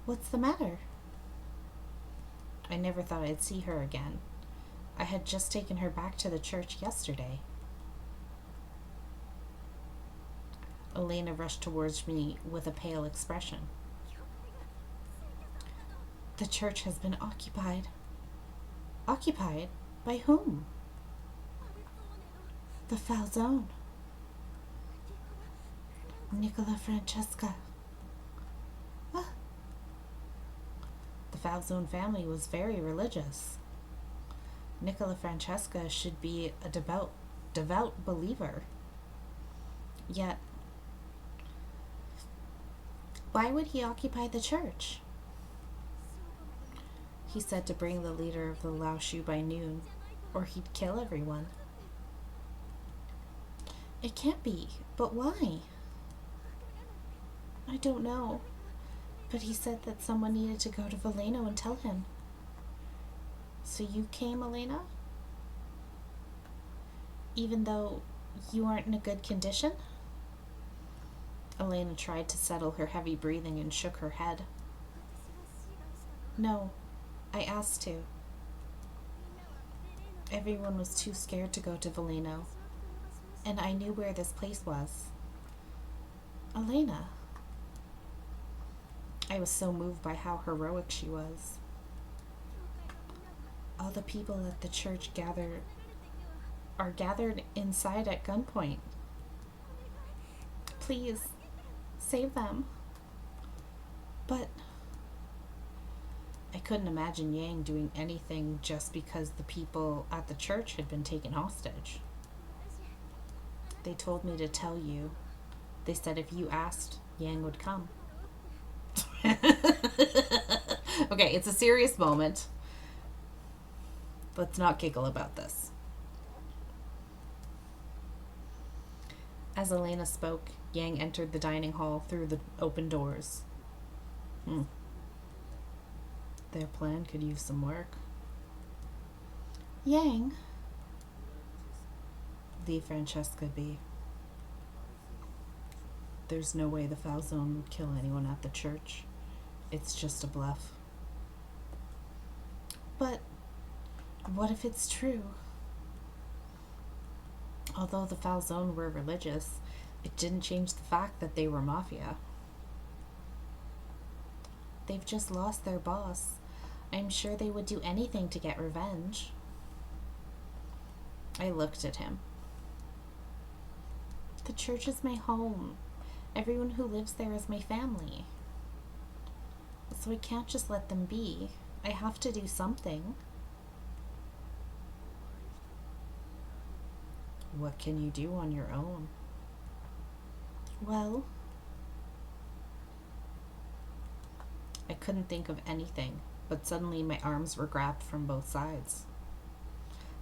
What's the matter? I never thought I'd see her again. I had just taken her back to the church yesterday. Elena rushed towards me with a pale expression. The church has been occupied. Occupied? By whom? The Falzone. Nicola Francesca. Ah. The Falzone family was very religious. Nicola Francesca should be a devout believer. Yet, why would he occupy the church? He said to bring the leader of the Lao Shu by noon, or he'd kill everyone. It can't be, but why? I don't know, but he said that someone needed to go to Valeno and tell him. So you came, Elena? Even though you aren't in a good condition? Elena tried to settle her heavy breathing and shook her head. No, I asked to. Everyone was too scared to go to Valeno, and I knew where this place was. Elena. I was so moved by how heroic she was. All the people at the church are gathered inside at gunpoint. Please, save them. But I couldn't imagine Yang doing anything just because the people at the church had been taken hostage. They told me to tell you. They said if you asked, Yang would come. Okay, it's a serious moment. Let's not giggle about this. As Elena spoke, Yang entered the dining hall through the open doors. Their plan could use some work. Yang. Leave Francesca be. There's no way the Falzone would kill anyone at the church. It's just a bluff. But what if it's true? Although the Falzone were religious, it didn't change the fact that they were mafia. They've just lost their boss. I'm sure they would do anything to get revenge. I looked at him. The church is my home. Everyone who lives there is my family. So I can't just let them be. I have to do something. What can you do on your own? Well, I couldn't think of anything, but suddenly my arms were grabbed from both sides.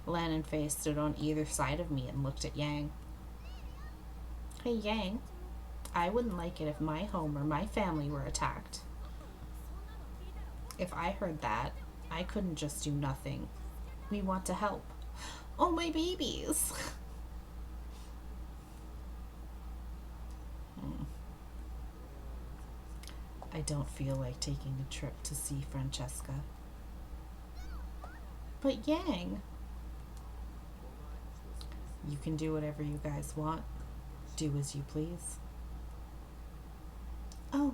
Lan and Faye stood on either side of me and looked at Yang. Hey, Yang, I wouldn't like it if my home or my family were attacked. If I heard that, I couldn't just do nothing. We want to help. Oh, my babies! I don't feel like taking a trip to see Francesca. But Yang, you can do whatever you guys want. Do as you please. Oh.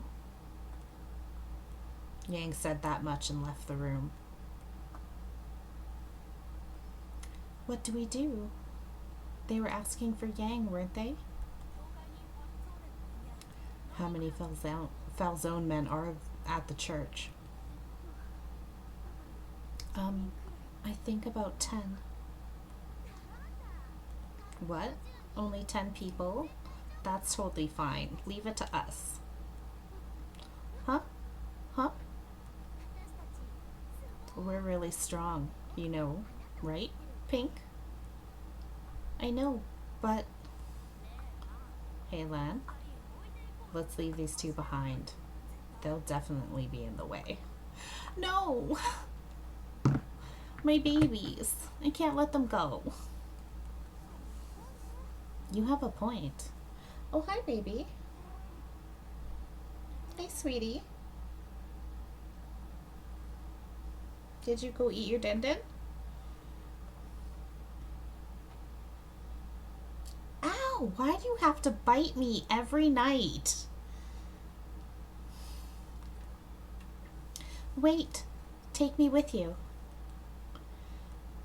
Yang said that much and left the room. What do we do? They were asking for Yang, weren't they? How many Falzone men are at the church? I think about 10. What? Only 10 people? That's totally fine. Leave it to us. Huh? We're really strong, you know, right, Pink? I know, but... Hey, Lan, let's leave these two behind. They'll definitely be in the way. No! My babies. I can't let them go. You have a point. Oh, hi, baby. Hey, sweetie. Did you go eat your din din? Ow! Why do you have to bite me every night? Wait. Take me with you.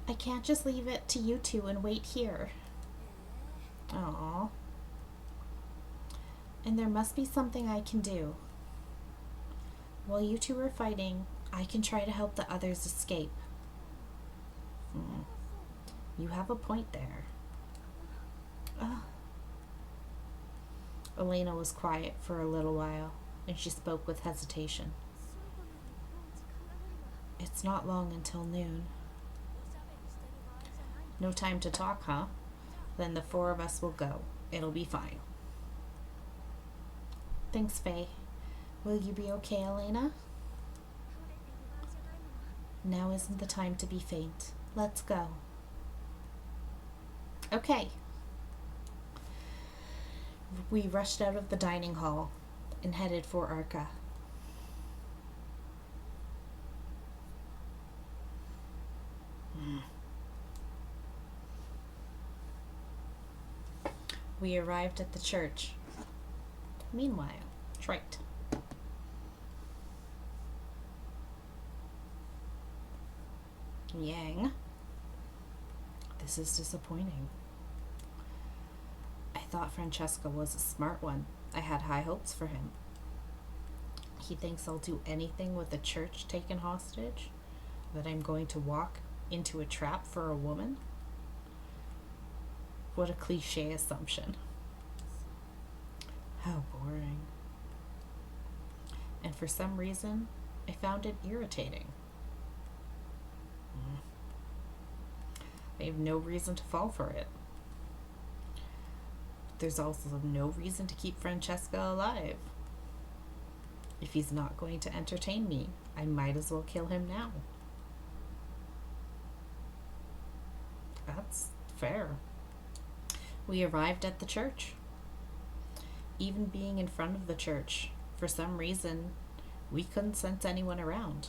I can't just leave it to you two and wait here. Aww. And there must be something I can do. While you two are fighting, I can try to help the others escape. You have a point there. Elena was quiet for a little while, and she spoke with hesitation. It's not long until noon. No time to talk, huh? Then the four of us will go. It'll be fine. Thanks, Faye. Will you be okay, Elena? Now isn't the time to be faint. Let's go. Okay. We rushed out of the dining hall and headed for Arca. We arrived at the church. Meanwhile, Trite. Yang. This is disappointing. I thought Francesca was a smart one. I had high hopes for him. He thinks I'll do anything with the church taken hostage? That I'm going to walk into a trap for a woman? What a cliche assumption. How boring. And for some reason, I found it irritating. I have no reason to fall for it. There's also no reason to keep Francesca alive. If he's not going to entertain me, I might as well kill him now. That's fair. We arrived at the church. Even being in front of the church, for some reason, we couldn't sense anyone around.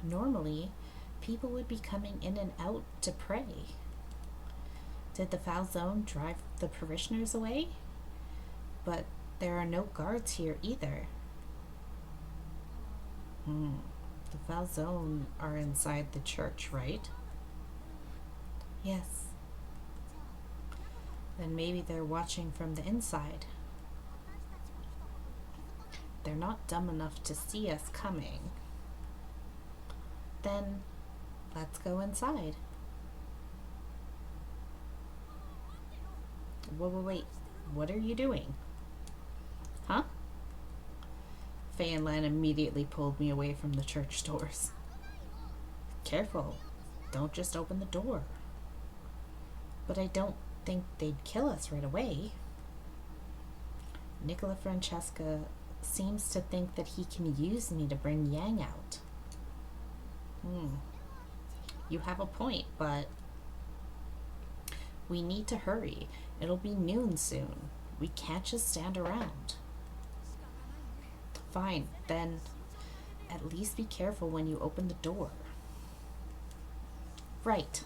Normally, people would be coming in and out to pray. Did the foul zone drive the parishioners away? But there are no guards here either. The foul zone are inside the church, right? Yes. Then maybe they're watching from the inside. They're not dumb enough to see us coming. Then let's go inside. Wait. What are you doing? Huh? Faye and Lan immediately pulled me away from the church doors. Careful. Don't just open the door. But I don't think they'd kill us right away. Nicola Francesca seems to think that he can use me to bring Yang out. You have a point, but we need to hurry. It'll be noon soon. We can't just stand around. Fine, then at least be careful when you open the door. Right.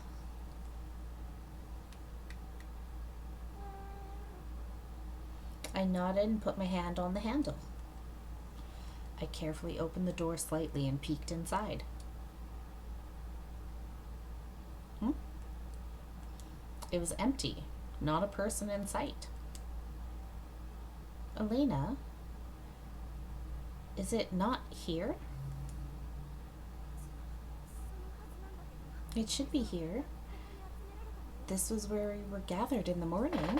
I nodded and put my hand on the handle. I carefully opened the door slightly and peeked inside. It was empty, not a person in sight. Elena, is it not here? It should be here. This was where we were gathered in the morning.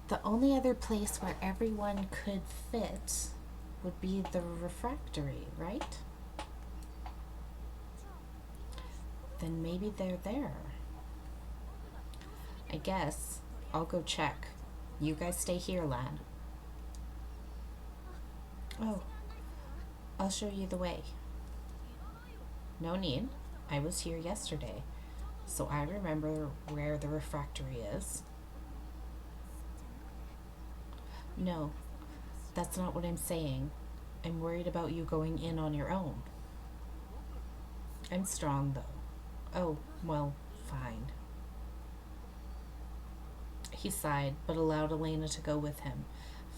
The only other place where everyone could fit would be the refectory, right? Then maybe they're there. I guess I'll go check. You guys stay here, Lan. Oh, I'll show you the way. No need. I was here yesterday, so I remember where the refectory is. No, that's not what I'm saying. I'm worried about you going in on your own. I'm strong, though. Oh, well, fine. He sighed, but allowed Elena to go with him.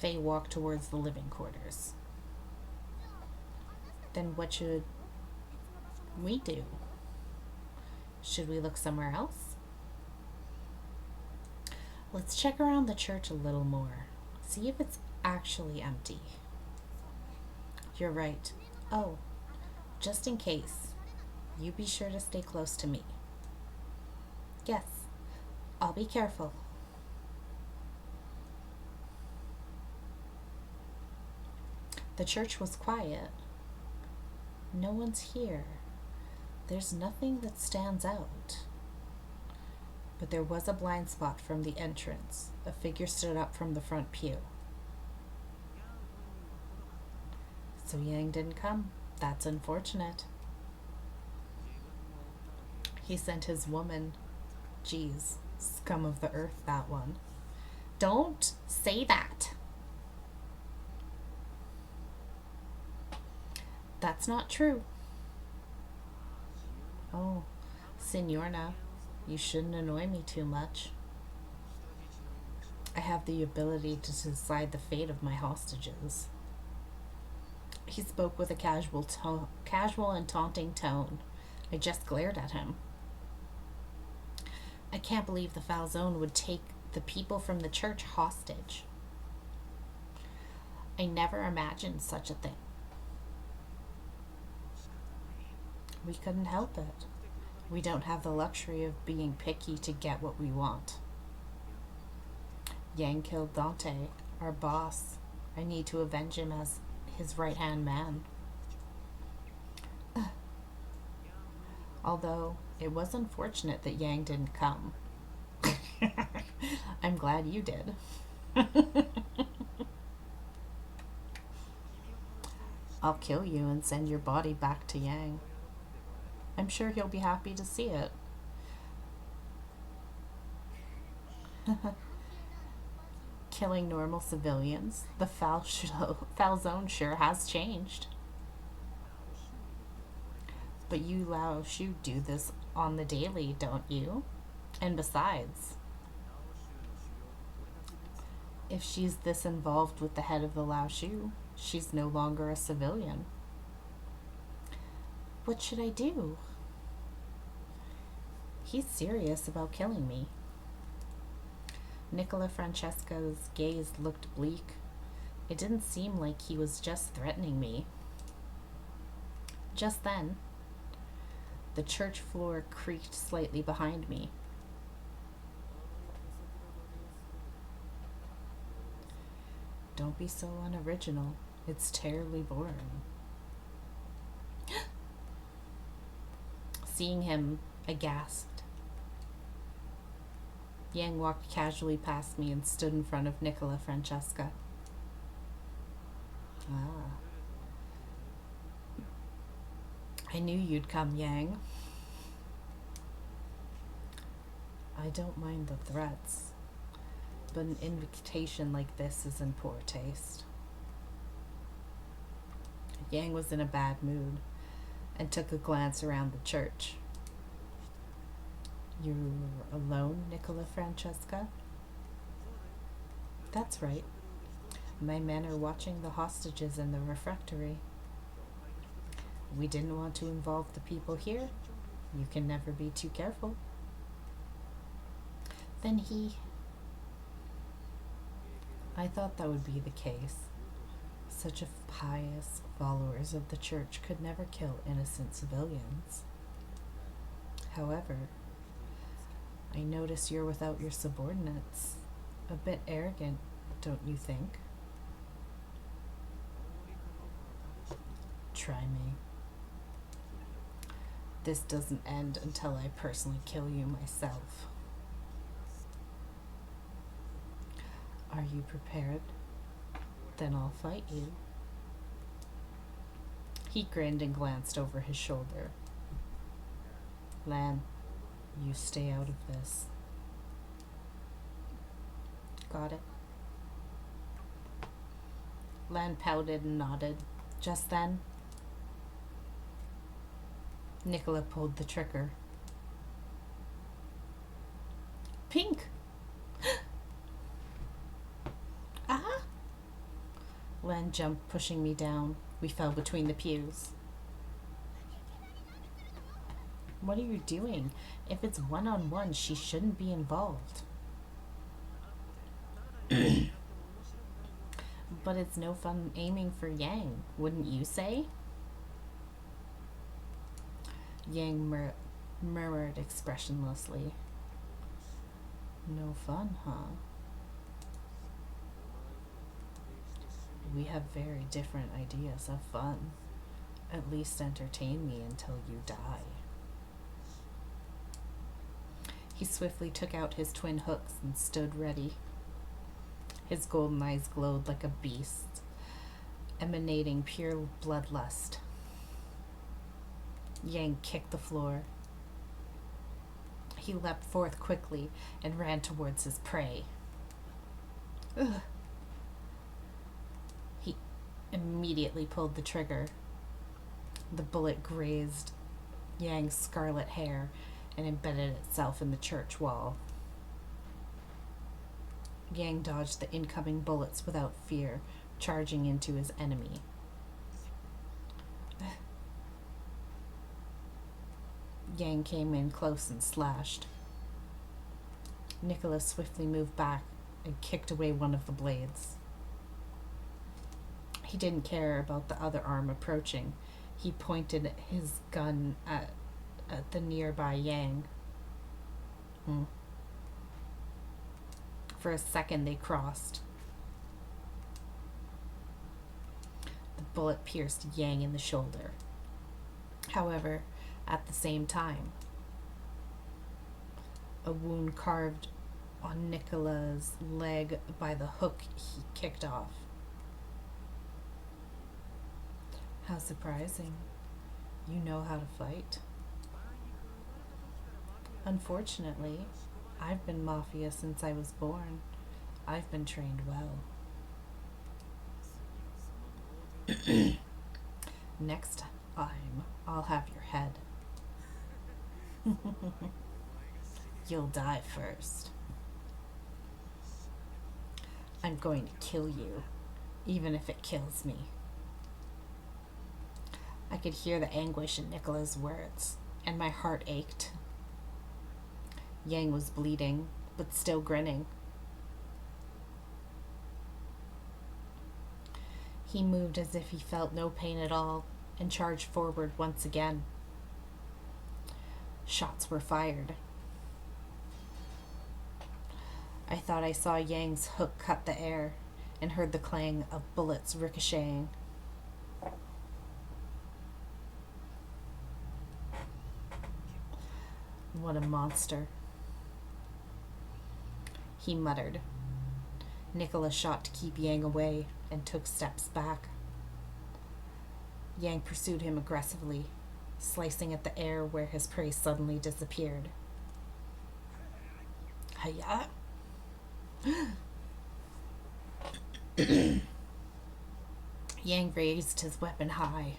Faye walked towards the living quarters. Then what should we do? Should we look somewhere else? Let's check around the church a little more. See if it's actually empty. You're right. Oh, just in case, you be sure to stay close to me. Yes, I'll be careful. The church was quiet. No one's here. There's nothing that stands out. But there was a blind spot from the entrance. A figure stood up from the front pew. So Yang didn't come. That's unfortunate. He sent his woman. Geez, scum of the earth, that one. Don't say that. That's not true. Oh, Signorna, you shouldn't annoy me too much. I have the ability to decide the fate of my hostages. He spoke with a casual and taunting tone. I just glared at him. I can't believe the Falzone would take the people from the church hostage. I never imagined such a thing. We couldn't help it. We don't have the luxury of being picky to get what we want. Yang killed Dante, our boss. I need to avenge him as his right-hand man. Although, it was unfortunate that Yang didn't come. I'm glad you did. I'll kill you and send your body back to Yang. I'm sure he'll be happy to see it. Killing normal civilians. The Falzone sure has changed. But you Lao Shu do this on the daily, don't you? And besides, if she's this involved with the head of the Lao Shu, she's no longer a civilian. What should I do? He's serious about killing me. Nicola Francesca's gaze looked bleak. It didn't seem like he was just threatening me. Just then, the church floor creaked slightly behind me. Don't be so unoriginal. It's terribly boring. Seeing him, I gasped. Yang walked casually past me and stood in front of Nicola Francesca. Ah. I knew you'd come, Yang. I don't mind the threats, but an invitation like this is in poor taste. Yang was in a bad mood and took a glance around the church. You're alone, Nicola Francesca? That's right. My men are watching the hostages in the refectory. We didn't want to involve the people here. You can never be too careful. Then I thought that would be the case. Such pious followers of the church could never kill innocent civilians. However, I notice you're without your subordinates. A bit arrogant, don't you think? Try me. This doesn't end until I personally kill you myself. Are you prepared? Then I'll fight you. He grinned and glanced over his shoulder. Lan, you stay out of this. Got it? Lan pouted and nodded. Just then, Nicola pulled the trigger. Pink! Ah! Lan jumped, pushing me down. We fell between the pews. What are you doing? If it's one-on-one, she shouldn't be involved. But it's no fun aiming for Yang, wouldn't you say? Yang murmured expressionlessly. No fun, huh? We have very different ideas of fun. At least entertain me until you die. He swiftly took out his twin hooks and stood ready. His golden eyes glowed like a beast's, emanating pure bloodlust. Yang kicked the floor. He leapt forth quickly and ran towards his prey. Ugh. He immediately pulled the trigger. The bullet grazed Yang's scarlet hair and embedded itself in the church wall. Yang dodged the incoming bullets without fear, charging into his enemy. Yang came in close and slashed. Nicholas swiftly moved back and kicked away one of the blades. He didn't care about the other arm approaching. He pointed his gun at the nearby Yang. For a second they crossed. The bullet pierced Yang in the shoulder. However, at the same time, a wound carved on Nicola's leg by the hook he kicked off. How surprising. You know how to fight. Unfortunately, I've been Mafia since I was born. I've been trained well. Next time, I'll have your head. You'll die first. I'm going to kill you, even if it kills me. I could hear the anguish in Nicola's words, and my heart ached. Yang was bleeding, but still grinning. He moved as if he felt no pain at all, and charged forward once again. Shots were fired. I thought I saw Yang's hook cut the air, and heard the clang of bullets ricocheting. What a monster, he muttered. Nicola shot to keep Yang away and took steps back. Yang pursued him aggressively, slicing at the air where his prey suddenly disappeared. Hiya! Yang raised his weapon high.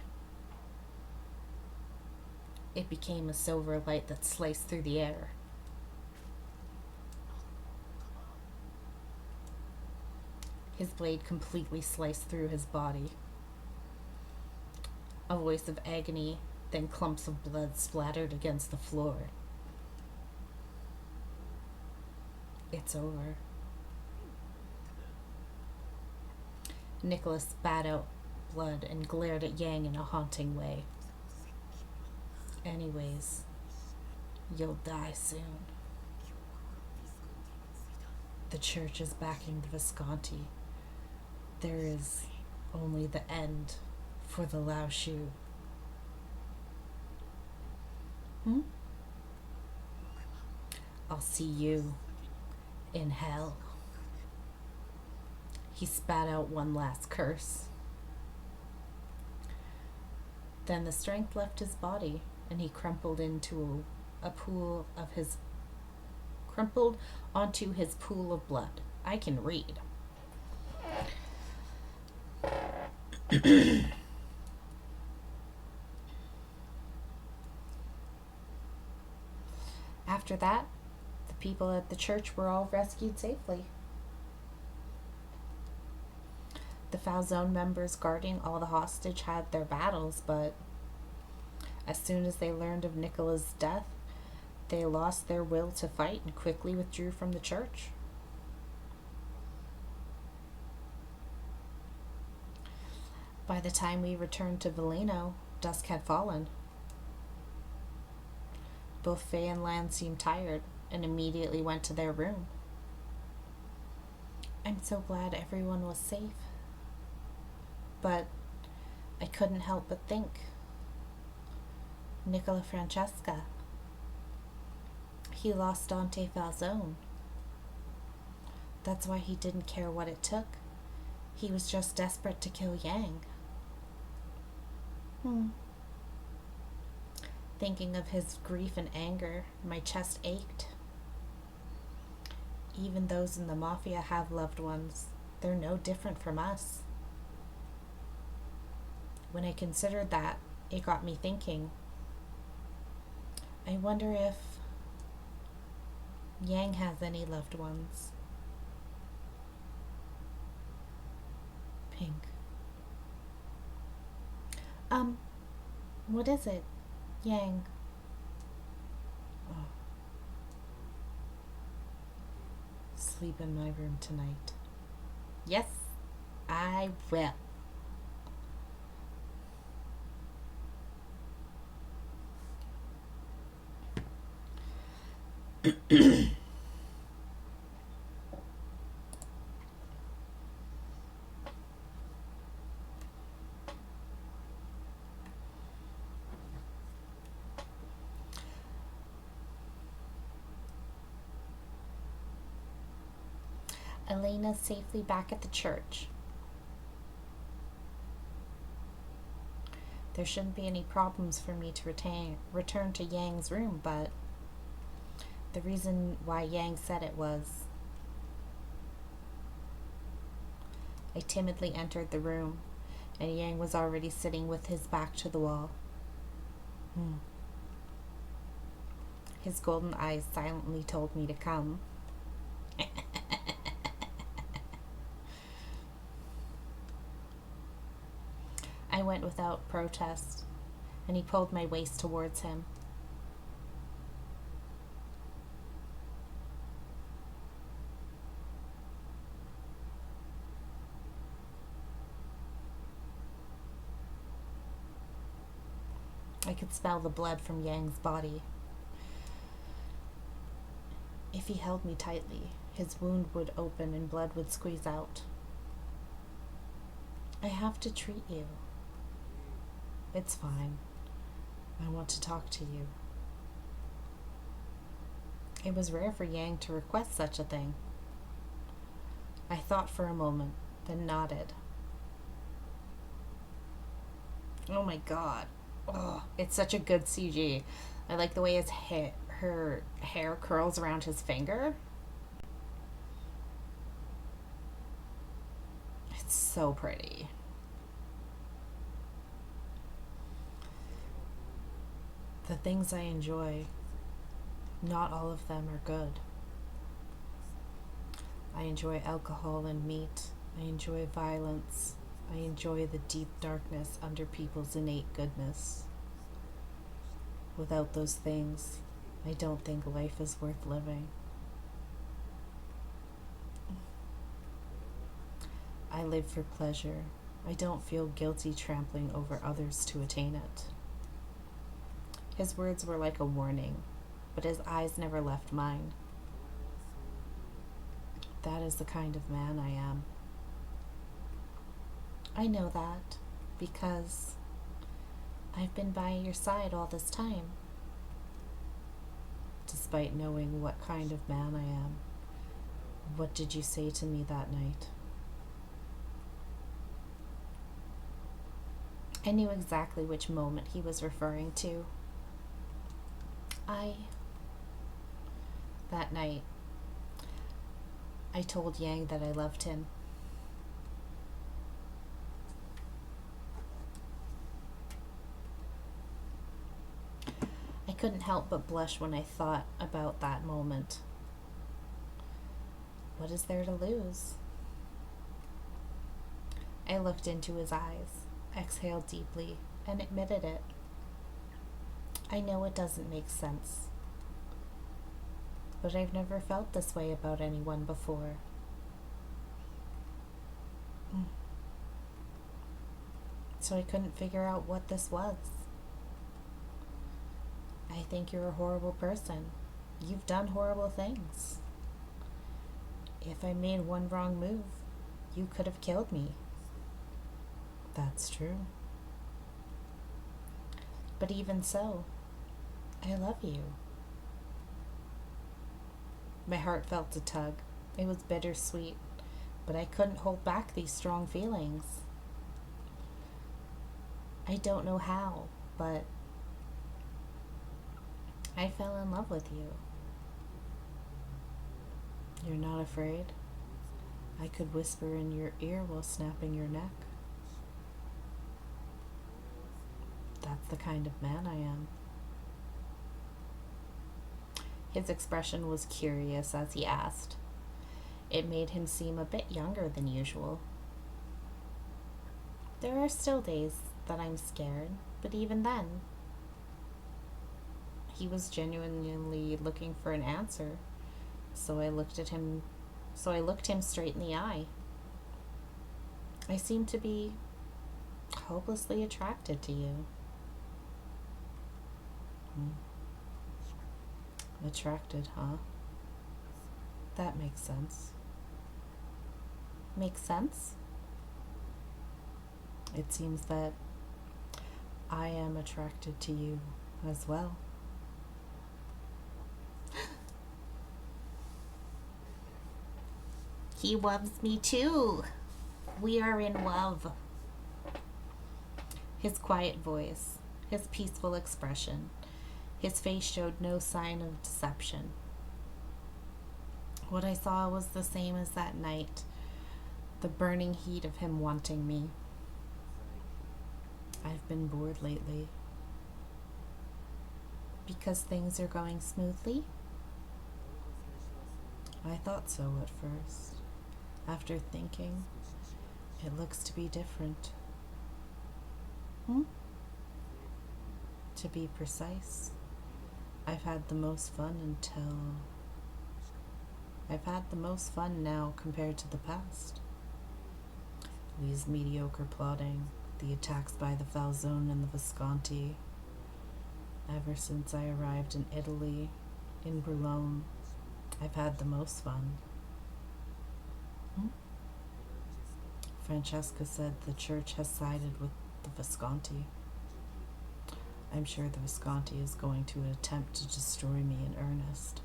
It became a silver light that sliced through the air. His blade completely sliced through his body. A voice of agony, then clumps of blood splattered against the floor. It's over. Nicholas spat out blood and glared at Yang in a haunting way. Anyways, you'll die soon. the church is backing the Visconti. There is only the end for the Lao Shu. I'll see you in hell. He spat out one last curse. Then the strength left his body, and he crumpled onto his pool of blood. I can read. After that, the people at the church were all rescued safely. The Falzone members guarding all the hostage had their battles, but as soon as they learned of Nicola's death, they lost their will to fight and quickly withdrew from the church. By the time we returned to Velino, dusk had fallen. Both Faye and Lan seemed tired and immediately went to their room. I'm so glad everyone was safe. But I couldn't help but think. Nicola Francesca. He lost Dante Falzone. That's why he didn't care what it took. He was just desperate to kill Yang. Thinking of his grief and anger, my chest ached. Even those in the Mafia have loved ones. They're no different from us. When I considered that, it got me thinking. I wonder if Yang has any loved ones. Pink. What is it? Yang. Oh. Sleep in my room tonight. Yes, I will. Elena's safely back at the church. There shouldn't be any problems for me to return to Yang's room, but the reason why Yang said it was... I timidly entered the room, and Yang was already sitting with his back to the wall. His golden eyes silently told me to come. I went without protest, and he pulled my waist towards him. I could smell the blood from Yang's body. If he held me tightly, his wound would open and blood would squeeze out. I have to treat you. It's fine. I want to talk to you. It was rare for Yang to request such a thing. I thought for a moment, then nodded. Oh my god. Oh, it's such a good CG. I like the way her hair curls around his finger. It's so pretty. The things I enjoy, not all of them are good. I enjoy alcohol and meat. I enjoy violence. I enjoy the deep darkness under people's innate goodness. Without those things, I don't think life is worth living. I live for pleasure. I don't feel guilty trampling over others to attain it. His words were like a warning, but his eyes never left mine. That is the kind of man I am. I know that because I've been by your side all this time. Despite knowing what kind of man I am, what did you say to me that night? I knew exactly which moment he was referring to. That night, I told Yang that I loved him. I couldn't help but blush when I thought about that moment. What is there to lose? I looked into his eyes, exhaled deeply, and admitted it. I know it doesn't make sense, but I've never felt this way about anyone before. So I couldn't figure out what this was. I think you're a horrible person. You've done horrible things. If I made one wrong move, you could have killed me. That's true. But even so, I love you. My heart felt a tug. It was bittersweet, but I couldn't hold back these strong feelings. I don't know how, but I fell in love with you. You're not afraid? I could whisper in your ear while snapping your neck. That's the kind of man I am. His expression was curious as he asked. It made him seem a bit younger than usual. There are still days that I'm scared, but even then, he was genuinely looking for an answer, so I looked him straight in the eye. I seem to be hopelessly attracted to you. Attracted, huh? That makes sense. Makes sense? It seems that I am attracted to you as well. He loves me too. We are in love. His quiet voice, his peaceful expression, his face showed no sign of deception. What I saw was the same as that night, the burning heat of him wanting me. I've been bored lately. Because things are going smoothly? I thought so at first. After thinking, it looks to be different. To be precise, I've had the most fun now compared to the past. Lee's mediocre plotting, the attacks by the Falzone and the Visconti. Ever since I arrived in Italy, in Boulogne, I've had the most fun. Francesca said the church has sided with the Visconti. I'm sure the Visconti is going to attempt to destroy me in earnest.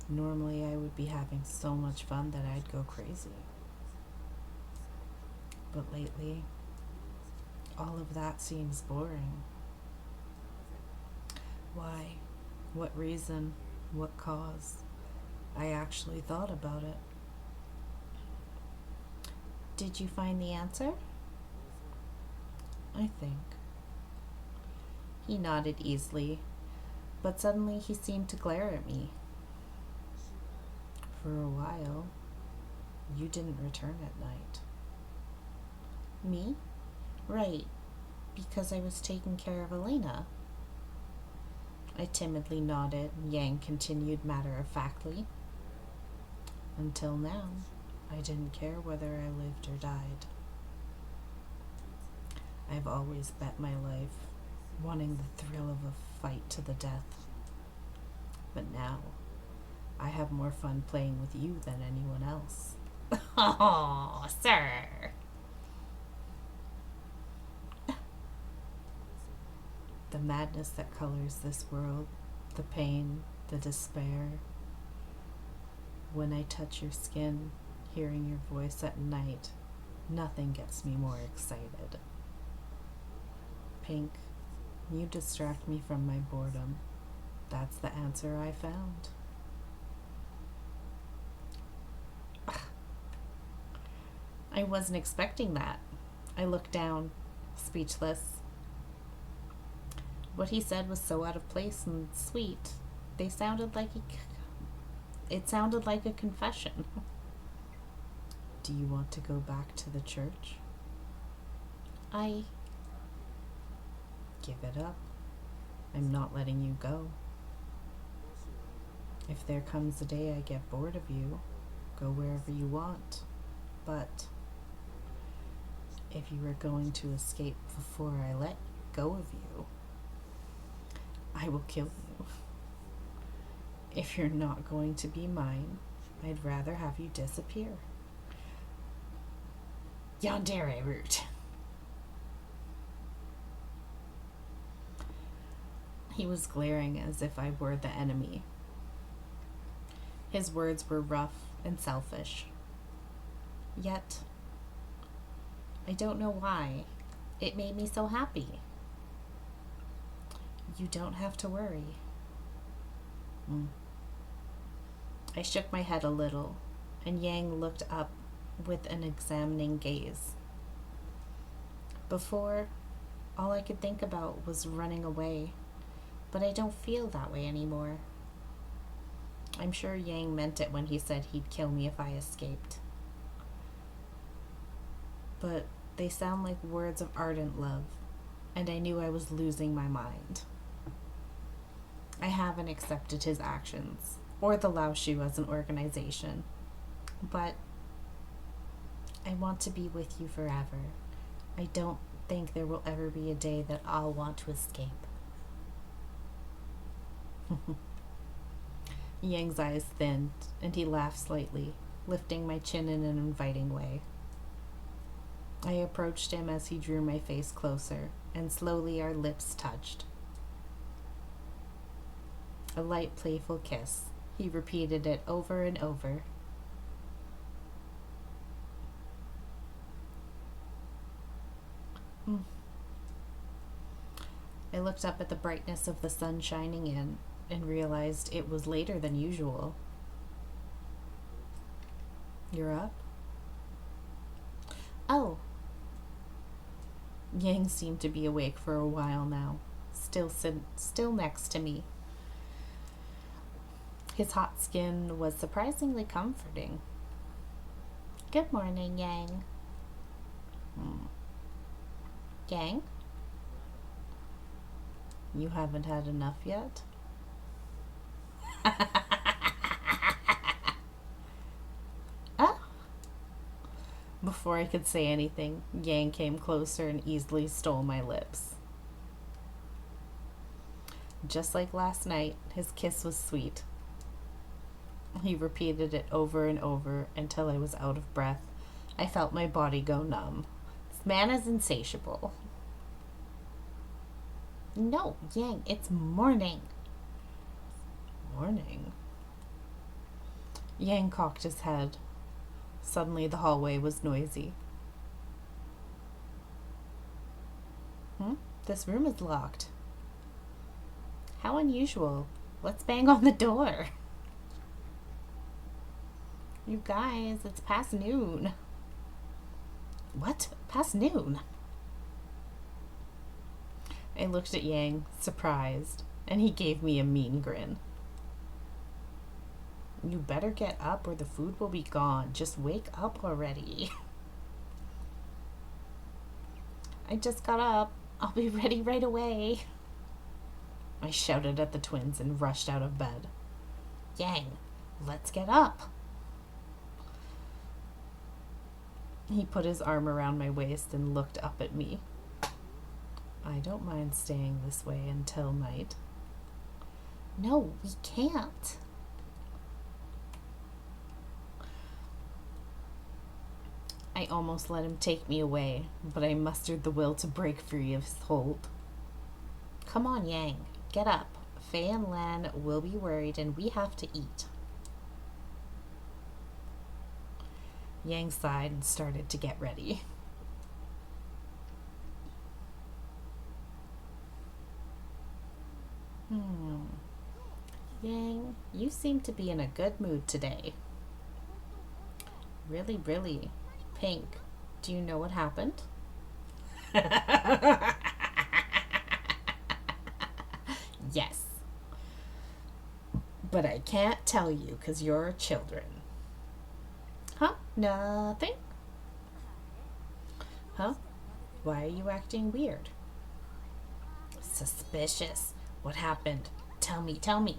Normally I would be having so much fun that I'd go crazy. But lately, all of that seems boring. Why? What reason? What cause? I actually thought about it. Did you find the answer? I think. He nodded easily, but suddenly he seemed to glare at me. For a while, you didn't return at night. Me? Right, because I was taking care of Elena. I timidly nodded, and Yang continued matter-of-factly. Until now, I didn't care whether I lived or died. I've always bet my life, wanting the thrill of a fight to the death. But now, I have more fun playing with you than anyone else. Oh, sir. The madness that colors this world, the pain, the despair. When I touch your skin, hearing your voice at night, nothing gets me more excited. Pink, you distract me from my boredom. That's the answer I found. I wasn't expecting that. I looked down, speechless. What he said was so out of place and sweet. It sounded like a confession. Do you want to go back to the church? I give it up. I'm not letting you go. If there comes a day I get bored of you, go wherever you want. But if you are going to escape before I let go of you, I will kill you. If you're not going to be mine, I'd rather have you disappear. Yandere root. He was glaring as if I were the enemy. His words were rough and selfish. Yet, I don't know why, it made me so happy. You don't have to worry. I shook my head a little, and Yang looked up with an examining gaze. Before, all I could think about was running away, but I don't feel that way anymore. I'm sure Yang meant it when he said he'd kill me if I escaped. But they sound like words of ardent love, and I knew I was losing my mind. I haven't accepted his actions, or the Lao Shu as an organization, but I want to be with you forever. I don't think there will ever be a day that I'll want to escape. Yang's eyes thinned, and he laughed slightly, lifting my chin in an inviting way. I approached him as he drew my face closer, and slowly our lips touched. A light, playful kiss. He repeated it over and over. I looked up at the brightness of the sun shining in and realized it was later than usual. You're up? Oh. Yang seemed to be awake for a while now, still next to me. His hot skin was surprisingly comforting. Good morning, Yang. Yang? You haven't had enough yet? Oh. Before I could say anything, Yang came closer and easily stole my lips. Just like last night, his kiss was sweet. He repeated it over and over until I was out of breath. I felt my body go numb. This man is insatiable. No, Yang, it's morning. Morning? Yang cocked his head. Suddenly the hallway was noisy. This room is locked. How unusual. Let's bang on the door. You guys, it's past noon. What? Past noon? I looked at Yang, surprised, and he gave me a mean grin. You better get up or the food will be gone. Just wake up already. I just got up. I'll be ready right away. I shouted at the twins and rushed out of bed. Yang, let's get up. He put his arm around my waist and looked up at me. I don't mind staying this way until night. No, we can't. I almost let him take me away, but I mustered the will to break free of his hold. Come on, Yang. Get up. Faye and Lan will be worried and we have to eat. Yang sighed and started to get ready. Yang, you seem to be in a good mood today. Really, really. Pink, do you know what happened? Yes. But I can't tell you because you're children. Huh? Nothing? Huh? Why are you acting weird? Suspicious. What happened? Tell me, tell me.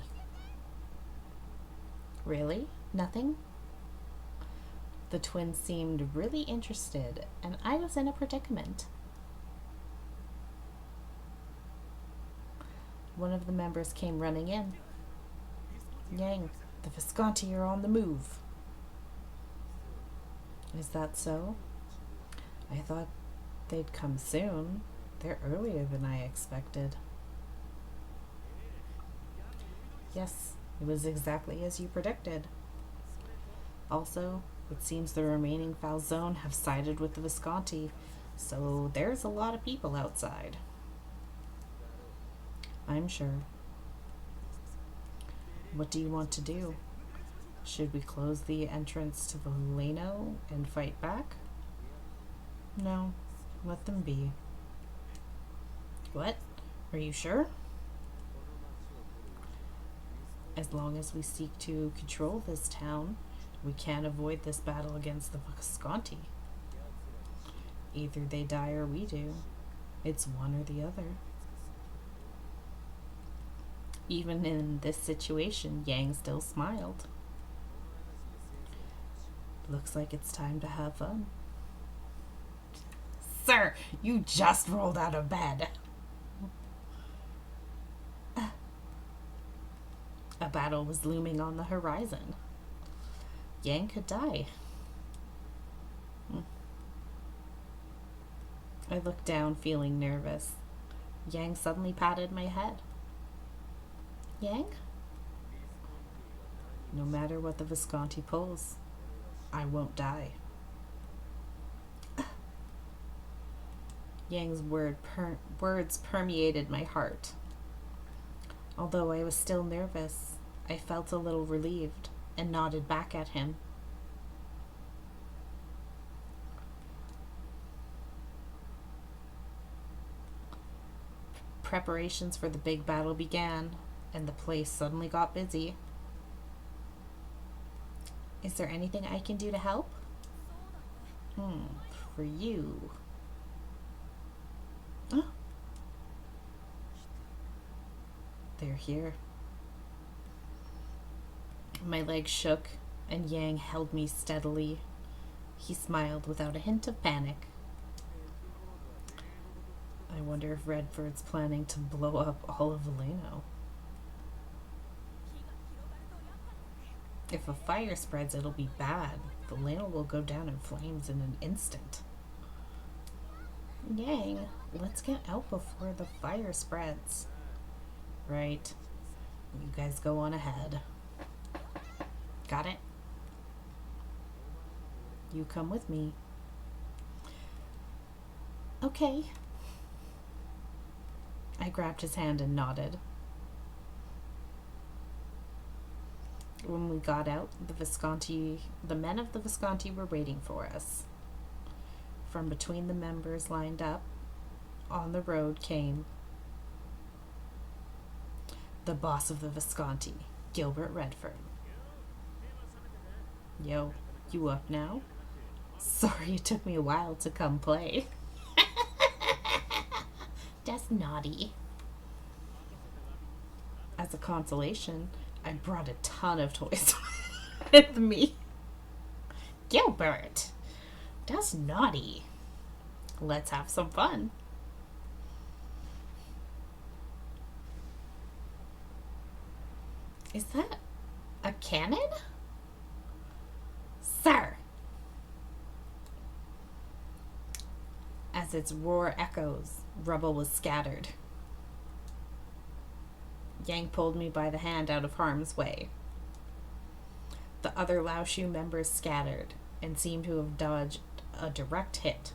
Really? Nothing? The twins seemed really interested, and I was in a predicament. One of the members came running in. Yang, the Visconti are on the move. Is that so? I thought they'd come soon. They're earlier than I expected. Yes, it was exactly as you predicted. Also, it seems the remaining Falzone have sided with the Visconti, so there's a lot of people outside. I'm sure. What do you want to do? Should we close the entrance to the Leno and fight back? No, let them be. What? Are you sure? As long as we seek to control this town, we can't avoid this battle against the Visconti. Either they die or we do. It's one or the other. Even in this situation, Yang still smiled. Looks like it's time to have fun. Sir, you just rolled out of bed. A battle was looming on the horizon. Yang could die. I looked down, feeling nervous. Yang suddenly patted my head. Yang? No matter what the Visconti pulls, I won't die. Yang's words permeated my heart. Although I was still nervous, I felt a little relieved and nodded back at him. Preparations for the big battle began, and the place suddenly got busy. Is there anything I can do to help? For you. Oh. They're here. My legs shook, and Yang held me steadily. He smiled without a hint of panic. I wonder if Redford's planning to blow up all of Valeno. If a fire spreads, it'll be bad. Valeno will go down in flames in an instant. Yang, let's get out before the fire spreads. Right. You guys go on ahead. Got it? You come with me. Okay. I grabbed his hand and nodded. When we got out, the men of the Visconti were waiting for us. From between the members lined up on the road came the boss of the Visconti, Gilbert Redford. Yo, you up now? Sorry it took me a while to come play. That's naughty. As a consolation, I brought a ton of toys with me. Gilbert, that's naughty. Let's have some fun. Is that a cannon? Sir! As its roar echoes, rubble was scattered. Yang pulled me by the hand out of harm's way. The other Lao Shu members scattered and seemed to have dodged a direct hit.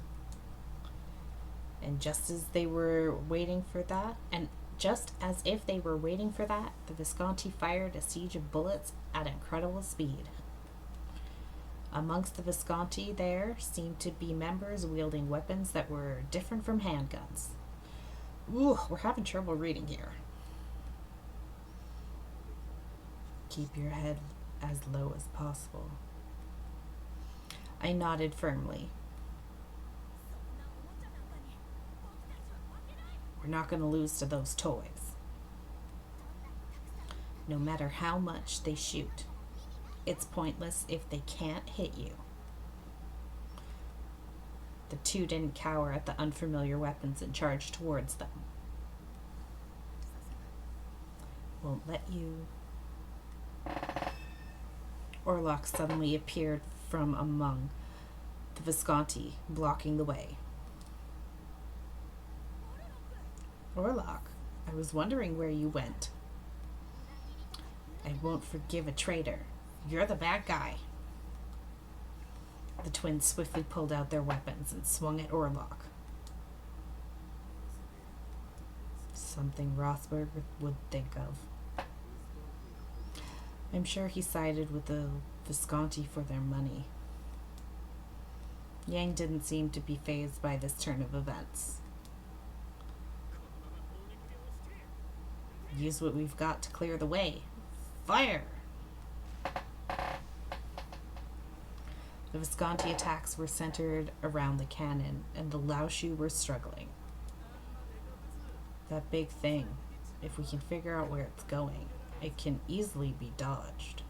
And just as if they were waiting for that, the Visconti fired a siege of bullets at incredible speed. Amongst the Visconti there seemed to be members wielding weapons that were different from handguns. Ooh, we're having trouble reading here. Keep your head as low as possible. I nodded firmly. We're not going to lose to those toys. No matter how much they shoot, it's pointless if they can't hit you. The two didn't cower at the unfamiliar weapons and charged towards them. Won't let you. Orlok suddenly appeared from among the Visconti, blocking the way. Orlok, I was wondering where you went. I won't forgive a traitor. You're the bad guy. The twins swiftly pulled out their weapons and swung at Orlok. Something Rothberg would think of. I'm sure he sided with the Visconti for their money. Yang didn't seem to be fazed by this turn of events. Use what we've got to clear the way. Fire! The Visconti attacks were centered around the cannon, and the Lao Shu were struggling. That big thing, if we can figure out where it's going, it can easily be dodged.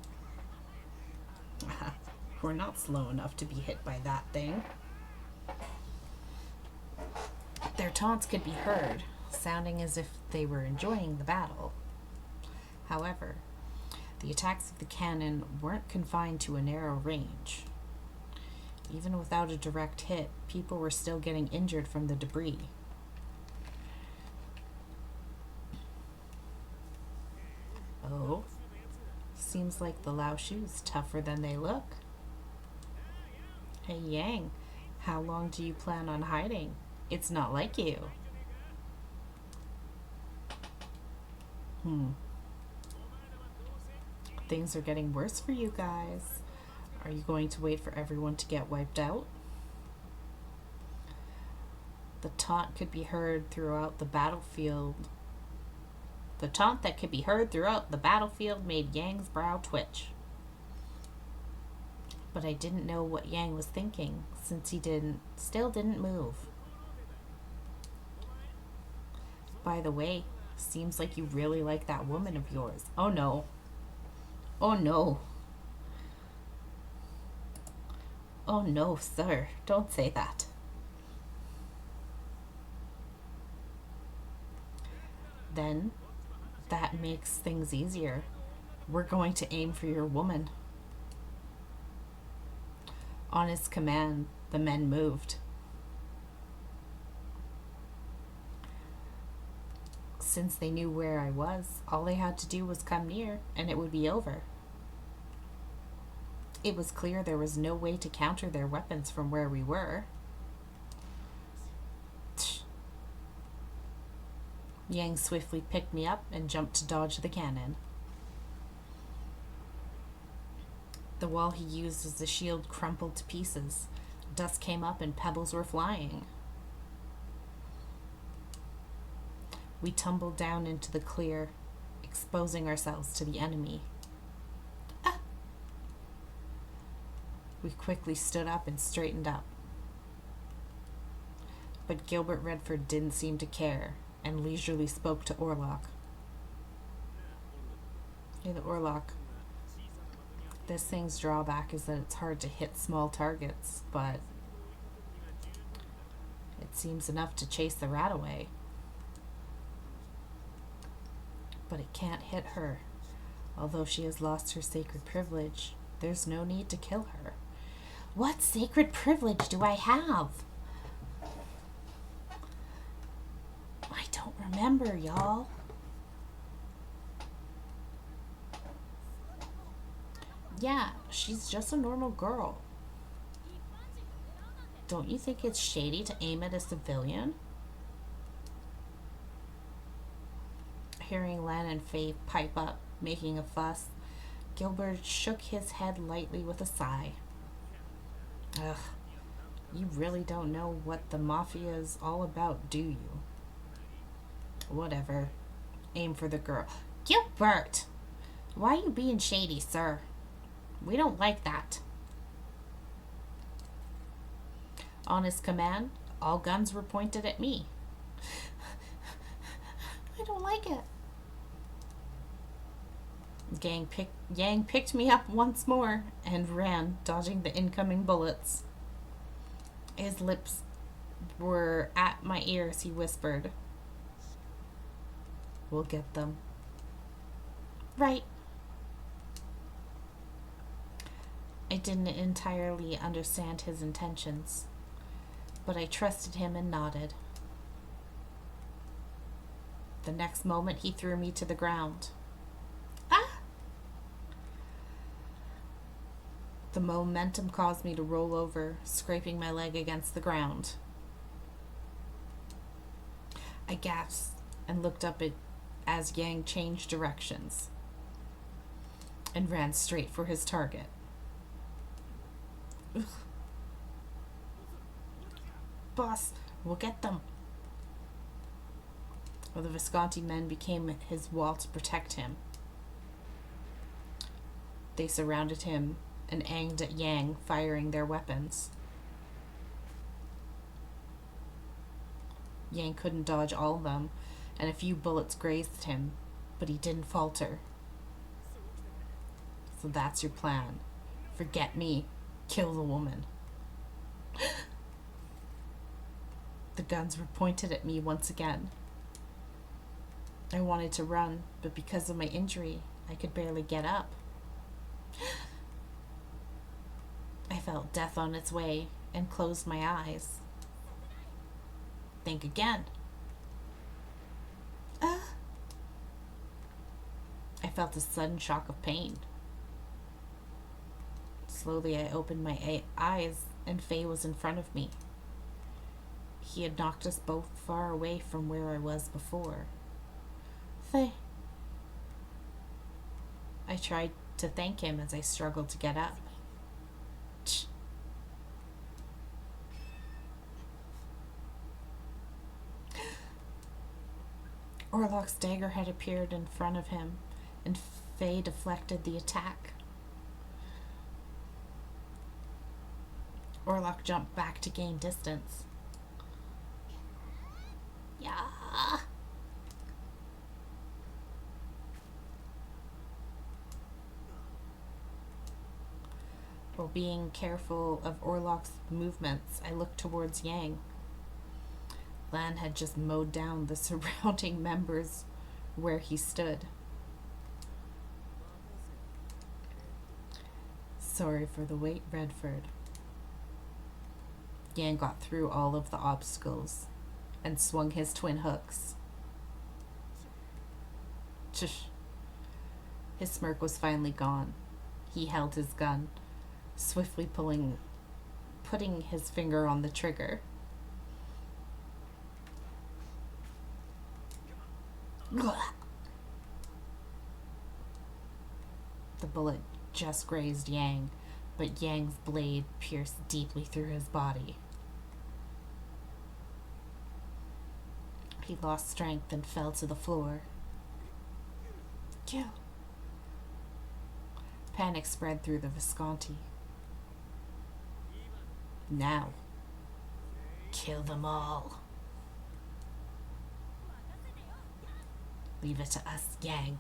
We're not slow enough to be hit by that thing. Their taunts could be heard, sounding as if they were enjoying the battle. However, the attacks of the cannon weren't confined to a narrow range. Even without a direct hit, people were still getting injured from the debris. Oh, seems like the Lao Shu's tougher than they look. Hey Yang, how long do you plan on hiding? It's not like you. Things are getting worse for you guys. Are you going to wait for everyone to get wiped out? The taunt could be heard throughout the battlefield. The taunt that could be heard throughout the battlefield made Yang's brow twitch. But I didn't know what Yang was thinking, since he still didn't move. By the way, seems like you really like that woman of yours. Oh no. Oh no. Oh no, sir. Don't say that. Then, that makes things easier. We're going to aim for your woman. On his command, the men moved. Since they knew where I was, all they had to do was come near, and it would be over. It was clear there was no way to counter their weapons from where we were. Yang swiftly picked me up and jumped to dodge the cannon. The wall he used as a shield crumpled to pieces. Dust came up and pebbles were flying. We tumbled down into the clear, exposing ourselves to the enemy. Ah! We quickly stood up and straightened up. But Gilbert Redford didn't seem to care, and leisurely spoke to Orlok. Hey, the Orlok. This thing's drawback is that it's hard to hit small targets, but it seems enough to chase the rat away. But it can't hit her. Although she has lost her sacred privilege, there's no need to kill her. What sacred privilege do I have? member, y'all. Yeah, she's just a normal girl. Don't you think it's shady to aim at a civilian? Hearing Len and Faye pipe up, making a fuss, Gilbert shook his head lightly with a sigh. Ugh, you really don't know what the mafia is all about, do you? Whatever. Aim for the girl. Gilbert! Why are you being shady, sir? We don't like that. On his command, all guns were pointed at me. I don't like it. Yang picked me up once more and ran, dodging the incoming bullets. His lips were at my ears, he whispered. We'll get them. Right. I didn't entirely understand his intentions, but I trusted him and nodded. The next moment, he threw me to the ground. Ah! The momentum caused me to roll over, scraping my leg against the ground. I gasped and looked up as Yang changed directions and ran straight for his target. Ugh. Boss, we'll get them. Well, the Visconti men became his wall to protect him. They surrounded him and aimed at Yang, firing their weapons. Yang couldn't dodge all of them, and a few bullets grazed him, but he didn't falter. So that's your plan. Forget me. Kill the woman. The guns were pointed at me once again. I wanted to run, but because of my injury, I could barely get up. I felt death on its way and closed my eyes. Think again. I felt a sudden shock of pain. Slowly, I opened my eyes, and Faye was in front of me. He had knocked us both far away from where I was before. Faye. I tried to thank him as I struggled to get up. Tch. Orlok's dagger had appeared in front of him, and Faye deflected the attack. Orlok jumped back to gain distance. Yeah. While being careful of Orlok's movements, I looked towards Yang. Lan had just mowed down the surrounding members where he stood. Sorry for the wait, Redford. Yang got through all of the obstacles and swung his twin hooks. Shush. His smirk was finally gone. He held his gun, swiftly putting his finger on the trigger. The bullet just grazed Yang, but Yang's blade pierced deeply through his body. He lost strength and fell to the floor. Kill. Panic spread through the Visconti. Now, kill them all. Leave it to us, Yang.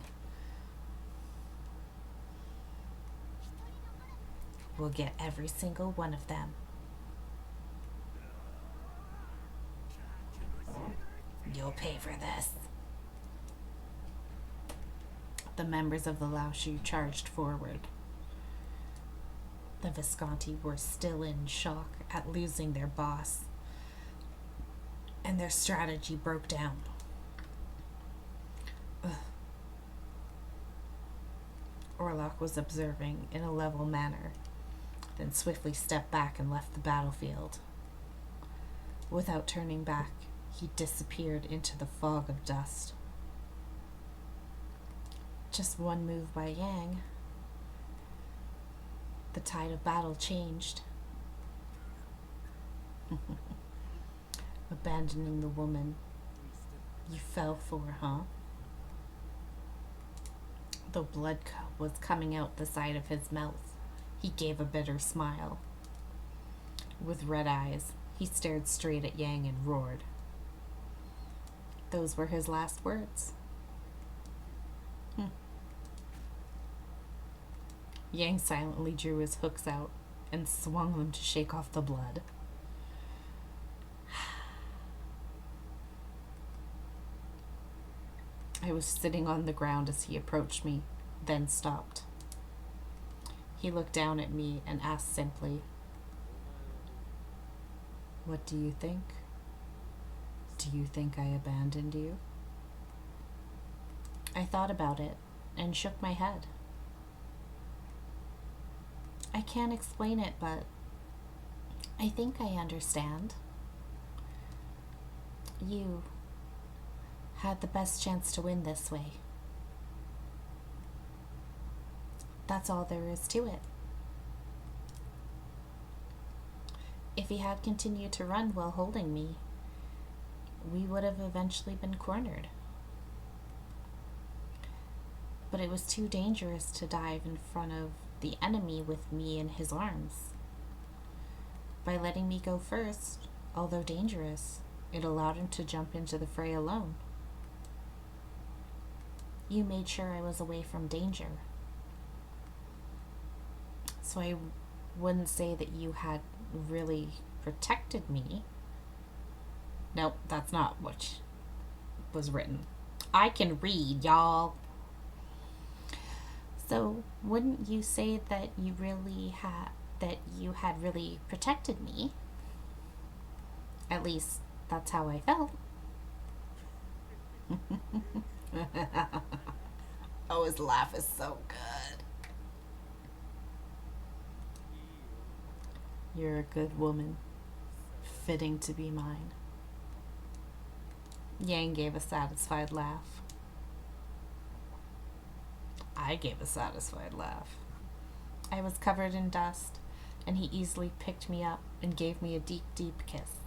We'll get every single one of them. You'll pay for this. The members of the Laoshu charged forward. The Visconti were still in shock at losing their boss, and their strategy broke down. Orlok was observing in a level manner, then swiftly stepped back and left the battlefield. Without turning back, he disappeared into the fog of dust. Just one move by Yang. The tide of battle changed. Abandoning the woman you fell for, huh? Though blood was coming out the side of his mouth, he gave a bitter smile. With red eyes, he stared straight at Yang and roared. Those were his last words. Yang silently drew his hooks out and swung them to shake off the blood. I was sitting on the ground as he approached me, then stopped. He looked down at me and asked simply, "What do you think? Do you think I abandoned you?" I thought about it and shook my head. I can't explain it, but I think I understand. You had the best chance to win this way. That's all there is to it. If he had continued to run while holding me, we would have eventually been cornered. But it was too dangerous to dive in front of the enemy with me in his arms. By letting me go first, although dangerous, it allowed him to jump into the fray alone. You made sure I was away from danger. So I wouldn't say that you had really protected me. Nope, that's not what was written. I can read, y'all. So wouldn't you say that you had really protected me? At least that's how I felt. Oh, his laugh is so good. You're a good woman, fitting to be mine. Yang gave a satisfied laugh. I gave a satisfied laugh. I was covered in dust, and he easily picked me up and gave me a deep, deep kiss.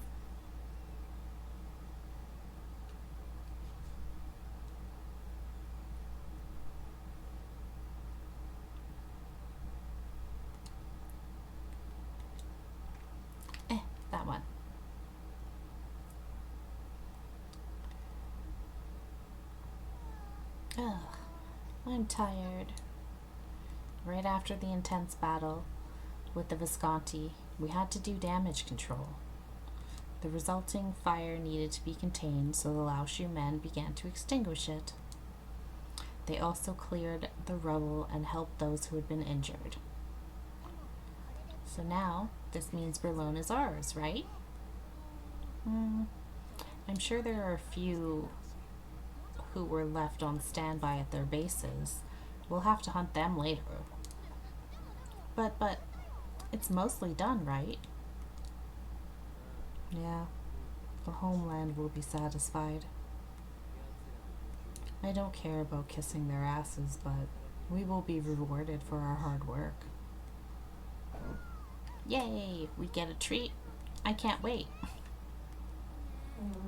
That one. Ugh, I'm tired. Right after the intense battle with the Visconti, we had to do damage control. The resulting fire needed to be contained, so the Laoshu men began to extinguish it. They also cleared the rubble and helped those who had been injured. So now, this means Berlin is ours, right? I'm sure there are a few who were left on standby at their bases. We'll have to hunt them later. But it's mostly done, right? Yeah, the homeland will be satisfied. I don't care about kissing their asses, but we will be rewarded for our hard work. Yay, we get a treat. I can't wait.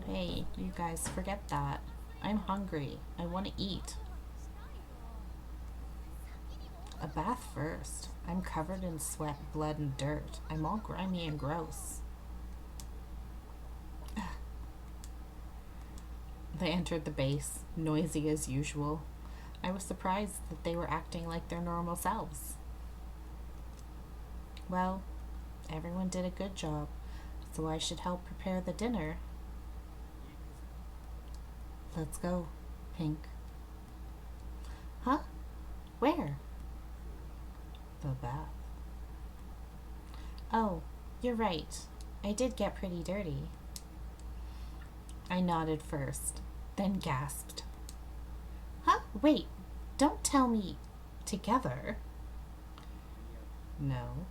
Hey, you guys, forget that. I'm hungry. I want to eat. A bath first. I'm covered in sweat, blood, and dirt. I'm all grimy and gross. They entered the base, noisy as usual. I was surprised that they were acting like their normal selves. Well, everyone did a good job, so I should help prepare the dinner. Let's go, Pink. Huh? Where? The bath. Oh, you're right. I did get pretty dirty. I nodded first, then gasped. Huh? Wait, don't tell me Together? No,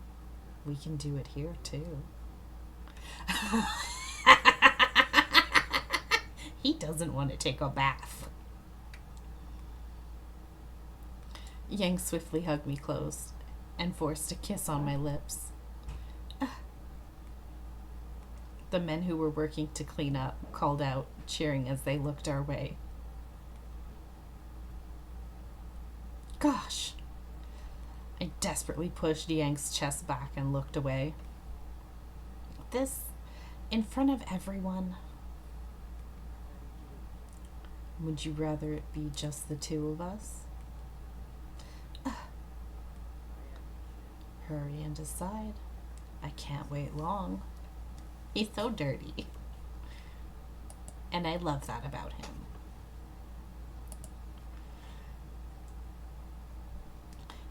we can do it here too. He doesn't want to take a bath. Yang swiftly hugged me close and forced a kiss on my lips. The men who were working to clean up called out, cheering as they looked our way. Gosh! I desperately pushed Yang's chest back and looked away. This, in front of everyone. Would you rather it be just the two of us? Hurry and decide. I can't wait long. He's so dirty. And I love that about him.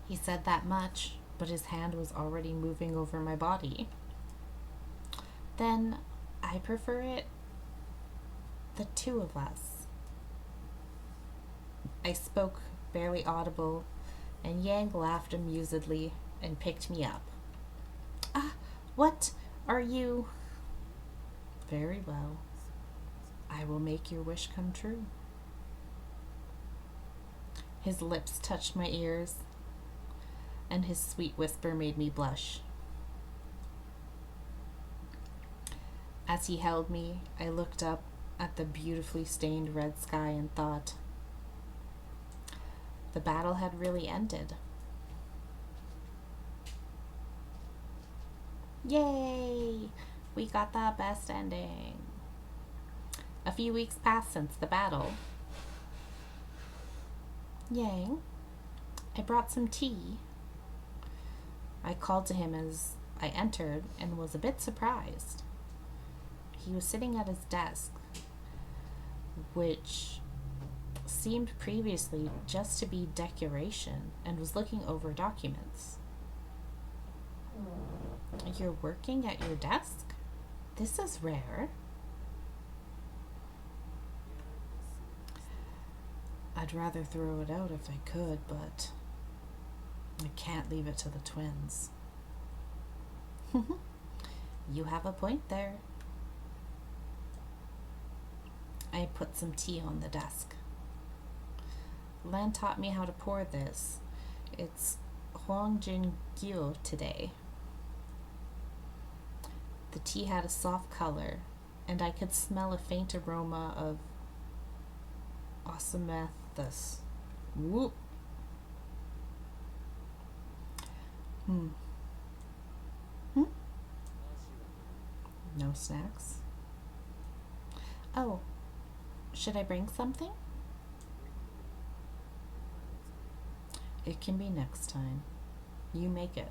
He said that much, but his hand was already moving over my body. Then I prefer it the two of us. I spoke barely audible, and Yang laughed amusedly and picked me up. What are you? Very well. I will make your wish come true. His lips touched my ears, and his sweet whisper made me blush. As he held me, I looked up at the beautifully stained red sky and thought, the battle had really ended. Yay! We got the best ending. A few weeks passed since the battle. Yang, I brought some tea. I called to him as I entered and was a bit surprised. He was sitting at his desk, which seemed previously just to be decoration, and was looking over documents. You're working at your desk? This is rare. I'd rather throw it out if I could, but I can't leave it to the twins. You have a point there. I put some tea on the desk. Lan taught me how to pour this. It's Huangjin Gyo today. The tea had a soft color, and I could smell a faint aroma of osmanthus. Whoop. No snacks? Oh, should I bring something? It can be next time. You make it.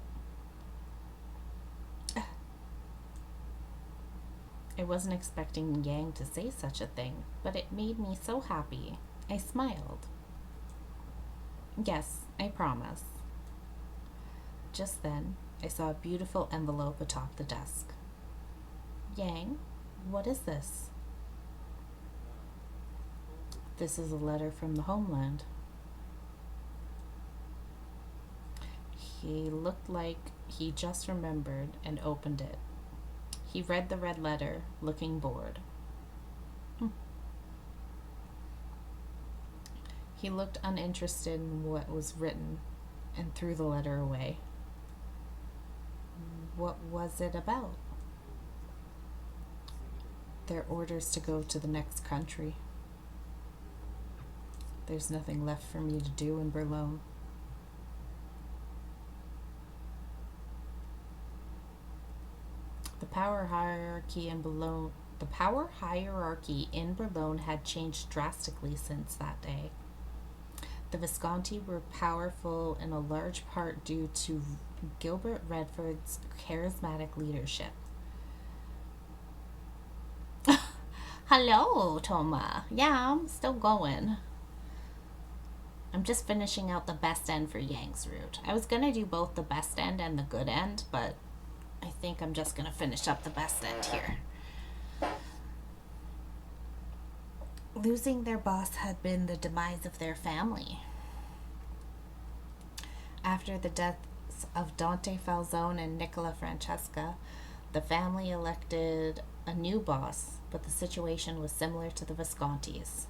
I wasn't expecting Yang to say such a thing, but it made me so happy. I smiled. Yes, I promise. Just then, I saw a beautiful envelope atop the desk. Yang, what is this? This is a letter from the homeland. He looked like he just remembered and opened it. He read the red letter, looking bored. He looked uninterested in what was written and threw the letter away. What was it about? Their orders to go to the next country. There's nothing left for me to do in Berlin. The power hierarchy in Berlin had changed drastically since that day. The Visconti were powerful in a large part due to Gilbert Redford's charismatic leadership. Hello, Toma. Yeah, I'm still going. I'm just finishing out the best end for Yang's route. I was going to do both the best end and the good end, but I think I'm just going to finish up the best end here. Losing their boss had been the demise of their family. After the deaths of Dante Falzone and Nicola Francesca, the family elected a new boss, but the situation was similar to the Viscontis.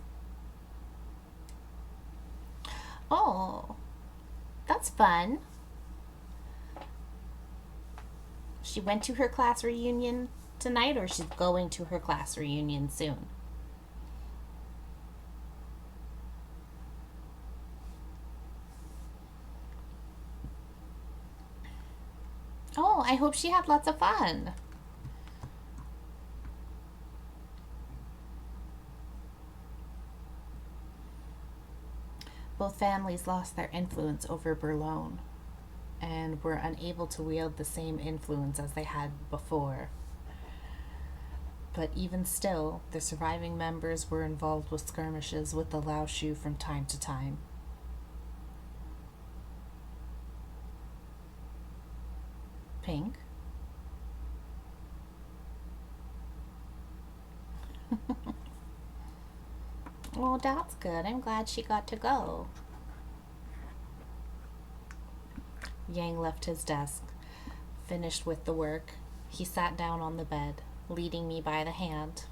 Oh, that's fun. She went to her class reunion tonight, or she's going to her class reunion soon? Oh, I hope she had lots of fun. Both families lost their influence over Boulogne and were unable to wield the same influence as they had before. But even still, the surviving members were involved with skirmishes with the Lao Shu from time to time. Pink? Well, that's good. I'm glad she got to go. Yang left his desk, finished with the work. He sat down on the bed, leading me by the hand.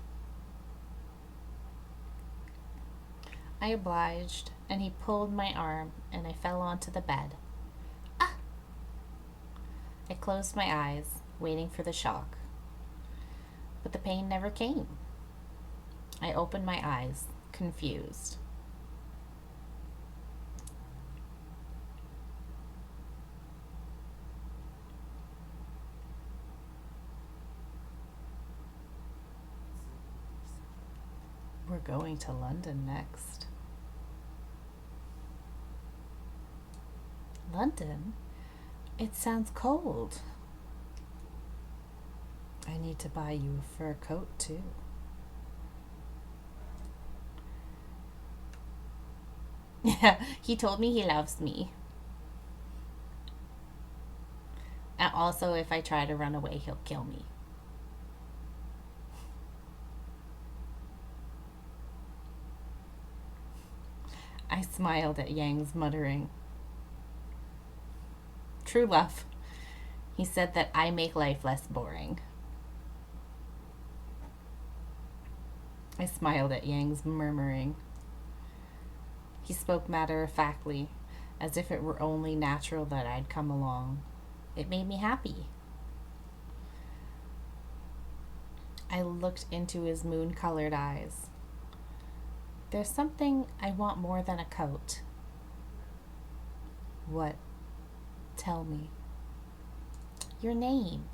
I obliged, and he pulled my arm, and I fell onto the bed. Ah! I closed my eyes, waiting for the shock. But the pain never came. I opened my eyes, confused. We're going to London next. London? It sounds cold. I need to buy you a fur coat too. Yeah, he told me he loves me. And also, if I try to run away, he'll kill me. I smiled at Yang's muttering. True love. He said that I make life less boring. I smiled at Yang's murmuring. He spoke matter-of-factly, as if it were only natural that I'd come along. It made me happy. I looked into his moon-colored eyes. There's something I want more than a coat. What? Tell me. Your name.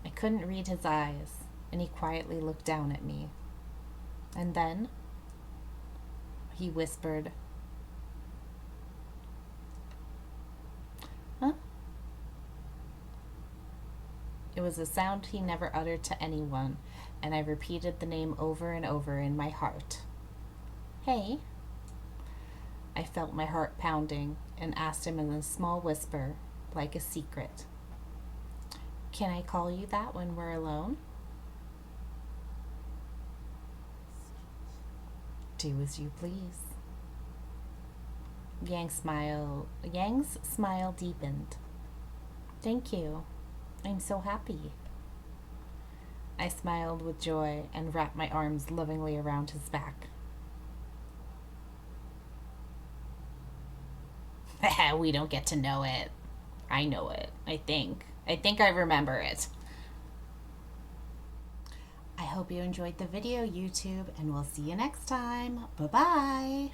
I couldn't read his eyes, and he quietly looked down at me. And then he whispered, "Huh?" It was a sound he never uttered to anyone, and I repeated the name over and over in my heart. Hey. I felt my heart pounding and asked him in a small whisper, like a secret. Can I call you that when we're alone? Do as you please. Yang's smile deepened. Thank you. I'm so happy. I smiled with joy and wrapped my arms lovingly around his back. We don't get to know it. I know it, I think. I think I remember it. I hope you enjoyed the video, YouTube, and we'll see you next time. Bye-bye.